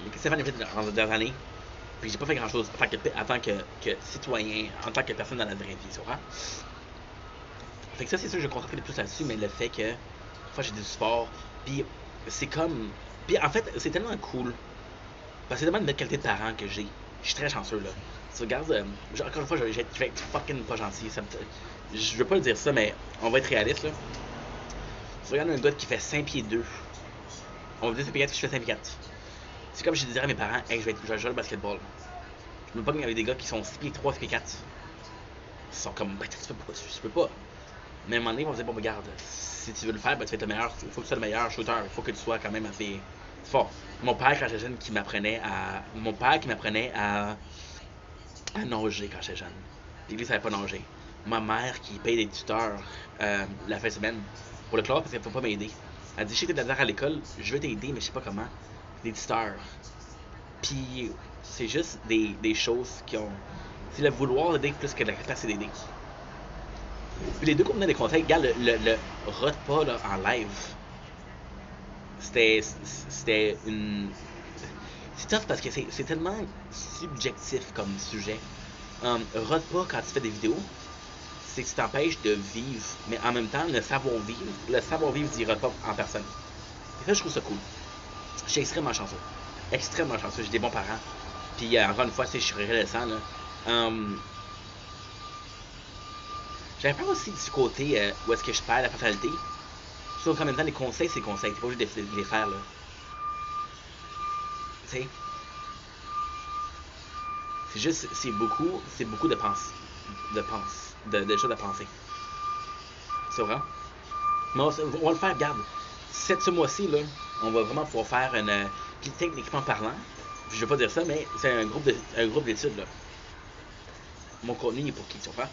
Mais que Stéphane a fait dans les dernières années. Puis j'ai pas fait grand chose en tant que citoyen, en tant que personne dans la vraie vie, tu vois. Fait que ça, c'est sûr que je concentrerai plus là-dessus, mais le fait que, fois, j'ai du sport, puis c'est comme. Puis en fait, c'est tellement cool. Parce que c'est tellement une belle qualité de parent que j'ai. Je suis très chanceux, là. Tu regardes, encore une fois, je vais être fucking pas gentil. Je veux pas le dire ça, mais on va être réaliste, là. Tu regardes un gars qui fait 5 pieds 2. On va dire 5 pieds 4 que je fais 5 pieds 4. C'est comme je disais à mes parents, hey, je vais jouer au basketball. Je me pogne avec des gars qui sont 6 pieds 3, 6 pieds 4. Ils sont comme, ben, tu peux pas. Mais à un moment donné, ils vont se dire, bon, regarde, si tu veux le faire, ben, tu vas être le meilleur. Il faut que tu sois le meilleur shooter. Il faut que tu sois quand même assez fort. Mon père, quand j'étais jeune, qui m'apprenait à nager quand j'étais jeune. Et lui, il savait pas nager. Ma mère, qui paye des tuteurs la fin de semaine pour le club parce qu'elle ne peut pas m'aider. Elle dit, je sais que t'es de la misère à l'école, je veux t'aider, mais je sais pas comment. Des tuteurs. Puis, c'est juste des choses qui ont. C'est le vouloir d'aider plus que la capacité d'aider. Puis les deux qu'on donnaient des conseils, regarde, le rote pas là, en live. C'était une. C'est tough parce que c'est tellement subjectif comme sujet. Rote pas quand tu fais des vidéos, c'est que tu t'empêches de vivre, mais en même temps, le savoir-vivre dira pas en personne. Et ça, je trouve ça cool. Je suis extrêmement chanceux. Extrêmement chanceux. J'ai des bons parents. Puis encore une fois, je suis reconnaissant, là. J'avais peur aussi du côté où est-ce que je perds la personnalité. Sauf qu'en même temps, les conseils, c'est des conseils. T'es pas obligé de les faire, là. Tu sais? C'est juste, c'est beaucoup de choses à penser. C'est vrai? Mais on va le faire, regarde. Ce mois-ci, là, on va vraiment pouvoir faire une. Puis techniquement parlant, je vais pas dire ça, mais c'est un groupe d'études, là. Mon contenu est pour qui, tu comprends?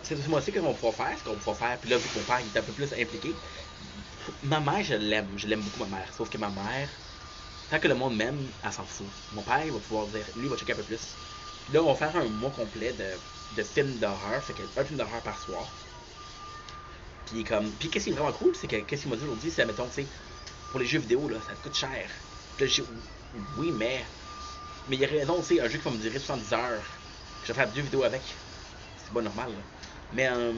C'est ce mois-ci qu'on va pouvoir faire, ce qu'on va pouvoir faire. Puis là, vu que mon père est un peu plus impliqué, ma mère, je l'aime beaucoup, ma mère. Sauf que ma mère, tant que le monde m'aime, elle s'en fout. Mon père, il va pouvoir dire, lui, il va checker un peu plus. Puis là, on va faire un mois complet de films d'horreur, fait qu'un film d'horreur par soir. Puis qu'est-ce qui est vraiment cool, c'est que qu'est-ce qu'il m'a dit aujourd'hui, c'est, mettons, tu sais, pour les jeux vidéo, là, ça te coûte cher. Puis là, oui, mais il y a raison, tu sais, un jeu qui va me durer 70 heures. Je vais faire 2 vidéos avec. C'est pas normal, là. Mais, en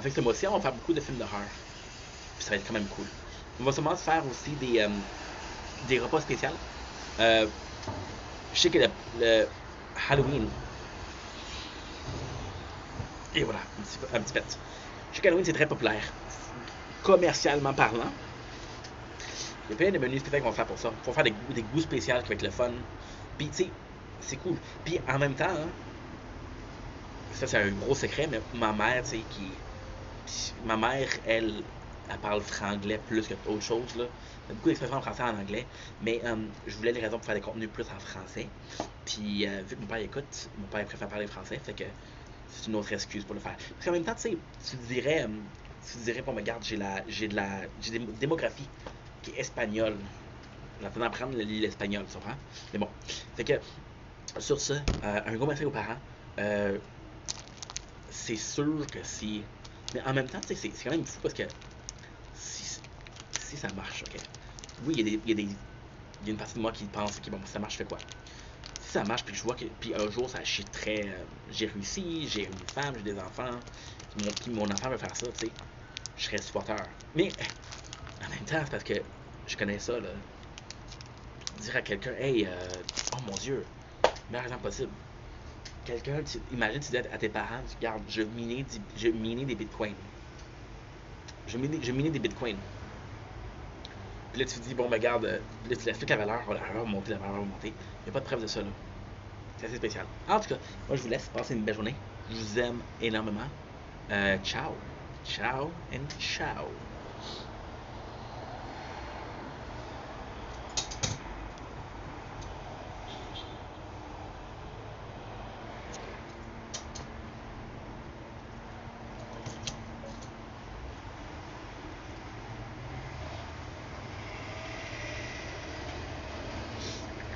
fait, ce mois-ci, on va faire beaucoup de films d'horreur. Puis ça va être quand même cool. On va sûrement se faire aussi des repas spéciaux. Je sais que le Halloween. Et voilà, un petit pet. Je sais qu'Halloween, c'est très populaire. Commercialement parlant. Il y a plein de menus spéciaux qu'on va faire pour ça. Faut faire des goûts spéciaux qui vont être le fun. Puis, tu sais, c'est cool. Puis en même temps, hein, ça c'est un gros secret, mais ma mère, tu sais, ma mère, elle parle franglais plus que autre chose, là. Il y a beaucoup d'expressions en français et en anglais, mais je voulais les raisons pour faire des contenus plus en français. Puis vu que mon père écoute, mon père préfère parler français, fait que c'est une autre excuse pour le faire. Parce qu'en même temps, tu sais, tu dirais, bon, mais regarde, j'ai des démographies qui est espagnole. J'entends apprendre l'espagnol, tu comprends? Mais bon, fait que sur ça, un gros merci aux parents. C'est sûr que si. Mais en même temps, tu sais, c'est quand même fou parce que si ça marche, ok. Oui, il y a une partie de moi qui pense, ok, bon, si ça marche, je fais quoi? Si ça marche, puis je vois que. Puis un jour, ça chie très. J'ai réussi, j'ai une femme, j'ai des enfants. Mon enfant veut faire ça, tu sais. Je serais supporter. Mais en même temps, c'est parce que je connais ça, là. Dire à quelqu'un, hey, oh mon Dieu, meilleur exemple possible. quelqu'un, imagine tu dis à tes parents, regarde, je minais des bitcoins. Je minais des bitcoins. Puis là, tu dis, bon, ben, regarde, là, tu l'expliques la valeur va monter, la valeur va monter. Il n'y a pas de preuve de ça, là. C'est assez spécial. En tout cas, moi, je vous laisse passer une belle journée. Je vous aime énormément. Ciao. Ciao and ciao.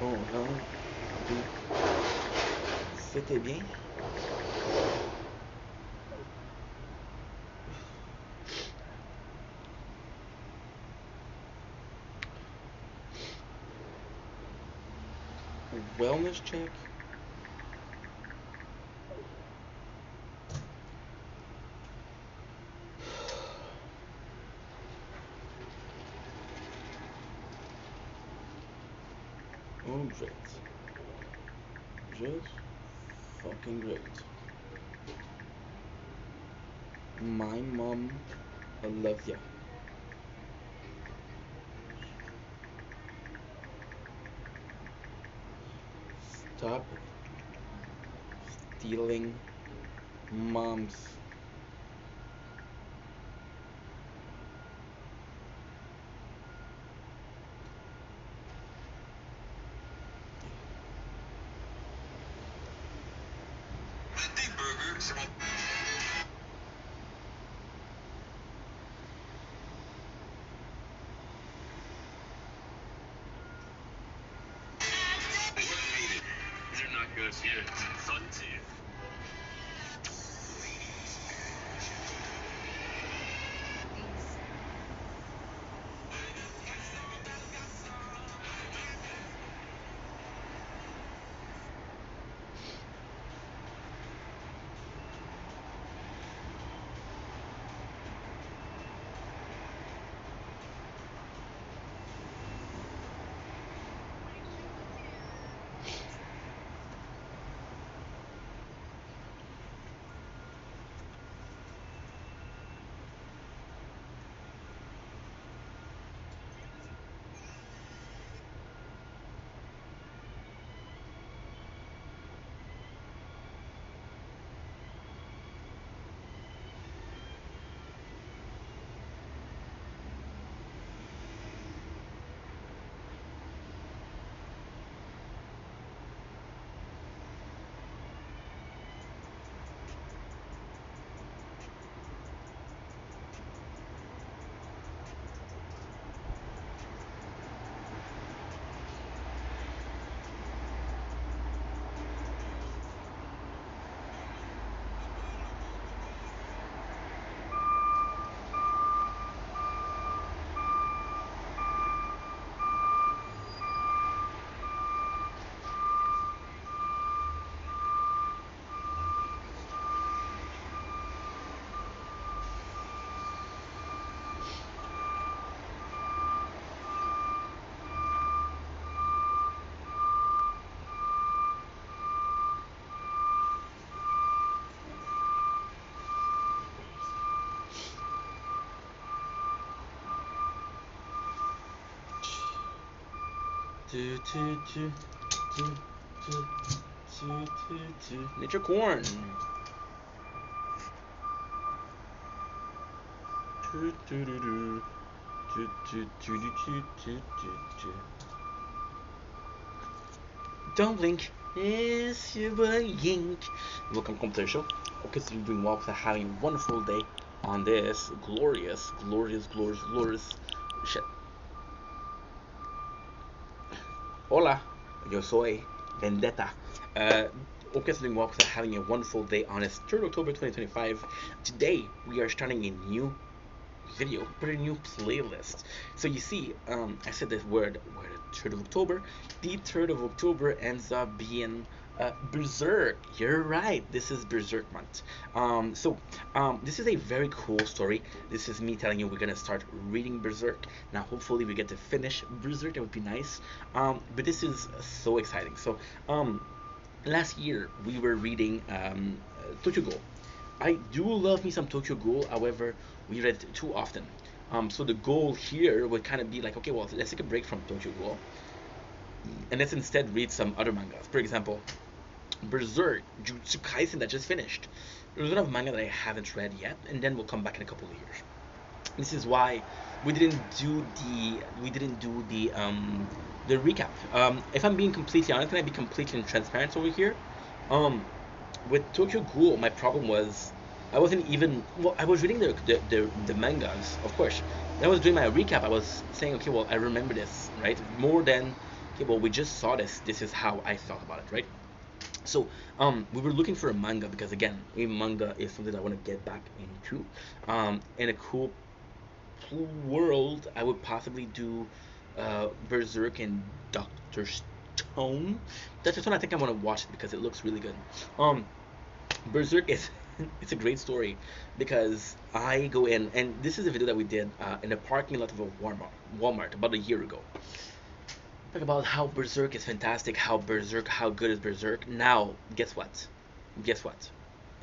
Bon, c'était bien. Wellness check. Oh, great. Just fucking great. My mom, I love ya. Stop stealing moms. Le Team Burger, c'est mon... They're not good. Yeah, fun to you. Nature corn. Don't blink, it's your boy Yink. Welcome to the show. Okay, so you're doing well, so having a wonderful day on this glorious shit. Hola, yo soy Vendetta. Okay, so doing well, so having a wonderful day on this 3rd October 2025. Today we are starting a new video, pretty new playlist. So you see, I said this word, 3rd of October. The 3rd of October ends up being Berserk. You're right, this is Berserk month. This is a very cool story. This is me telling you we're gonna start reading Berserk. Now hopefully we get to finish Berserk, that would be nice. But this is so exciting. So last year we were reading Tokyo Ghoul. I do love me some Tokyo Ghoul, however, we read it too often. So the goal here would kind of be like, okay, well, let's take a break from Tokyo Ghoul and let's instead read some other mangas. For example, Berserk, Jujutsu Kaisen that just finished. There's a lot of manga that I haven't read yet, and then we'll come back in a couple of years. This is why we didn't do the recap. If I'm being completely honest, can I be completely transparent over here? Um, with Tokyo Ghoul, my problem was I wasn't even well. I was reading the mangas, of course. When I was doing my recap, I was saying, okay, well, I remember this, right? More than okay, well, we just saw this. This is how I thought about it, right? So, we were looking for a manga because again, a manga is something I want to get back into. In a cool world, I would possibly do Berserk and Doctor Stone. Doctor Stone, I think I want to watch it because it looks really good. Berserk is it's a great story because I go in and this is a video that we did in a parking lot of a Walmart about a year ago. Talk about how Berserk is fantastic, how good is Berserk. Now, guess what? Guess what?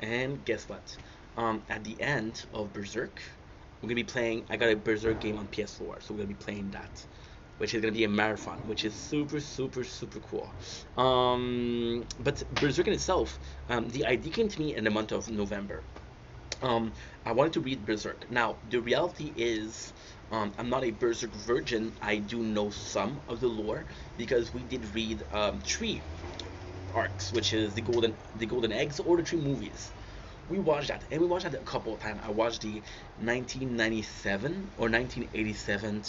And guess what? At the end of Berserk, we're gonna be playing. I got a Berserk game on PS4, so we're gonna be playing that, which is gonna be a marathon, which is super, super, super cool. But Berserk in itself, the idea came to me in the month of November. I wanted to read Berserk. Now, the reality is, I'm not a Berserk virgin. I do know some of the lore because we did read three arcs, which is the Golden Eggs or the three movies. We watched that, and we watched that a couple of times. I watched the 1997 or 1987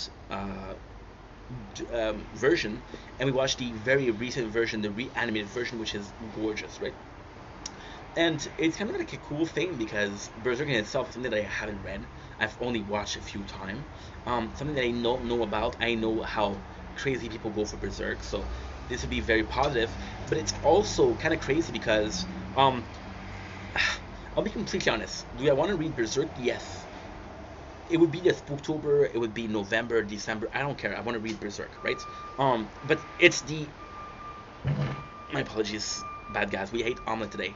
version, and we watched the very recent version, the reanimated version, which is gorgeous, right? And it's kind of like a cool thing because Berserk in itself is something that I haven't read. I've only watched a few times. Something that I don't know about. I know how crazy people go for Berserk, so this would be very positive. But it's also kind of crazy because I'll be completely honest. Do I want to read Berserk? Yes. It would be this October. It would be November, December. I don't care. I want to read Berserk, right? But it's the. My apologies, bad guys. We ate omelet today,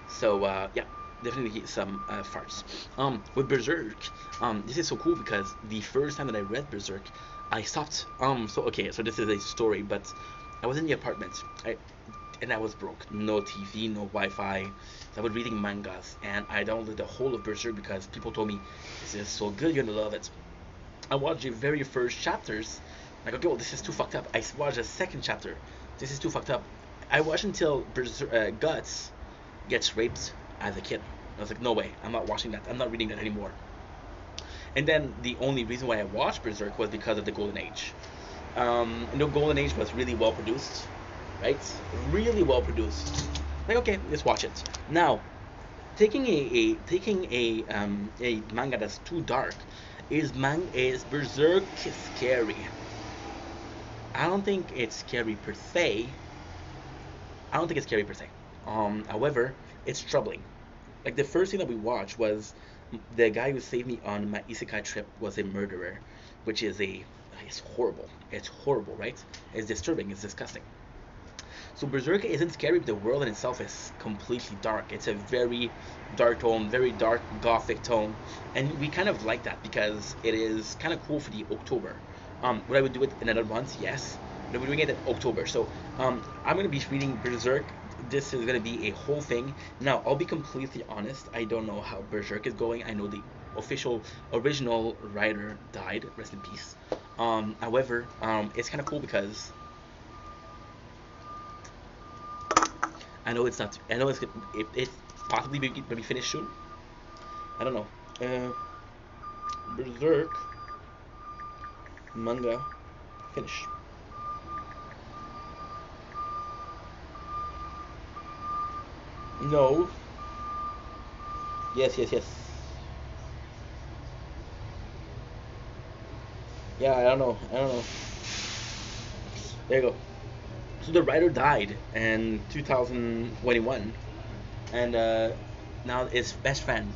so yeah, definitely some farts. With Berserk, this is so cool because the first time that I read Berserk, I stopped. So okay, so this is a story, but I was in the apartment. And I was broke. No TV, no Wi-Fi. So I was reading mangas, and I downloaded the whole of Berserk because people told me this is so good, you're gonna love it. I watched the very first chapters. Like, okay, well, this is too fucked up. I watched the second chapter. This is too fucked up. I watched until Guts gets raped as a kid. I was like, no way, I'm not watching that. I'm not reading that anymore. And then the only reason why I watched Berserk was because of the Golden Age. And the Golden Age was really well produced, right? Really well produced. Like, okay, let's watch it. Now, taking a manga that's too dark is Berserk scary. I don't think it's scary per se. However, it's troubling. Like the first thing that we watched was the guy who saved me on my isekai trip was a murderer, which is it's horrible. It's horrible, right? It's disturbing. It's disgusting. So Berserk isn't scary, but the world in itself is completely dark. It's a very dark tone, very dark gothic tone, and we kind of like that because it is kind of cool for the October. Would I would do it in another month? Yes. But we're doing it in October, so I'm gonna be reading Berserk. This is gonna be a whole thing. Now I'll be completely honest. I don't know how Berserk is going. I know the original writer died. Rest in peace. However, it's kind of cool because I know it's not. I know it's possibly maybe finished soon. I don't know. Berserk manga finish. No. Yes. Yeah, I don't know. There you go. So the writer died in 2021, and now his best friend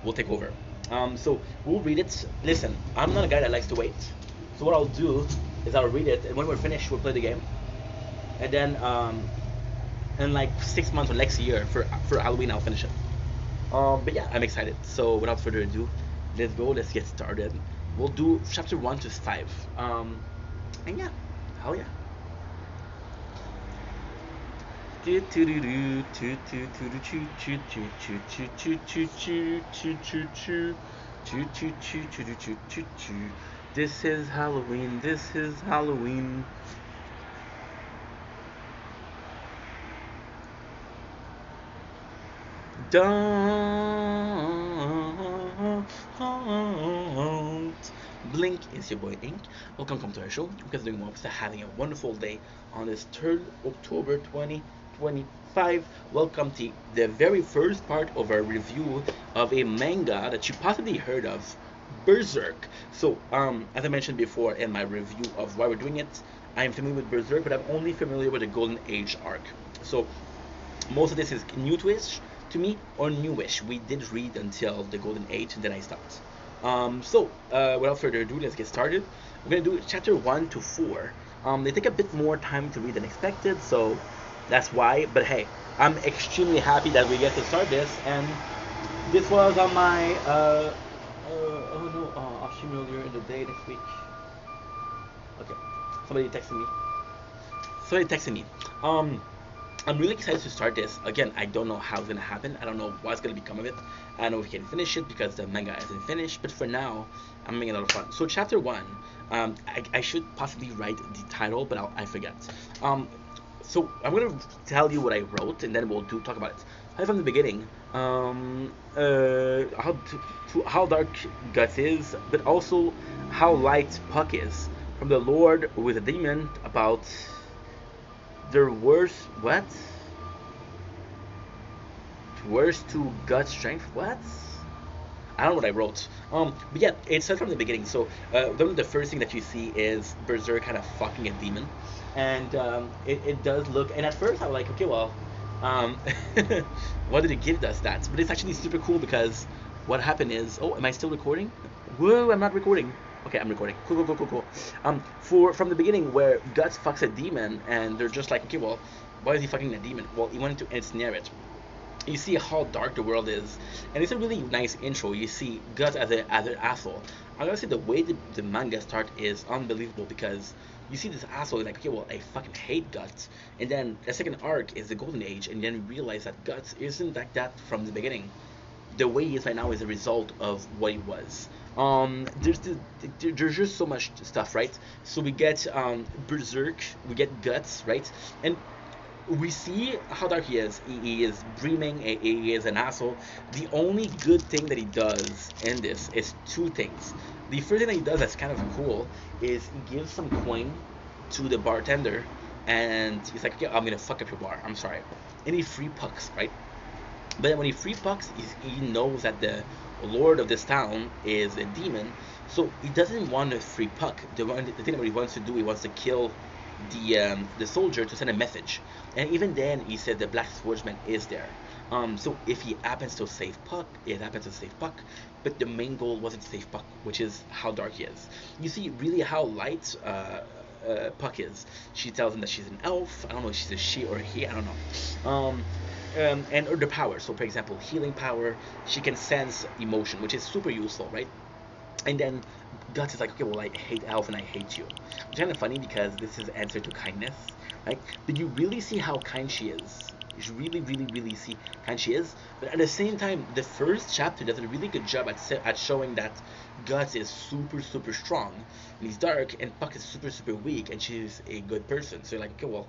will take over. So we'll read it. Listen, I'm not a guy that likes to wait. So what I'll do is I'll read it, and when we're finished, we'll play the game, and then in like 6 months or next year for Halloween. I'll finish it. But yeah, I'm excited. So without further ado, let's go. Let's get started. We'll do chapter 1 to 5. And yeah, hell yeah. This is Halloween. This is Halloween. Don't blink. It's your boy Ink. Welcome to our show. You guys are doing well. We're having a wonderful day on this 3rd October 2025. Welcome to the very first part of our review of a manga that you possibly heard of, Berserk. So, as I mentioned before in my review of why we're doing it, I am familiar with Berserk, but I'm only familiar with the Golden Age arc. So, most of this is new-ish to me, or newish. We did read until the Golden Age, and then I stopped. Without further ado, let's get started. We're gonna do chapter 1 to 4. They take a bit more time to read than expected, so that's why. But hey, I'm extremely happy that we get to start this, and this was on my I'll stream earlier in the day next week. Okay, somebody texted me. I'm really excited to start this. Again, I don't know how it's gonna happen. I don't know what's gonna become of it. I don't know if we can finish it because the manga isn't finished. But for now, I'm having a lot of fun. So chapter 1, I should possibly write the title, but I forget. So I'm gonna tell you what I wrote, and then we'll talk about it. Right from the beginning, how dark Guts is, but also how light Puck is. From the Lord with a demon about their worst what? Worst to gut strength? What? I don't know what I wrote. But yeah, it starts from the beginning. So the first thing that you see is Berserk kind of fucking a demon, and it does look. And at first I was like, okay, well, why did it give us that? But it's actually super cool because what happened is, oh, am I still recording? Whoa, I'm not recording. Okay, I'm recording. Cool. From the beginning where Guts fucks a demon, and they're just like, okay, well, why is he fucking a demon? Well, he wanted to ensnare it. You see how dark the world is, and it's a really nice intro. You see Guts as an asshole. I gotta say, the way the manga starts is unbelievable because you see this asshole like, okay, well, I fucking hate Guts, and then the second arc is the Golden Age, and then you realize that Guts isn't like that from the beginning. The way he is right now is a result of what he was. There's just so much stuff, right? So we get Berserk, we get Guts, right? And we see how dark he is. He is dreaming, he is an asshole. The only good thing that he does in this is 2 things. The first thing that he does that's kind of cool is he gives some coin to the bartender, and he's like, okay, I'm gonna fuck up your bar, I'm sorry. And he free Pucks, right? But then when he free Pucks, he knows that the lord of this town is a demon, so he doesn't want to free Puck. The thing that he wants to do, he wants to kill the soldier to send a message. And even then, he said the Black Swordsman is there. So if he happens to save Puck, it happens to save Puck. But the main goal wasn't to save Puck, which is how dark he is. You see really how light Puck is. She tells him that she's an elf. I don't know if she's a she or a he. I don't know. And the power. So, for example, healing power. She can sense emotion, which is super useful, right? And then Guts is like, okay, well, I hate elf and I hate you. Which is kind of funny because this is answer to kindness, right? But you really see how kind she is. You really see how kind she is. But at the same time, the first chapter does a really good job at showing that Guts is super strong and he's dark, and Puck is super weak and she's a good person. So you're like, okay, well,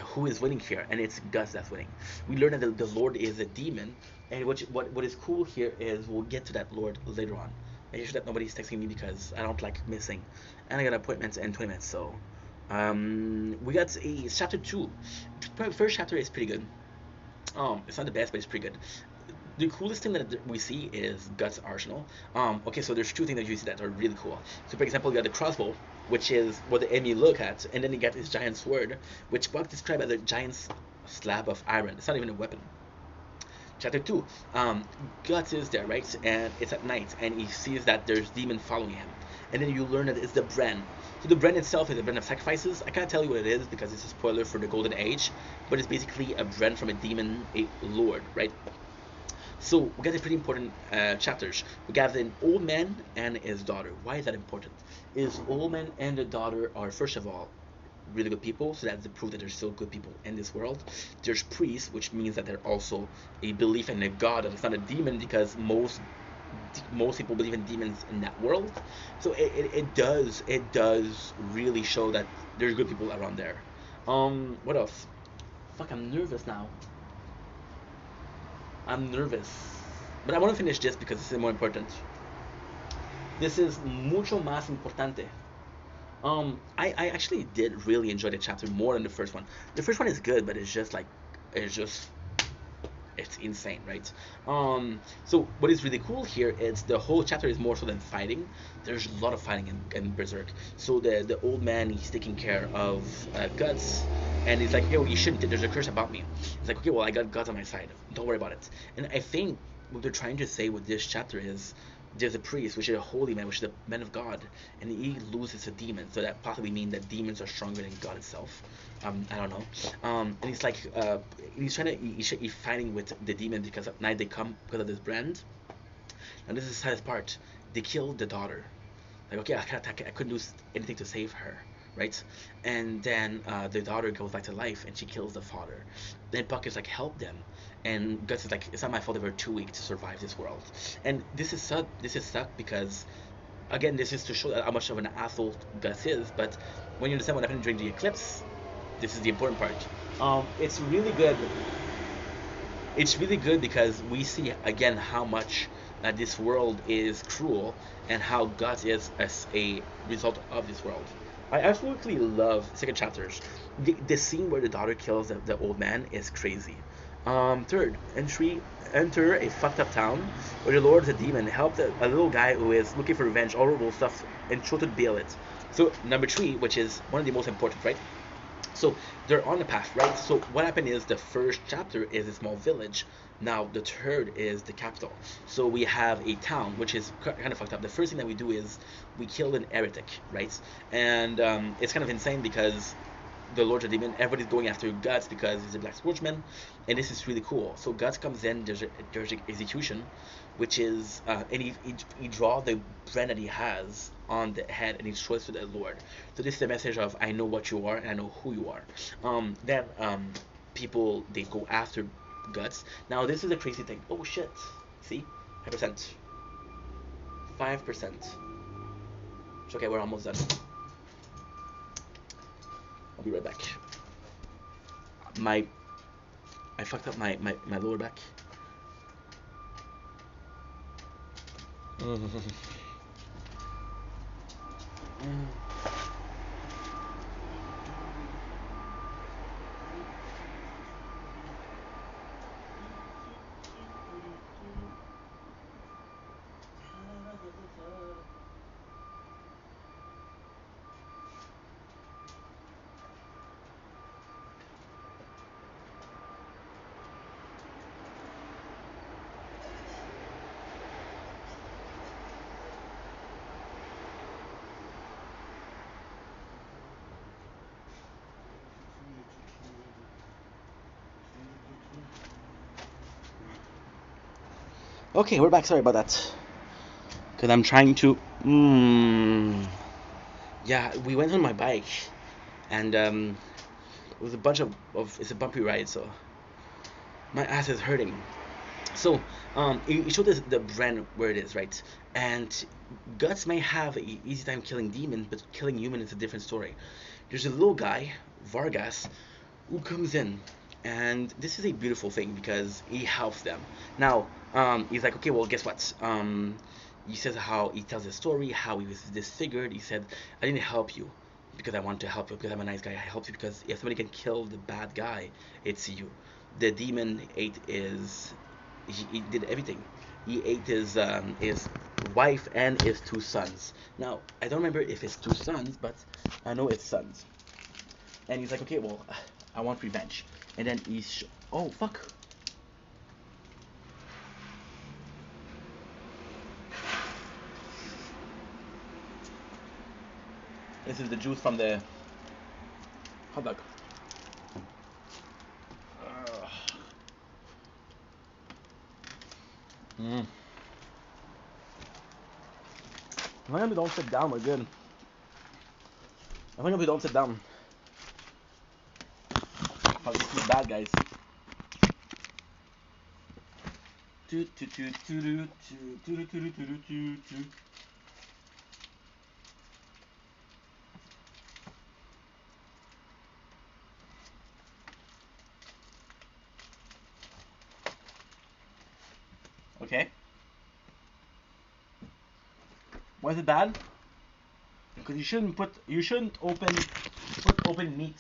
who is winning here? And it's Guts that's winning. We learn that the Lord is a demon, and what is cool here is we'll get to that Lord later on. Make sure that nobody's texting me because I don't like missing, and I got appointments in 20 minutes. So we got chapter 2. First chapter is pretty good. It's not the best, but it's pretty good. The coolest thing that we see is Guts' arsenal. Okay, so there's 2 things that you see that are really cool. So for example, you got the crossbow, which is what the enemy look at, and then you got this giant sword, which Buck described as a giant slab of iron. It's not even a weapon. Chapter 2, Guts is there, right? And it's at night, and he sees that there's demon following him. and then you learn that it's the brand. So the brand itself is a brand of sacrifices. I can't tell you what it is because it's a spoiler for the Golden Age, but it's basically a brand from a demon, a lord, right? So we got a pretty important chapters. We got an old man and his daughter. Why is that important? Is old man and the daughter are, first of all, really good people, so that's the proof that there's still good people in this world. There's priests, which means that they're also a belief in a god that is not a demon, because most people believe in demons in that world. So it does really show that there's good people around there. What else? Fuck, I'm nervous now. I'm nervous, but I want to finish this because this is more important. This is mucho más importante. I actually did really enjoy the chapter more than the first one. The first one is good, but it's just like, it's insane, right? So what is really cool here is the whole chapter is more so than fighting. There's a lot of fighting in Berserk. So the old man, he's taking care of Guts, and he's like, yo, you shouldn't. There's a curse about me. He's like, okay, well, I got Guts on my side. Don't worry about it. And I think what they're trying to say with this chapter is, there's a priest, which is a holy man, which is a man of God, and he loses a demon. So that possibly means that demons are stronger than God itself. I don't know. And he's like, he's fighting with the demon because at night they come because of this brand. And this is the saddest part. They killed the daughter. Like, okay, I couldn't do anything to save her, right? And then the daughter goes back to life, and she kills the father. Then Puck is like, help them. And Guts is like, it's not my fault, they were too weak to survive this world. And this is suck because, again, this is to show how much of an asshole Guts is. But when you understand what happened during the eclipse, this is the important part. It's really good. It's really good because we see again how much this world is cruel and how Guts is as a result of this world. I absolutely love second chapters. The scene where the daughter kills the old man is crazy. Third, enter a fucked up town where the Lord is a demon, helps a little guy who is looking for revenge, horrible stuff, and try to bail it. So number 3, which is one of the most important, right? So they're on the path, right? So what happened is the first chapter is a small village. Now the third is the capital. So we have a town, which is kind of fucked up. The first thing that we do is we kill an heretic, right? And it's kind of insane because the Lord's a demon. Everybody's going after Guts because he's a black swordsman, and this is really cool. So Guts comes in. There's an execution, which is and he draw the brand that he has on the head, and he shows to the Lord. So this is the message of, I know what you are and I know who you are. Then people, they go after Guts. Now this is a crazy thing. Oh shit! See, 5%. It's okay. We're almost done. I'll be right back. I fucked up my lower back. Okay, we're back. Sorry about that. Because I'm trying to... Yeah, we went on my bike. And it was a bunch of... It's a bumpy ride, so... My ass is hurting. So, you showed us the brand where it is, right? And Guts may have an easy time killing demons, but killing human is a different story. There's a little guy, Vargas, who comes in. And this is a beautiful thing because he helps them. Now, he's like, okay, well, guess what? He says how he tells the story, how he was disfigured. He said, I didn't help you because I want to help you, because I'm a nice guy. I helped you because if somebody can kill the bad guy, it's you. The demon ate he did everything. He ate his wife and his 2 sons. Now, I don't remember if it's 2 sons, but I know it's sons. And he's like, okay, well, I want revenge. And then he's... Oh, fuck. This is the juice from the hot dog. As long as we don't sit down, we're good. As long as we don't sit down. Oh, this is bad, guys. Okay. Why is it bad? Because you shouldn't put open meat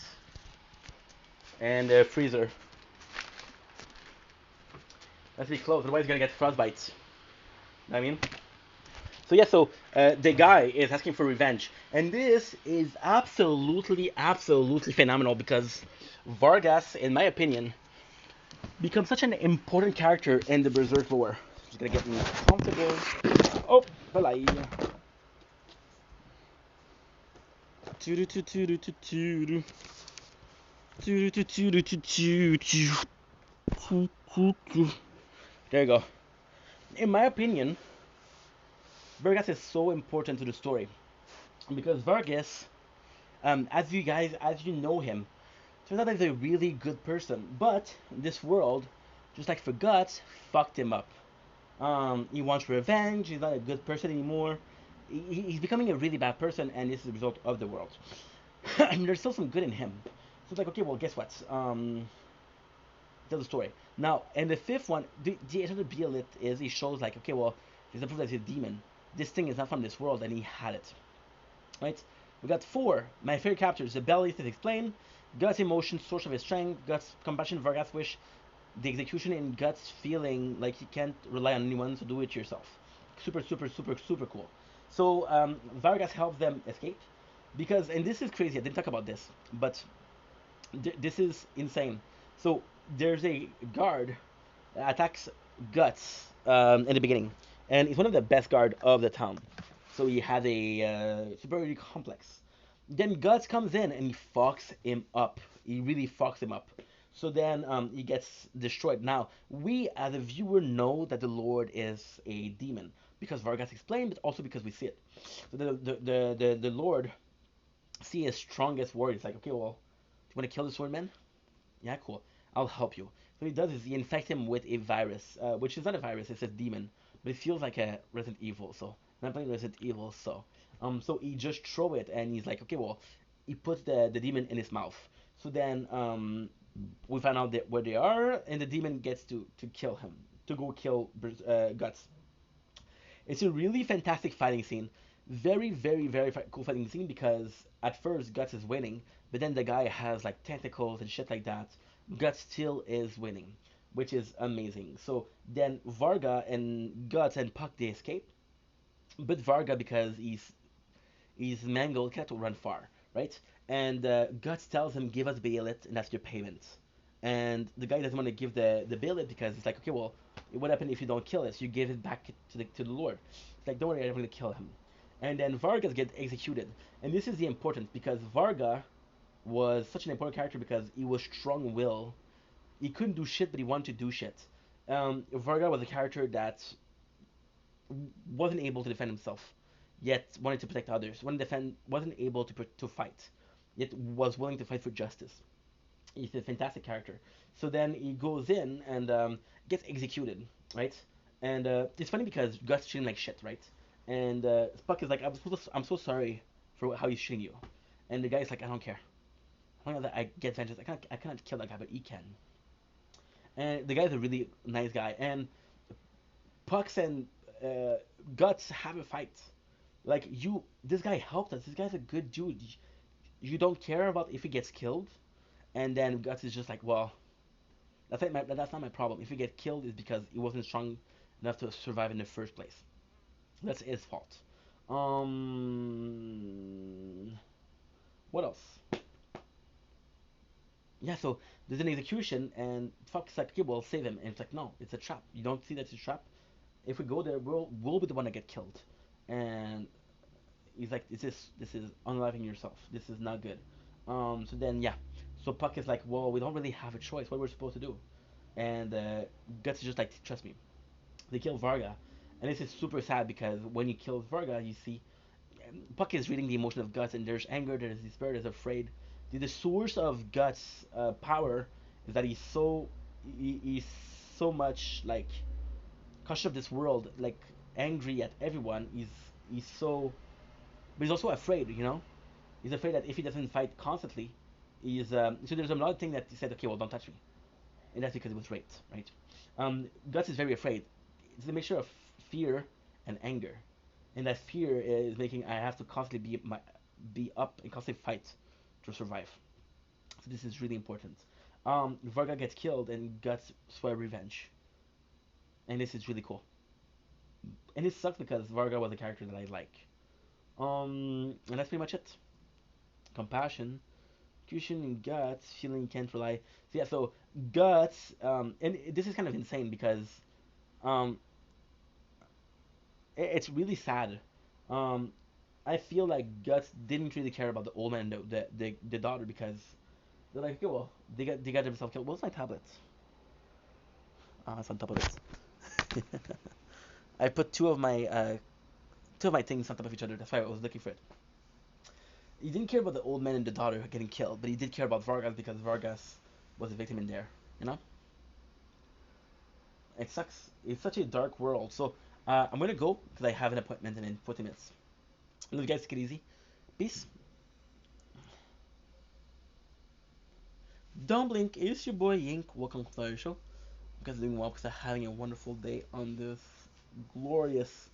and freezer. That's be closed, otherwise you're gonna get frostbites. Know what I mean? So yeah, the guy is asking for revenge, and this is absolutely phenomenal because Vargas, in my opinion, becomes such an important character in the Berserk lore. Just gonna get me comfortable. Oh, belay. There you go. In my opinion, Vargas is so important to the story because Vargas, as you know him, turns out that he's a really good person. But this world, just like for Guts, fucked him up. He wants revenge. He's not a good person anymore. He's becoming a really bad person, and this is the result of the world. I mean, there's still some good in him. So it's like, okay, well, guess what? Tell the story. Now, in the fifth one, the other deal it is he shows like, okay, well, there's a proof that he's a demon. This thing is not from this world, and he had it. Right? We got 4. My favorite characters: the belly, as explained. Guts' emotion, source of his strength. Guts' compassion, Vargas' wish. The execution in Guts feeling like you can't rely on anyone, so do it yourself. Super cool. So Vargas helps them escape because, and this is crazy. I didn't talk about this, but this is insane. So there's a guard that attacks Guts in the beginning, and he's one of the best guard of the town. So he has a superiority complex. Then Guts comes in and he fucks him up. He really fucks him up. So then he gets destroyed. Now, we as a viewer know that the Lord is a demon because Vargas explained, but also because we see it. So the Lord see his strongest warrior. It's like, okay, well, do you want to kill the swordman? Yeah, cool. I'll help you. So he does is he infects him with a virus, which is not a virus, it's a demon, but it feels like a Resident Evil. So I'm playing Resident Evil, so he just throw it, and he's like, okay, well, he puts the demon in his mouth. So then we find out where they are, and the demon gets to kill him, to go kill Guts. It's a really fantastic fighting scene. Very cool fighting scene because at first Guts is winning, but then the guy has like tentacles and shit like that. Guts still is winning, which is amazing. So then Varga and Guts and Puck they escape, but Varga, because he's mangled, can't run far, right? And Guts tells him, "Give us Bayonet, and that's your payment." And the guy doesn't want to give the Bayonet because he's like, "Okay, well, what happens if you don't kill us? You give it back to the Lord." It's like, "Don't worry, I'm going to kill him." And then Vargas gets executed, and this is the importance because Varga was such an important character because he was strong-willed. He couldn't do shit, but he wanted to do shit. Varga was a character that wasn't able to defend himself, yet wanted to protect others. Wasn't able to fight, yet was willing to fight for justice. He's a fantastic character. So then he goes in and gets executed, right? And it's funny because Gus treated him like shit, right? And Spock is like, I'm so sorry for how he's treating you. And the guy's like, I don't care. As long as I get vengeance, I cannot kill that guy, but he can. And the guy's a really nice guy. And Pucks and Guts have a fight. Like this guy helped us. This guy's a good dude. You don't care about if he gets killed, and then Guts is just like, well, that's not my problem. If he get killed, it's because he wasn't strong enough to survive in the first place. That's his fault. What else? Yeah, so there's an execution, and Fox like, okay, we'll save him, and it's like, no, it's a trap. You don't see that it's a trap. If we go there, we'll be the one that get killed, and he's like, this is unloving yourself. This is not good. So then yeah, so Puck is like, well, we don't really have a choice. What we're supposed to do? And Guts is just like, trust me. They kill Varga, and this is super sad because when he kills Varga, you see Puck is reading the emotion of Guts, and there's anger, there's despair, there's afraid. The source of Guts' power is that he's so much like cautious of this world, like angry at everyone. He's so, but he's also afraid. He's afraid that if he doesn't fight constantly, so there's another thing that he said, okay, well, don't touch me, and that's because he was raped, right? Guts is very afraid. It's a mixture of fear and anger, and that fear is making I have to constantly be up and constantly fight to survive. So this is really important. Varga gets killed and Guts swear revenge, and this is really cool. And it sucks because Varga was a character that I like. And that's pretty much it. Compassion, execution, and Guts. Feeling you can't rely. So yeah, so Guts. And this is kind of insane because um, it's really sad. Um, I feel like Guts didn't really care about the old man and the daughter because they're like, okay, well, they got themselves killed. What's my tablet? It's on top of it. I put two of my things on top of each other. That's why I was looking for it. He didn't care about the old man and the daughter getting killed, but he did care about Vargas because Vargas was a victim in there. You know, it sucks. It's such a dark world. So I'm gonna go because I have an appointment in 40 minutes. Love you guys. Take it easy. Peace. Don't blink. It's your boy Yink. Welcome to the show. You guys are doing well because I'm having a wonderful day on this glorious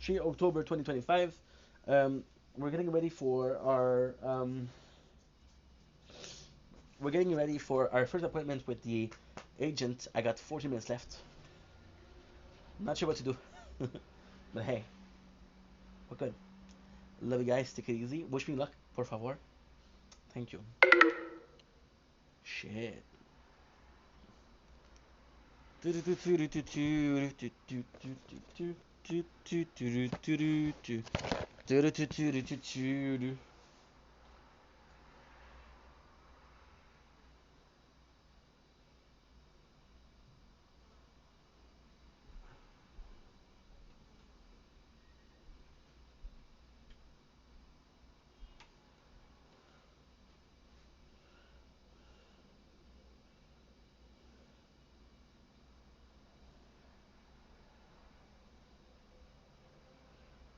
3 October 2025. We're getting ready for our first appointment with the agent. I got 40 minutes left. Not sure what to do, but hey, we're good. Love you guys. Take it easy. Wish me luck, por favor. Thank you. Shit.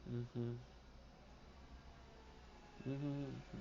Mhm. Mhm.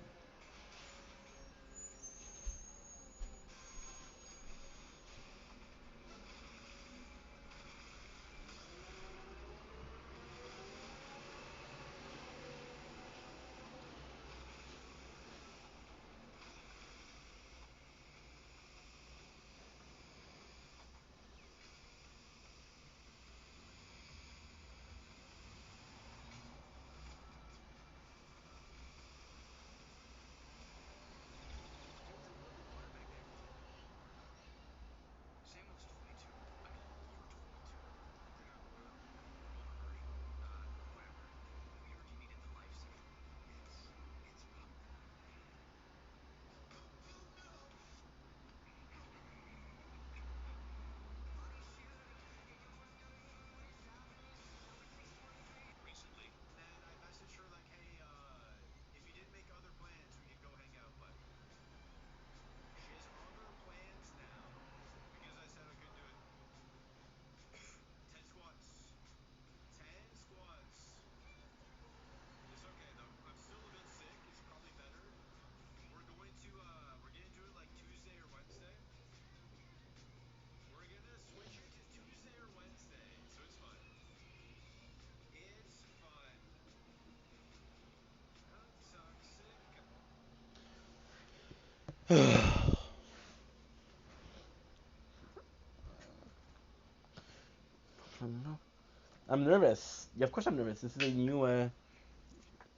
I'm nervous. Yeah, of course I'm nervous. This is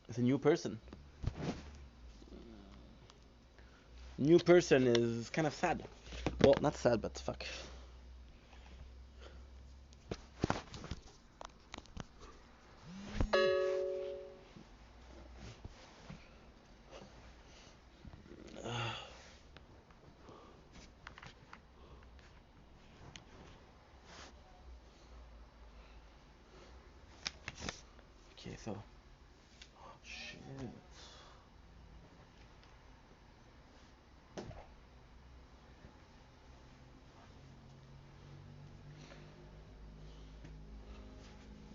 it's a new person. New person is kind of sad. Well, not sad, but fuck. so. Oh, shit.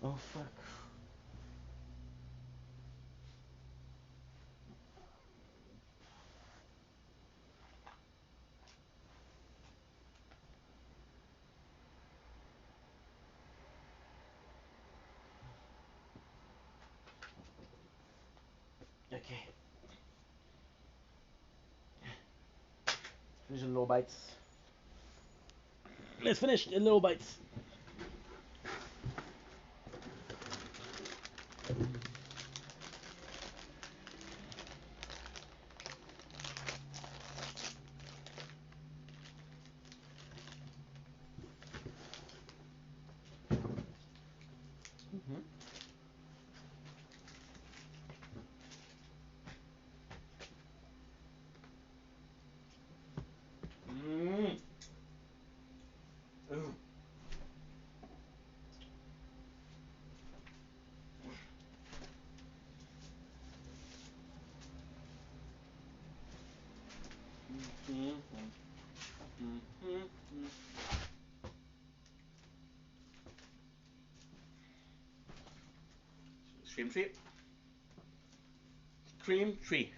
Oh, fuck. Okay. Finish the little bites. Let's finish the little bites. Mm-hmm. Mm. Ooh. Mm-hmm. Mm-hmm. Cream tree. Cream tree.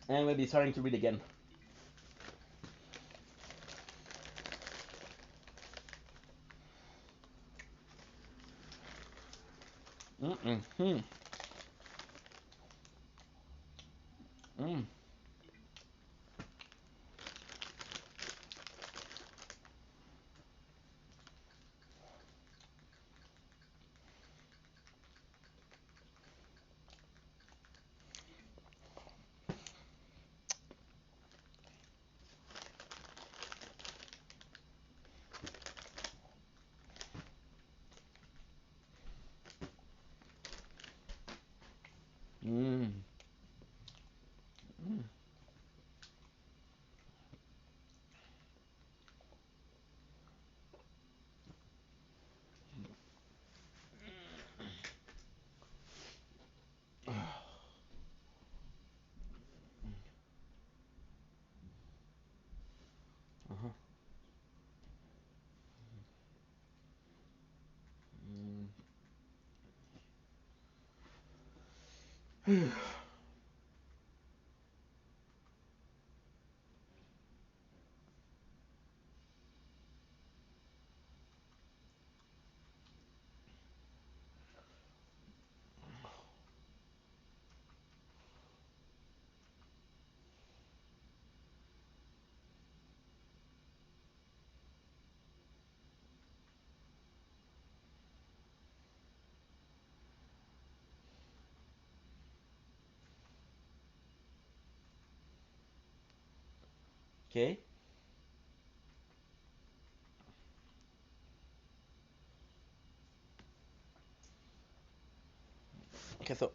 And we'll be starting to read again. Mm-hmm. Mm. Mm. Mm. Uh-huh. Mm. Okay. Okay, so.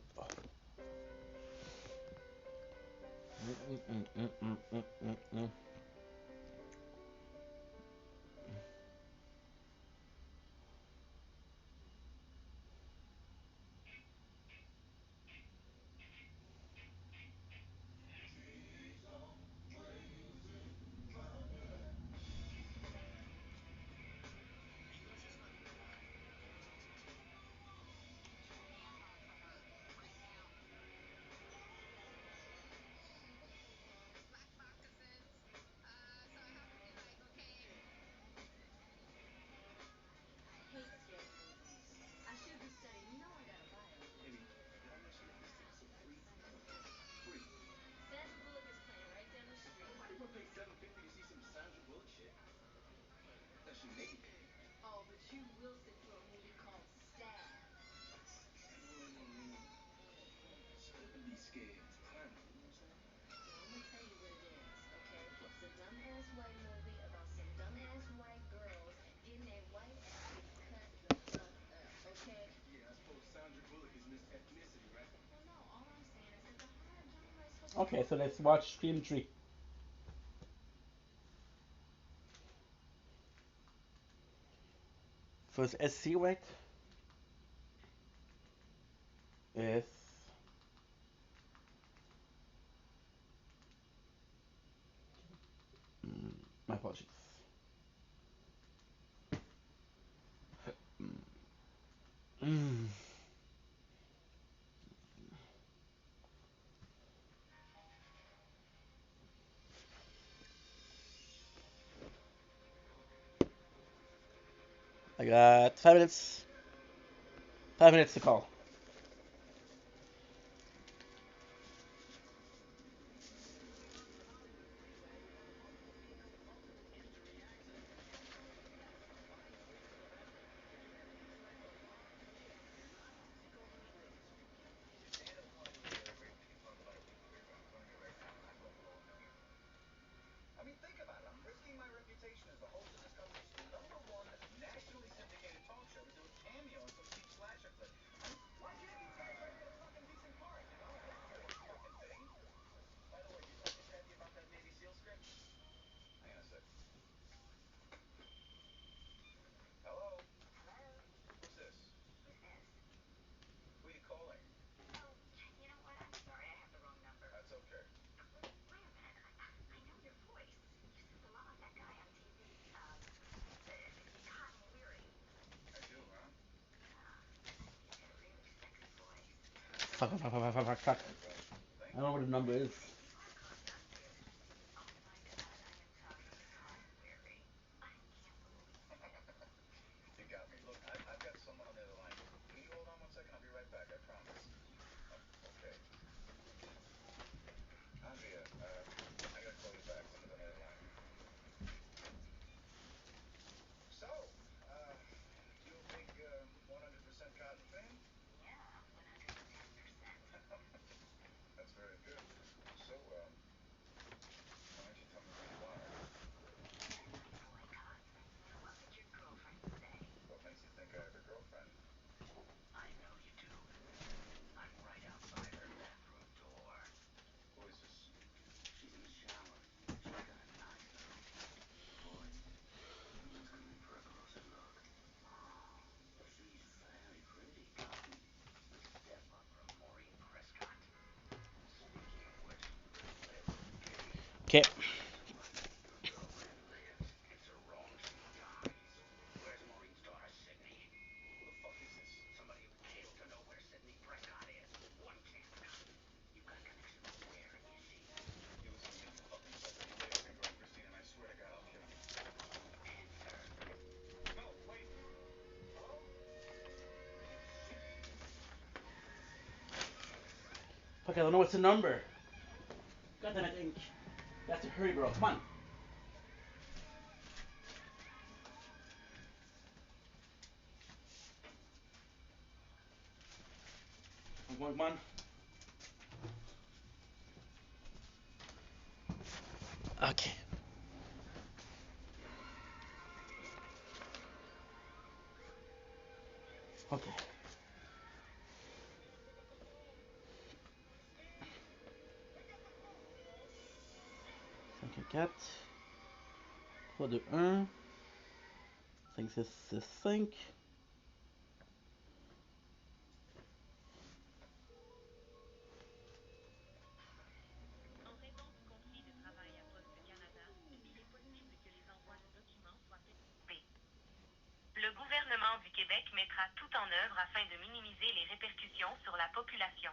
Mm. Okay, so let's watch Film 3. So it's SC, right? Yes. My apologies. Mm. I got 5 minutes. 5 minutes to call. I mean, think about it. I'm risking my reputation as the host of this country's #1 nationally syndicated talk show to do a cameo in some cheap slasher flick. I mean, why can't these guys try to get a fucking decent part, you know? That's the only fucking thing. By the way, did you talk to Kathy about that Navy SEAL script? Hang on a sec. Hello? Hello? Who's this? Who's this? Who are you calling? Oh, you know what? I'm sorry. I have the wrong number. That's okay. Wait a minute. I know your voice. You sound a lot like that guy on TV. Hot and Weary. I do, huh? Yeah. He's got a really sexy voice. Fuck. I don't know what the number is. You are caught downstairs. Oh my God, I am talking hot and weary. I can't believe it. You got me. Look, I've got someone on the other line. Can you hold on 1 second? I'll be right back. I promise. Okay. Andrea, I gotta call you back. Someone's on the other line. So, you a big 100% cotton fan? Yeah, 110%. That's very good. So, why don't you tell me who you are? I know I cotton. So what would your girlfriend say? What makes you think I have a girlfriend? I know you do. I'm right outside her bathroom door. Who is this? She's in the shower. She's got a nice little boy. Let's come in for a closer look. She's very pretty, Cotton. Step up from Maureen Prescott. Speaking of which, let's engage. Okay. Your girlfriend lives. It's her wrong she dies. Where's Maureen's daughter, Sydney? Who the fuck is this? Somebody who killed to know where Sydney Prescott is. One chance, Cotton. You've got a connection. Where is she? You listen to me for fucking second. You lay a finger on Christine and I swear to God I'll kill you. Answer. No, wait. Hello? Shit. Fuck, I don't know what's the number. God damn it, Ink. You have to hurry, bro. Come on. Come on. Okay. Okay. 5, 4, 3, 2, 1. 5, 6, 6, 5. Le gouvernement du Québec mettra tout en œuvre afin de minimiser les répercussions sur la population.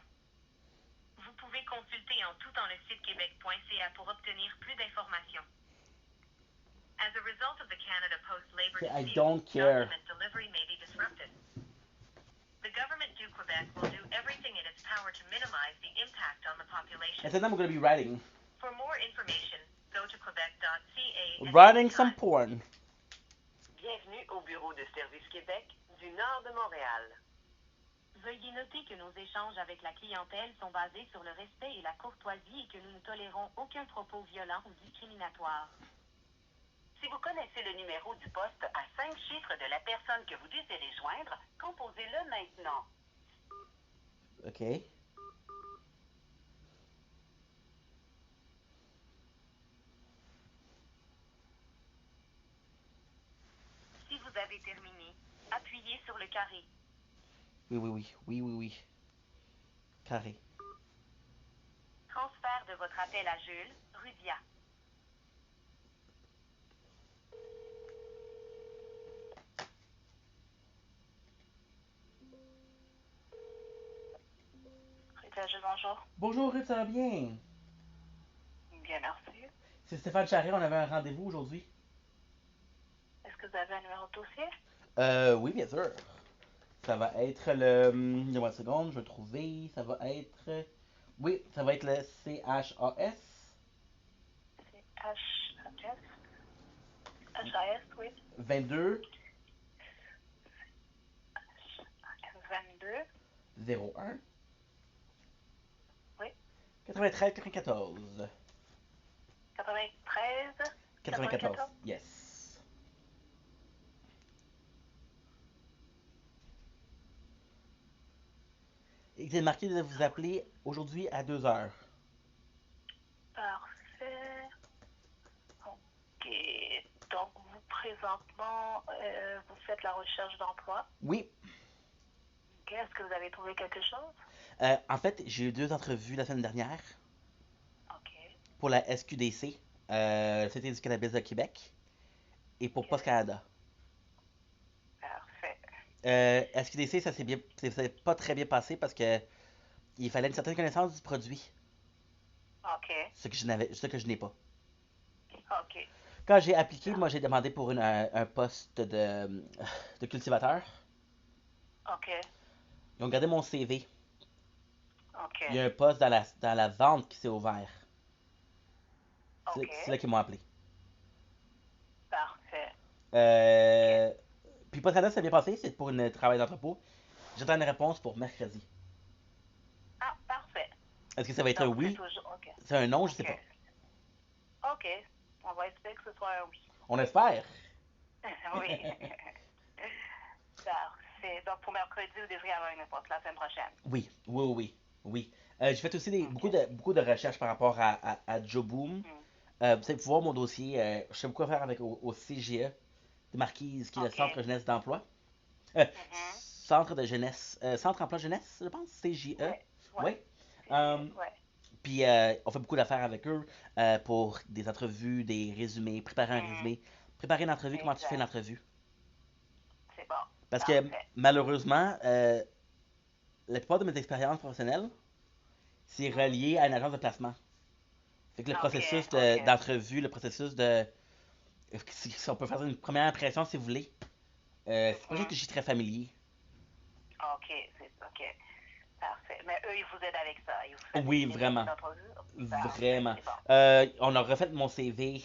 Vous pouvez consulter en tout temps le site québec.ca pour obtenir plus d'informations. As a result of the Canada Post labor I dispute, don't care. document delivery may be disrupted. The government du Quebec will do everything in its power to minimize the impact on the population. I said I'm gonna be writing. For more information, go to quebec.ca. Writing some porn. Bienvenue au bureau de Service Québec du nord de Montréal. Veuillez noter que nos échanges avec la clientèle sont basés sur le respect et la courtoisie et que nous ne tolérons aucun propos violent ou discriminatoire. Si vous connaissez le numéro du poste à 5 chiffres de la personne que vous désirez joindre, composez-le maintenant. Okay. Si vous avez terminé, Appuyez sur le carré. Oui. Carré. Transfert de votre appel à Jules, Rudia. Rudia, Jules, bonjour. Bonjour, Ruth, ça va bien? Bien, merci. C'est Stéphane Charret, on avait un rendez-vous aujourd'hui. Est-ce que vous avez un numéro de dossier? Oui, bien sûr. Ça va être le. Donne-moi une seconde, je vais le trouver. Ça va être. Oui, ça va être le CHAS C'est HAS. HAS, oui. 22 22. 01 Oui. 93 94. 93. 94, yes. Et c'est marqué de vous appeler aujourd'hui à 2h. Parfait. Ok. Donc, vous, présentement, vous faites la recherche d'emploi. Oui. Ok. Est-ce que vous avez trouvé quelque chose? En fait, j'ai eu 2 entrevues la semaine dernière Ok. pour la SQDC, Société du cannabis de Québec, et pour Post Canada. Parfait. SQDC, ça s'est pas très bien passé parce que il fallait une certaine connaissance du produit, Ok. ce que je n'ai pas. Ok. Quand j'ai appliqué, moi j'ai demandé pour un poste de cultivateur. Ok. Ils ont gardé mon CV. Ok. Il y a un poste dans la vente qui s'est ouvert. Ok. C'est là qu'ils m'ont appelé. Parfait. Puis Post Canada, ça s'est bien passé, c'est pour un travail d'entrepôt. J'attends une réponse pour mercredi. Ah, parfait. Est-ce que ça va être un Donc, c'est oui? toujours... Ok. C'est un non, je Ok. sais pas. Ok. On va espérer que ce soit un oui. On espère. Oui. Parfait. Donc, pour mercredi, vous devriez avoir une réponse la semaine prochaine. Oui. J'ai fait aussi beaucoup de recherches par rapport à Joboom. Vous allez pouvoir mon dossier. Je sais beaucoup à faire avec au CGE de Marquise, qui est le Centre jeunesse d'emploi. Centre de jeunesse. Centre emploi jeunesse, je pense. CGE. Oui. Puis on fait beaucoup d'affaires avec eux pour des entrevues, des résumés, préparer un résumé, préparer une entrevue, comment tu fais une entrevue. C'est bon. Parce que malheureusement, la plupart de mes expériences professionnelles, c'est relié à une agence de placement. Fait que le processus d'entrevue, le processus de. Si on peut faire une première impression si vous voulez, c'est pas quelque chose que je suis très familier. Ok, c'est ok. Parfait. Mais eux, ils vous aident avec ça. Ils vous font Oui, vraiment. Vraiment. On a refait mon CV.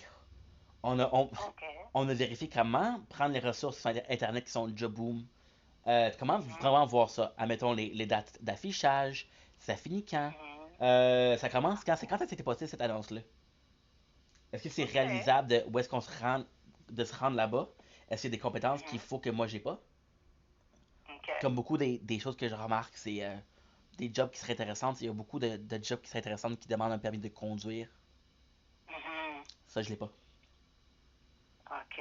On a vérifié comment prendre les ressources sur Internet qui sont Joboom. Comment vraiment voir ça? Admettons les dates d'affichage. Ça finit quand? Ça commence quand? C'est quand ça s'était passé cette annonce-là? Est-ce que c'est réalisable où est-ce qu'on se rend, de se rendre là-bas? Est-ce qu'il y a des compétences qu'il faut que moi j'ai pas? Comme beaucoup des choses que je remarque, c'est des jobs qui seraient intéressants. Il y a beaucoup de jobs qui seraient intéressants qui demandent un permis de conduire. Ça, je l'ai pas. Ok.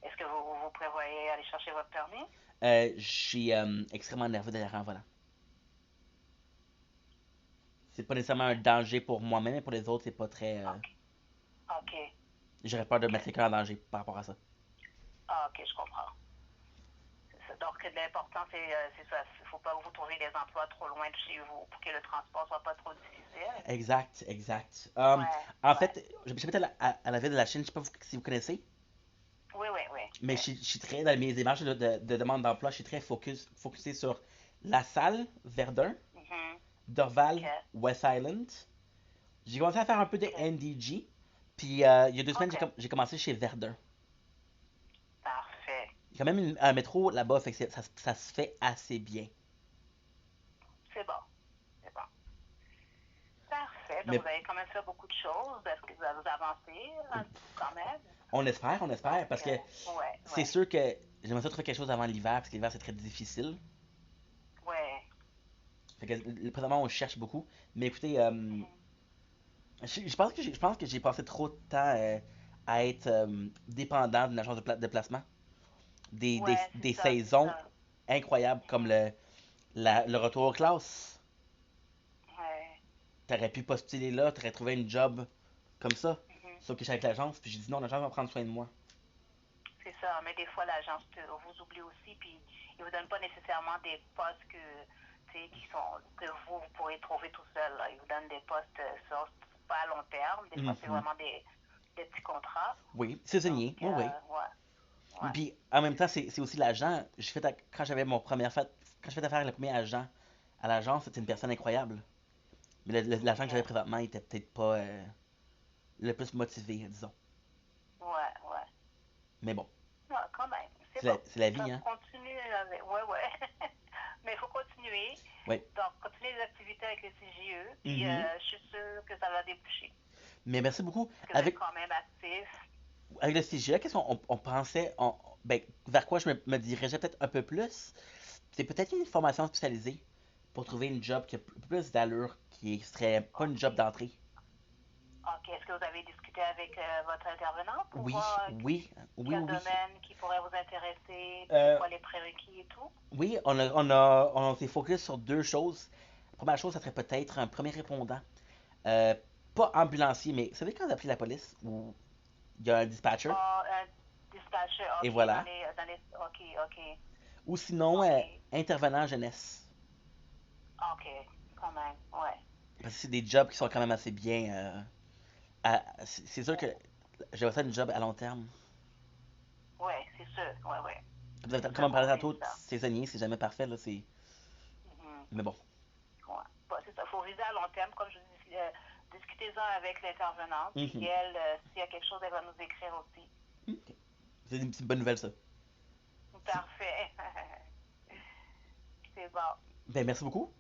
Est-ce que vous prévoyez aller chercher votre permis? Je suis extrêmement nerveux derrière un volant. C'est pas nécessairement un danger pour moi-même, mais pour les autres, c'est pas très. Ok. J'aurais peur de mettre quelqu'un en danger par rapport à ça. Ah, ok, je comprends. Donc, l'important, c'est ça. Il ne faut pas que vous trouviez des emplois trop loin de chez vous pour que le transport soit pas trop difficile. Exact. En fait, j'habite à la ville de la Chine, je sais pas si vous connaissez. Oui. Mais je suis très, dans mes démarches de demande d'emploi, je suis très focusé sur La Salle, Verdun, Dorval, West Island. J'ai commencé à faire un peu de NDG, puis il y a 2 semaines, j'ai commencé chez Verdun. Parfait. Il y a quand même un métro là-bas, fait que ça se fait assez bien. C'est bon. Parfait. Donc, vous avez quand même fait beaucoup de choses. Est-ce que vous avez avancé quand même? On espère, parce que c'est sûr que j'aimerais ça trouver quelque chose avant l'hiver, parce que l'hiver c'est très difficile. Fait que présentement on cherche beaucoup. Mais écoutez, je pense que j'ai passé trop de temps à être dépendant d'une agence de placement. des saisons incroyables comme le retour aux classes. Ouais. T'aurais pu postuler là, t'aurais trouvé une job comme ça. Sauf que je suis avec l'agence, puis j'ai dit non, l'agence va prendre soin de moi. C'est ça, mais des fois, l'agence vous oublie aussi, puis ils vous donnent pas nécessairement des postes que vous pourrez trouver tout seul. Là. Ils vous donnent des postes pas à long terme. Des fois, c'est vraiment des petits contrats. Oui, saisonnier, oui, oui. Ouais. Puis en même temps, c'est aussi l'agent. Quand j'avais quand je fais affaire avec le premier agent à l'agence, c'était une personne incroyable. Mais l'agent que j'avais présentement, il était peut-être pas le plus motivé, disons. Ouais. Mais bon. Non, quand même. C'est la vie, hein. Continue avec. Ouais. Mais il faut continuer. Oui. Donc, continuer les activités avec le CJE. Puis je suis sûre que ça va déboucher. Mais merci beaucoup. Parce que vous êtes quand même actif. Avec le CGE, qu'est-ce qu'on pensait, vers quoi je me dirigeais peut-être un peu plus? C'est peut-être une formation spécialisée pour trouver une job qui a plus d'allure, qui serait pas une job d'entrée. Ok, est-ce que vous avez discuté avec votre intervenant pour Oui, voir oui. domaine qui pourrait vous intéresser, quoi les prérequis et tout? Oui, on s'est focus sur deux choses. La première chose, ça serait peut-être un premier répondant. Pas ambulancier, mais vous savez quand vous appelez la police, où il y a un dispatcher? Un dispatcher, ok. Et voilà. Ok. Ou sinon, intervenant jeunesse. Ok, quand même, ouais. Parce que c'est des jobs qui sont quand même assez bien. C'est sûr que j'aimerais ça une job à long terme. Ouais, c'est sûr, ouais. Comme on parlait tantôt, saisonnier, c'est jamais parfait, là, c'est... Mais bon. Ouais, c'est ça, il faut viser à long terme, comme je dis, discutez-en avec l'intervenante, puis elle, s'il y a quelque chose, elle va nous écrire aussi. Okay. C'est une petite bonne nouvelle, ça. Parfait. C'est bon. Ben, merci beaucoup.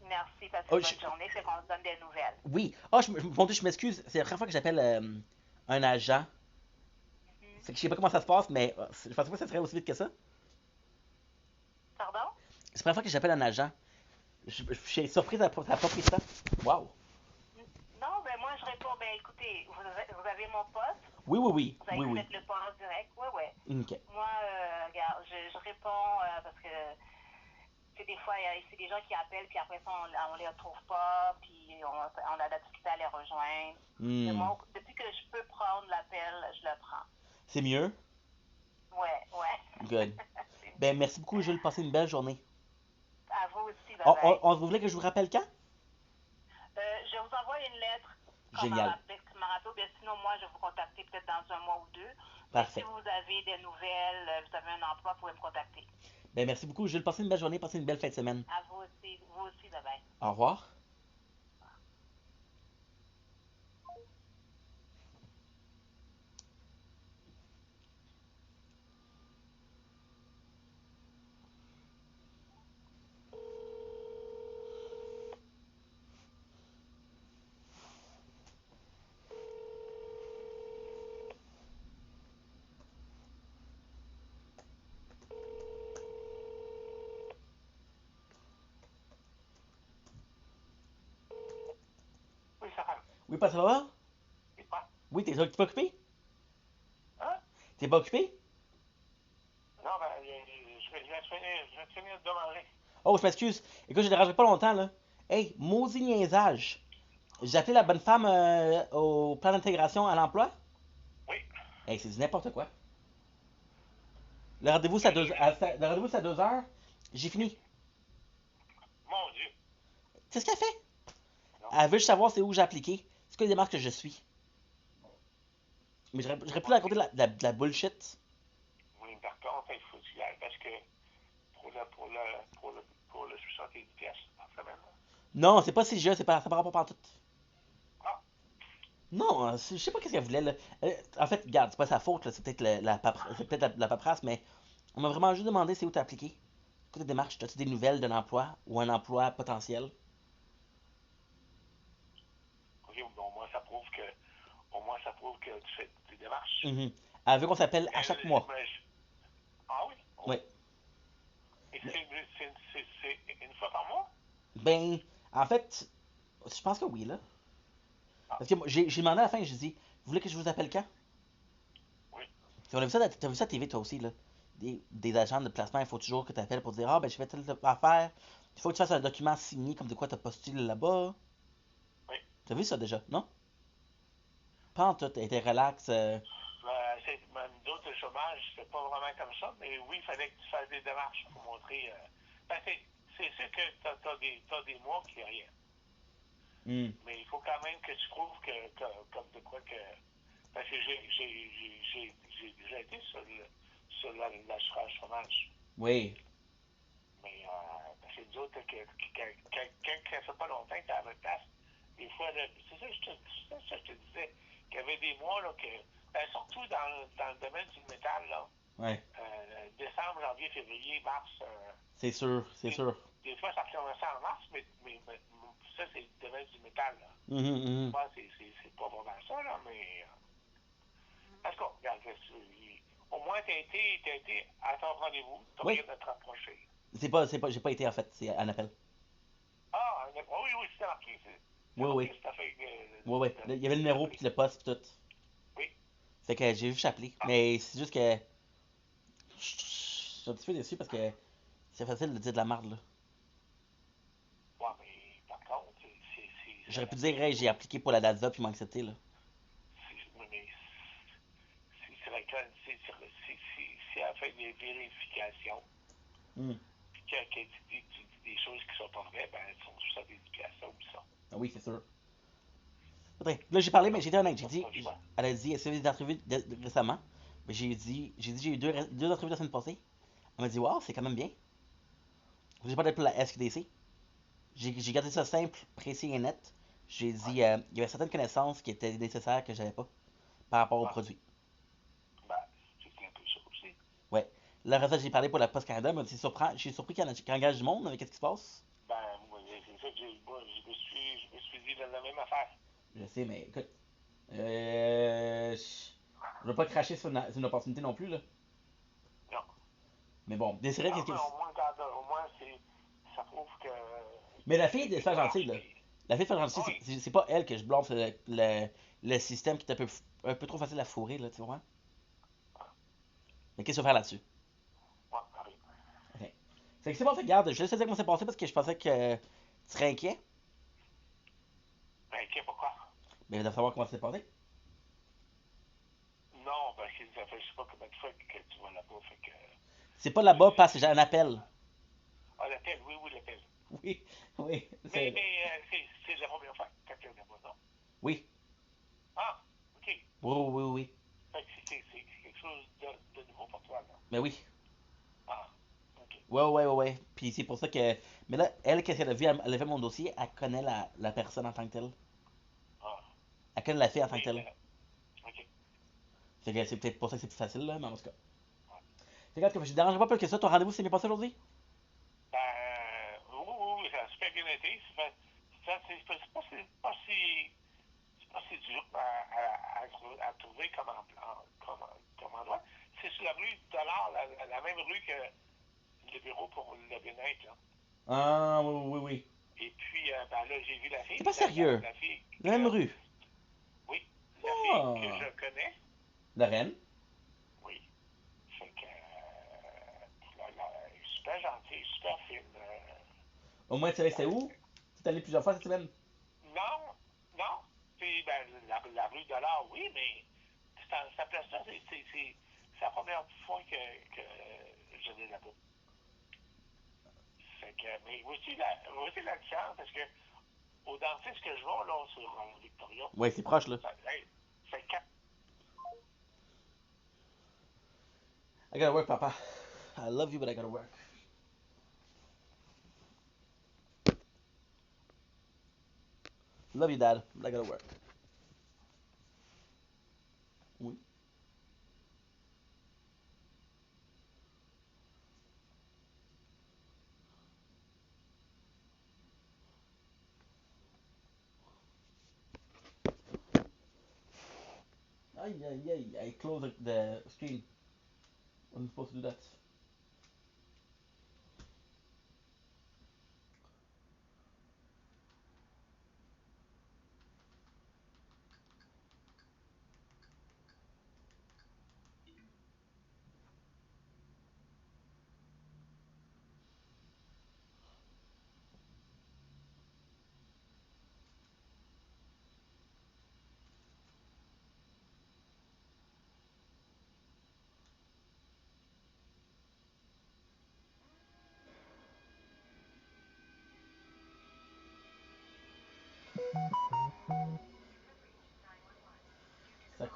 Merci, passez une bonne journée, c'est qu'on se donne des nouvelles. Oui. Je m'excuse, c'est la première fois que j'appelle un agent. Fait que je sais pas comment ça se passe, mais je pensais pas que ça serait aussi vite que ça. Pardon? C'est la première fois que j'appelle un agent. Je suis surprise, ça n'a pas pris ça. Wow. Non, ben moi je réponds, écoutez, vous avez mon poste. Oui. Vous allez mettre le poste direct, ouais. Ok. Moi, regarde, je réponds parce que des fois, c'est des gens qui appellent, puis après ça, on les retrouve pas, puis on a de la difficulté à les rejoindre. Mais moi, depuis que je peux prendre l'appel, je le prends. C'est mieux? Ouais. Good. Ben, merci beaucoup, Jules. Passez une belle journée. À vous aussi, bye-bye. Vous voulez que je vous rappelle quand? Je vous envoie une lettre. Génial. Sinon, moi, je vais vous contacter peut-être dans un mois ou deux. Parfait. Si vous avez des nouvelles, vous avez un emploi, vous pouvez me contacter. Ben, merci beaucoup, Jules. Passez une belle journée, passez une belle fin de semaine. À vous aussi, bye-bye. Au revoir. Oui, ça va. Oui, pas ça va? Et quoi? Oui, t'es pas occupé? Hein? T'es pas occupé? Non, je vais finir de manger. Oh, je m'excuse. Écoute, je dérangerai pas longtemps, là. Hey, maudit niaisage. J'ai appelé la bonne femme au plan d'intégration à l'emploi? Oui. Hey, c'est du n'importe quoi. Le rendez-vous, c'est à 2 heures. J'ai fini. Mon Dieu. C'est ce qu'elle fait? Non. Elle veut juste savoir c'est où j'ai appliqué. C'est quoi les démarches que je suis. Mais j'aurais pu lui raconter de la bullshit. Oui, par contre, il faut que tu ailles parce que pour le 70 pièces en semaine. Non, c'est pas CGE, ça par rapport à tout. Ah. Non, je sais pas qu'est-ce qu'elle voulait, là. En fait, regarde, c'est pas sa faute, là. C'est peut-être la paperasse, mais on m'a vraiment juste demandé c'est où t'as appliqué. C'est quoi tes démarches? As-tu des nouvelles d'un emploi ou un emploi potentiel? Ok, bon, au moins ça prouve que tu fais des démarches. Elle veut qu'on s'appelle à chaque mois. Ah oui? Oui. Et c'est une fois par mois? Ben, en fait, je pense que oui, là. Parce que j'ai demandé à la fin, j'ai dit, vous voulez que je vous appelle quand? Oui. T'as vu ça à TV, toi aussi, là. des agents de placement, il faut toujours que tu appelles pour dire ah, ben, je fais telle affaire. Il faut que tu fasses un document signé comme de quoi tu as postulé là-bas. Oui. T'as vu ça déjà, non? Pas en tout, t'es relax. Nous autres, le chômage, c'est pas vraiment comme ça, mais oui, il fallait que tu fasses des démarches pour montrer. C'est sûr que t'as des mois qui n'y a rien. Mais il faut quand même que tu prouves comme de quoi que. Parce que j'ai déjà été sur l'assurance chômage. Oui. Mais parce que nous autres, quand ça fait pas longtemps que tu es à votre place, des fois, c'est ça que je te disais, qu'il y avait des mois là, que. Surtout dans le domaine du métal, là. Ouais. Décembre, janvier, février, mars. C'est sûr, c'est sûr. Des fois, ça commençait en mars, mais ça, c'est le domaine du métal, là. C'est pas vraiment ça, là, mais. En tout cas, regarde, au moins, t'as été à ton rendez-vous, t'as rien de te rapprocher. J'ai pas été en fait, c'est un appel. Ah, oui, c'est marqué. Oui. Oui. Il y avait le numéro, puis le poste, puis tout. Oui. Fait que j'ai vu s'appeler. Mais c'est juste que. Je suis un petit peu déçu parce que c'est facile de dire de la merde, là. Ouais, mais par contre, j'aurais pu dire, hey, j'ai appliqué pour la DADSA, puis ils m'ont accepté, là. Mais si elle fait des vérifications, puis qu'elle dit des choses qui sont pas vraies, ben, elles sont sous sa vérification ou ça. Ah oui, c'est sûr. Là, j'ai parlé, mais j'ai été honnête. Elle a dit, est-ce que vous avez des entrevues récemment? Mais j'ai eu deux entrevues la semaine passée. Elle m'a dit, wow, c'est quand même bien. J'ai parlé pour la SQDC. J'ai gardé ça simple, précis et net. J'ai dit, il y avait certaines connaissances qui étaient nécessaires que j'avais pas par rapport au produit. Ben, c'est un peu ça aussi. Ouais. Là, après ça, j'ai parlé pour la Poste Canada, mais je suis surpris qu'il engage du monde avec ce qui se passe. Ben, moi, c'est ça que je me suis dit la même affaire. Je sais, mais écoute. Je veux pas cracher sur une opportunité non plus, là. Non. Mais bon, c'est vrai que. Au moins, ça prouve que. Mais la fille est super gentille, là. La fille est super gentille, c'est pas elle que je blâme, c'est le système qui est un peu trop facile à fourrer, là, tu vois. Mais qu'est-ce qu'on va faire là-dessus? Ouais, pareil. Ok. Fait que c'est bon, fait, regarde, je vais te dire comment c'est passé parce que je pensais que tu serais inquiet. Inquiet pourquoi? Mais de savoir comment c'est passé. Non, parce que ça fait je sais pas combien de fois que tu vas là-bas, fait que. C'est pas là-bas parce que j'ai un appel. Ah, l'appel, oui, l'appel. Oui. Mais c'est la première fois que tu es là-bas, non? Oui. Ah, ok. Oui. Fait que c'est quelque chose de nouveau pour toi, là. Mais oui. Ah, ok. Ouais. Puis c'est pour ça que. Mais là, elle, qu'est-ce qu'elle a vu? Elle a fait mon dossier, elle connaît la personne en tant que telle. Ah. Elle connaît la fille en tant que telle. Ok. Fait que c'est peut-être pour ça que c'est plus facile, là, mais en tout cas. Fait que je te dérange pas plus que ça, ton rendez-vous s'est bien passé aujourd'hui? Ben, oui, ça a super bien été. C'est pas si dur à trouver comme endroit. C'est sur la rue Dollard, la même rue que le bureau pour le bien-être, là. Ah, oui. Et puis, ben là, j'ai vu la fille. T'es pas sérieux? La fille. La même rue? Oui, la fille que je connais. Lorraine? Oui. Fait que, super gentille, super fine. Au moins, tu savais c'était où? Tu es allé plusieurs fois cette semaine? Non. Puis, ben, la rue de l'Or, oui, mais cette place-là, c'est la première fois que je vais là-bas. Fait que, mais voici la différence, parce que au dentiste que je vais, là, sur Victoria. Ouais, c'est proche, là. Fait 4. I gotta work, papa. I love you, but I gotta work. Love you, dad, but I gotta work. Oui. Aïe. I closed the screen. Wasn't supposed to do that.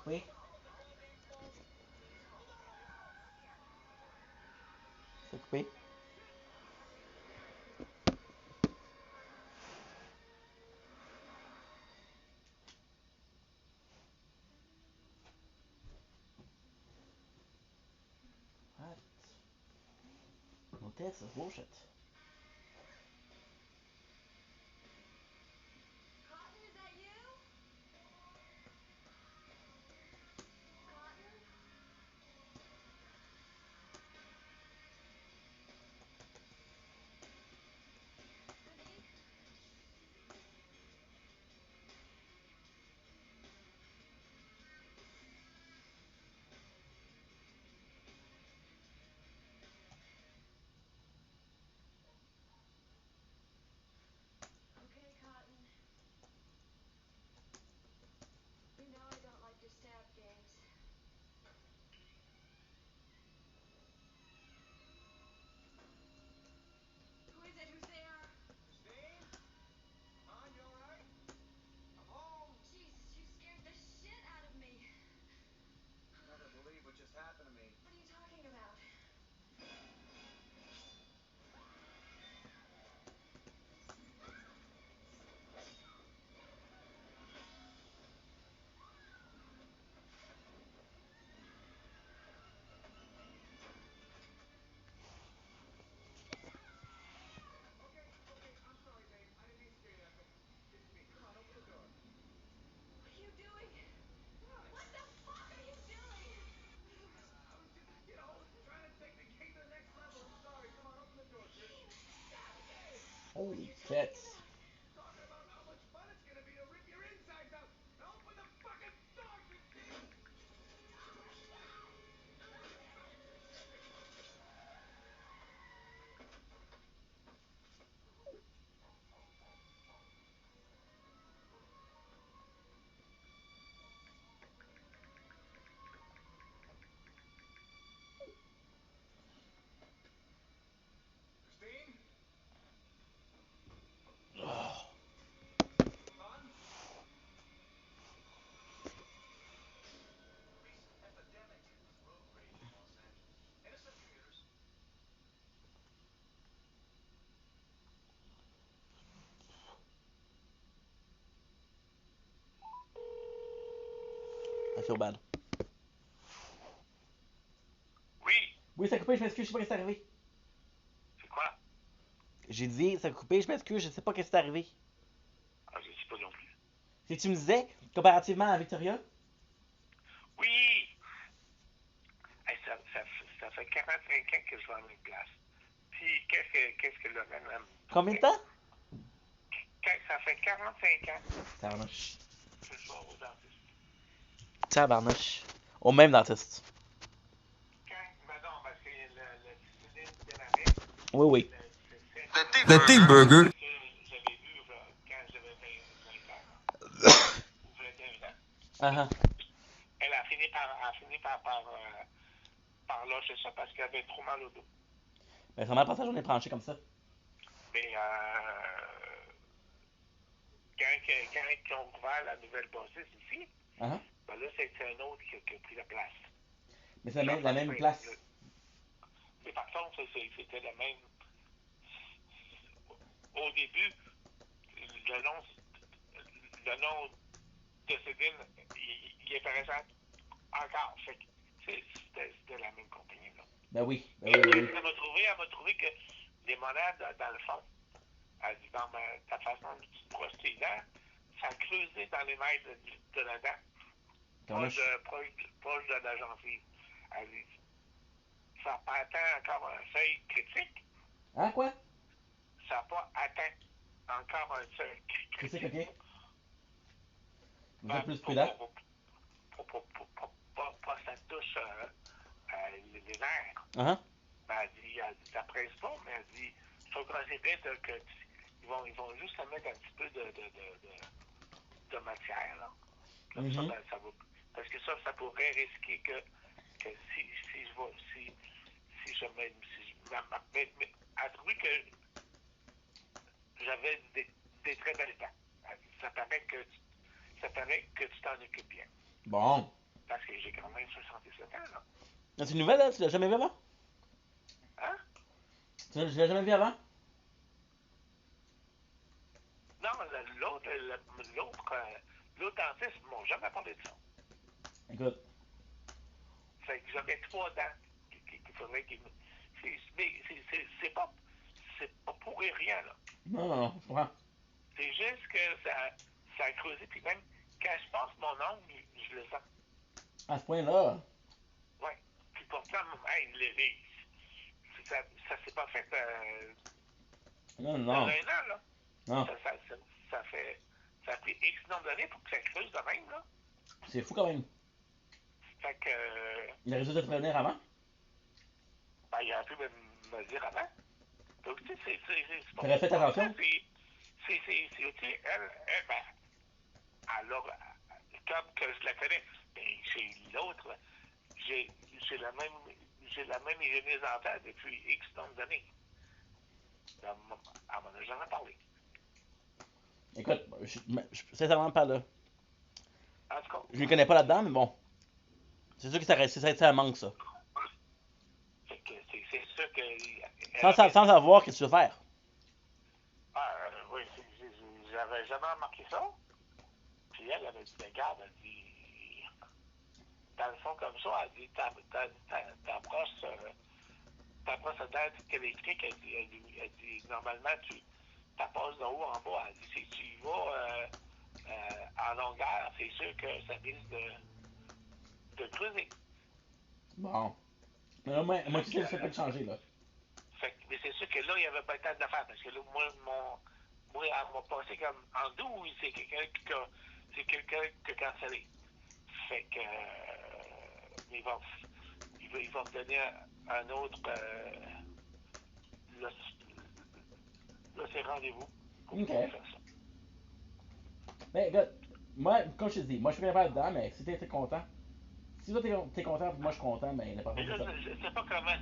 coupé? Ça a coupé? What? No, this is bullshit. Holy shit. I feel bad. Oui, Oui, ça a coupé, je m'excuse, je sais pas ce qui est arrivé. c'est quoi? J'ai dit, ça a coupé, je m'excuse, je sais pas ce qui est arrivé. Ah, je sais pas non plus. Si tu me disais, comparativement à Victoria? Oui! Hey, ça fait 45 ans que je vais à la même place. Puis, qu'est-ce que Lorraine aime? Combien de temps? Ça fait 45 ans Tabarnouche. que je vais au dentiste. Tabarnouche. Au même dentiste. Ben non, parce que le discipline démarrait. Oui, oui. Le Thick Burger. J'avais vu quand j'avais 20 ans. Ou 21 ans. Uh-huh. Elle a fini par lâcher ça parce qu'elle avait trop mal au dos. Ben, vraiment pas sa journée branchée comme ça. Mais quand ils ont ouvert la nouvelle bâtisse ici, Uh-huh. ben là, c'est un autre qui a pris la place. Mais c'est la même place. Mais par contre, c'était la même. Au début, le nom de Céline, il apparaissait encore. C'était la même compagnie. Là. Ben oui. Elle m'a trouvé que les monnaies, dans le fond, elle dit, dans ta façon de te brosser les dents, ça a creusé dans les mailles de la dent, proche de la gencive. Elle dit, ça n'a pas atteint encore un seuil critique. Hein, quoi? Ça n'a pas atteint encore un seuil critique. C'est ok. Vous êtes plus prudent? Pas ça touche les nerfs. Uh-huh. Ben, elle dit, ça presse pas, mais elle dit, il faut considérer qu'ils vont juste mettre un petit peu de matière, là. Comme ça, ben, ça va. Parce que ça pourrait risquer que si je mets. Mais elle trouvait que j'avais des très belles dents. Ça paraît que tu t'en occupes bien. Bon. Parce que j'ai quand même 67 ans, là. C'est une nouvelle, là? Tu l'as jamais vu avant? Hein? Tu l'as jamais vu avant? Non, l'autre dentiste ne m'ont jamais parlé de ça. Écoute. Fait que j'avais 3 dents qu'il faudrait qu'il me... C'est pas pour rien, là. Non, je comprends. C'est juste que ça a creusé, puis même quand je passe mon ongle, je le sens. À ce point-là? Ouais. Puis pourtant, hey, ça s'est pas fait Non. dans un an, là. Non. Ça a pris X nombre d'années pour que ça creuse de même, là. C'est fou quand même. Fait que... Il a réussi à te prévenir avant? Ben, il aurait pu me dire avant. Donc, tu sais, c'est T'aurais fait attention? Tu sais, elle, ben, alors, comme que je la connais, mais chez l'autre, j'ai la même hygiéniste dentaire depuis X nombre d'années. Elle m'en a jamais parlé. Écoute, je suis sincèrement pas là. En tout cas. Je ne connais pas là-dedans, mais bon. C'est sûr que ça manque, ça. Fait que c'est sûr que... Sans savoir qu'est-ce que tu veux faire. Oui, j'avais jamais remarqué ça. Puis elle avait dit, regarde, elle dit, dans le fond comme ça, elle dit, ta brosse à dents électrique, elle dit, normalement, tu passes de haut en bas. Elle dit, si tu y vas en longueur, c'est sûr que ça risque de creuser. Bon. Mais là, moi, tu sais, ça peut te changer, là. Mais c'est sûr que là, il n'y avait pas le temps de le faire, parce que là, moi, elle m'a passé comme en douce, c'est quelqu'un qui a cancellé. Fait que il va me donner un autre là, c'est rendez-vous pour faire ça. Ben, écoute, moi, comme je te dis, moi, je suis bien faire dedans, mais si t'es content, si toi t'es content, puis moi je suis content, ben, n'importe Mais là, quoi. je sais pas comment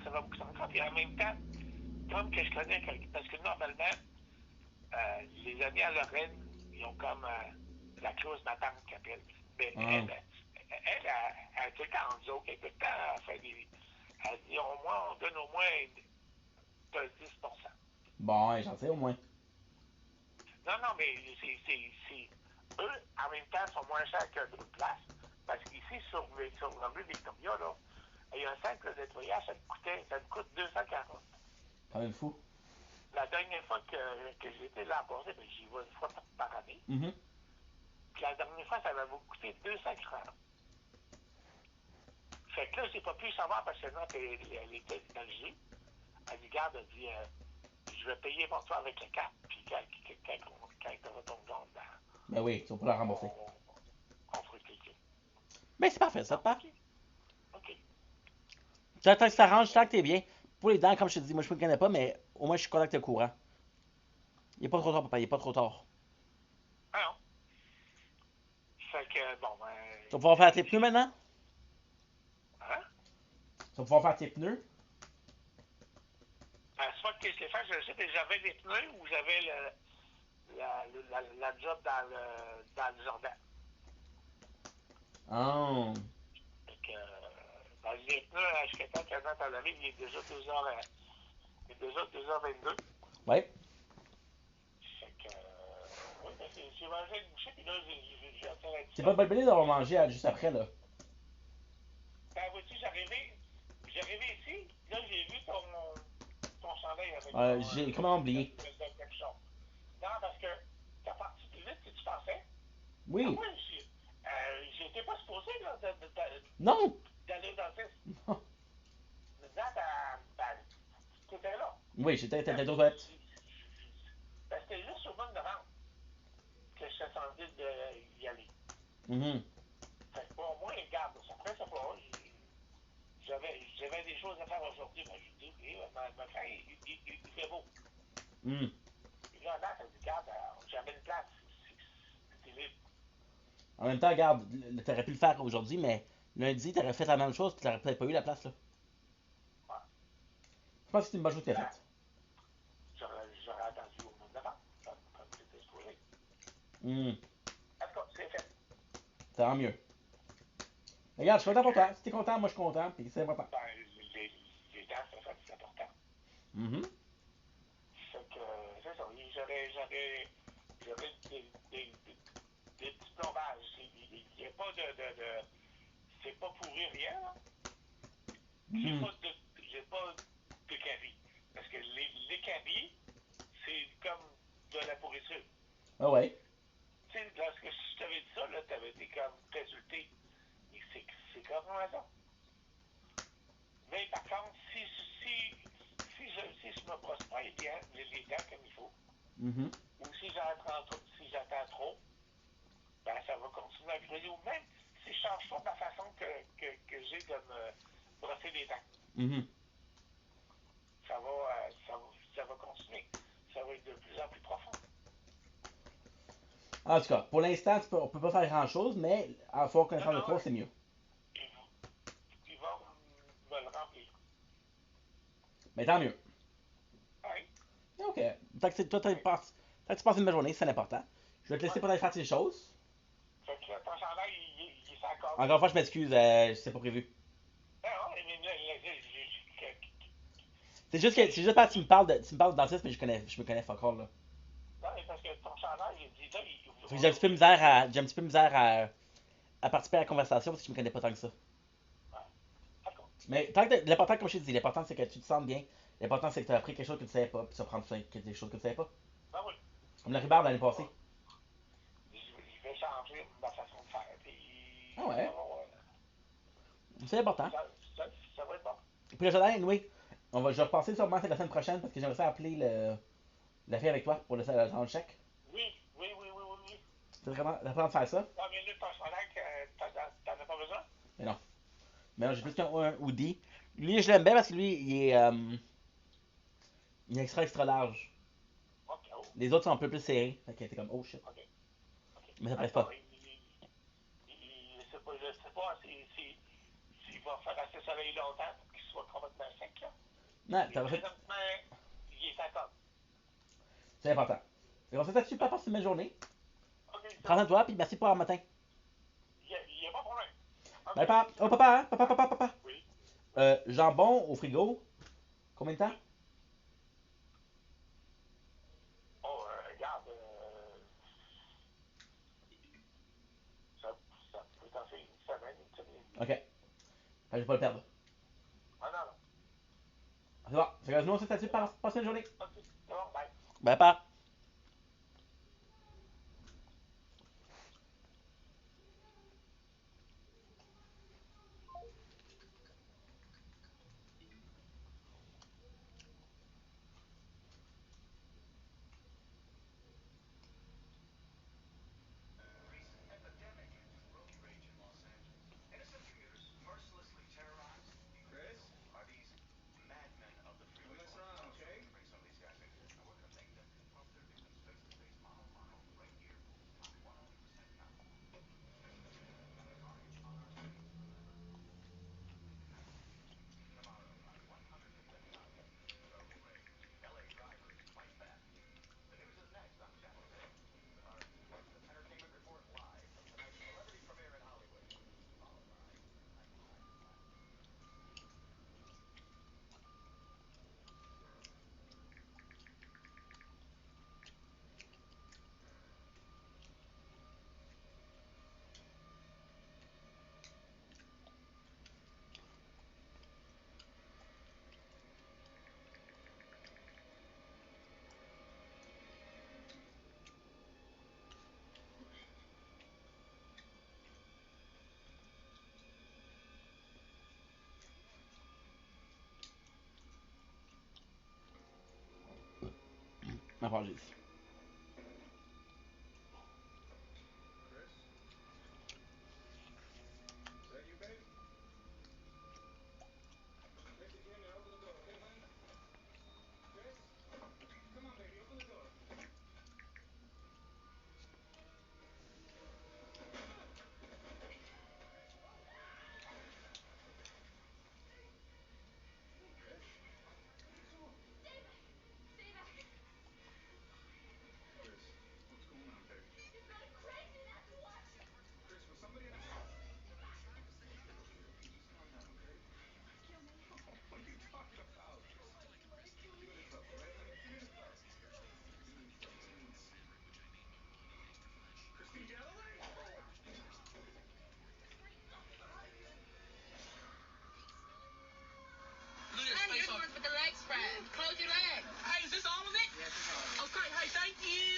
ça va vous encore, puis en même temps, comme que je connais, parce que normalement, les amis à Lorraine, ils ont comme la clause d'attente qu'ils appellent. Mais elle a tout le temps en joke, tout le temps, elle dit on donne au moins 10%. Bon, j'en sais au moins. Non, mais c'est eux, en même temps, sont moins chers que d'autres places. Parce qu'ici, sur le rue Victoria, là, il y a un simple nettoyage, ça me coûte 240. Quand même fou. La dernière fois que j'ai été l'an passé, ben, j'y vais une fois par année. Mm-hmm. Puis la dernière fois, ça m'avait coûté 240. Fait que là, j'ai pas pu savoir parce que non, elle était dans le jeu. Elle dit, garde, elle dit, je vais payer pour toi avec la carte. Puis quand tu auras ton compte dedans. Ben oui, tu vas pas la rembourser. On fera cliquer. Ben c'est parfait, ça te part. OK. Tant que ça arrange, tant que t'es bien. Pour les dents, comme je te dis, moi je me connais pas, mais au moins je suis content que t'es au courant. Il est pas trop tard, papa, il est pas trop tard. Ah non. Fait que, bon, ben... Tu vas pouvoir faire tes pneus maintenant? Hein? Tu vas pouvoir faire tes pneus? Soit que je l'ai fait, je sais que j'avais des pneus ou j'avais la job dans le jardin. Oh. Fait que, ben, les pneus, jusqu'à temps qu'elle à la rive, il est déjà 2h22. Ouais. Fait que, oui, ben, j'ai mangé une bouchée, puis là, j'ai atteint la C'est pas de bonne idée d'avoir mangé juste après, là. Ben, vois-tu, j'arrivais ici, là, j'ai vu ton chandail avec j'ai comment oublié. Non, parce que t'as parti plus vite que tu pensais. Oui. Moi, j'étais pas supposé, là, non. D'aller dans le test. Non. T'étais là. Oui, t'étais aux toilettes. Ben, c'était juste au mois de novembre que je suis senti d'y aller. Mm-hmm. Fait que, bon, au moins, regarde, ça prend ça pas. J'avais des choses à faire aujourd'hui. Ben, je dis, ma frère, il fait beau. Mm. Et là, ça dit, regarde, j'avais une place. C'était libre. En même temps, regarde, t'aurais pu le faire aujourd'hui, mais lundi, t'aurais fait la même chose, puis t'aurais peut-être pas eu la place, là. Ouais. Je pense que c'est une bonne chose que t'as faite. J'aurais attendu au mois de novembre, comme c'était supposé. Mm. En tout cas, c'est fait. Tant mieux. Regarde, je suis content pour toi. Si t'es content, moi je suis content, puis c'est important. Ben, les dents, c'est important. Mhm. Fait que, c'est ça. J'aurais des petits plombages. Il n'y a pas de c'est pas pourri rien, là. J'ai Mhm. pas de caries. Parce que les caries, c'est comme de la pourriture. Ah ouais. Tu sais, lorsque je t'avais dit ça, là, t'avais été comme résulté. Et c'est carrément ça. Mais par contre, si je me brosse pas les dents comme il faut, Mhm. ou si j'attends trop, ben ça va continuer à griller. Ou même si je change pas ma façon que j'ai de me brosser les dents, Mhm. ça va continuer. Ça va être de plus en plus profond. En tout cas, pour l'instant, on peut pas faire grand chose, mais à force qu'on ait de trop, c'est mieux. Ils vont me le remplir. Mais tant mieux. Oui. Ok. Tant que, toi, tant que tu passes une belle journée, c'est important. Je vais te laisser pour aller faire tes choses. Fait que là, ton chandail, il s'est encore. Encore une fois, je m'excuse, c'est pas prévu. Non, mais C'est juste parce que tu me parles de dentiste, mais je me connais fuck all, là. non, mais parce que ton chandail, il dit là, Fait que j'ai un petit peu de misère à participer à la conversation parce que je me connais pas tant que ça. Mais l'important, comme je te dis, l'important c'est que tu te sentes bien. L'important c'est que tu as appris quelque chose que tu savais pas, puis tu vas prendre quelque chose que tu savais pas. Ben oui. Comme le rhubarbe l'année passée. Je vais changer ma façon de faire. Puis, Ah ouais. C'est important. Ça va être bon. Puis le jardin, oui. Je vais repasser sûrement la semaine prochaine parce que j'aimerais ça appeler la fille avec toi pour le chèque. Oui. C'est vraiment la de faire ça. Non, mais là, ton chandail, t'en as pas besoin? Mais non. Mais non, j'ai plus qu'un hoodie. Lui, je l'aime bien parce que lui, il est extra large. Okay. Oh. Les autres sont un peu plus serrés. Fait qu'il était comme, oh shit. Okay. Mais ça presse pas. Je sais pas s'il va faire assez soleil longtemps pour qu'il soit complètement sec. Là. Non, t'as fait. Il est à top. C'est important. Et on se fait là-dessus, pas passer une journée. Okay, Prends soin de toi, puis merci pour le matin. Il n'y a pas de problème. Okay. Bye, papa. Oh, papa, hein? Papa. Oui. Jambon au frigo. Combien de temps? Oh, regarde. Ça peut t'en faire une semaine, une semaine. Ok. Je vais pas le perdre. Ah non. C'est bon. C'est que nous, on se fait là-dessus, passe une journée. Ok, c'est bon, bye. Bye, papa. Apologies. Thank you.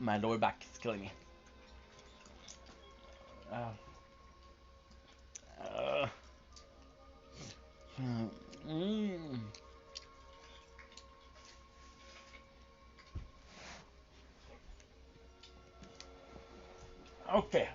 My lower back is killing me. Mm. Okay.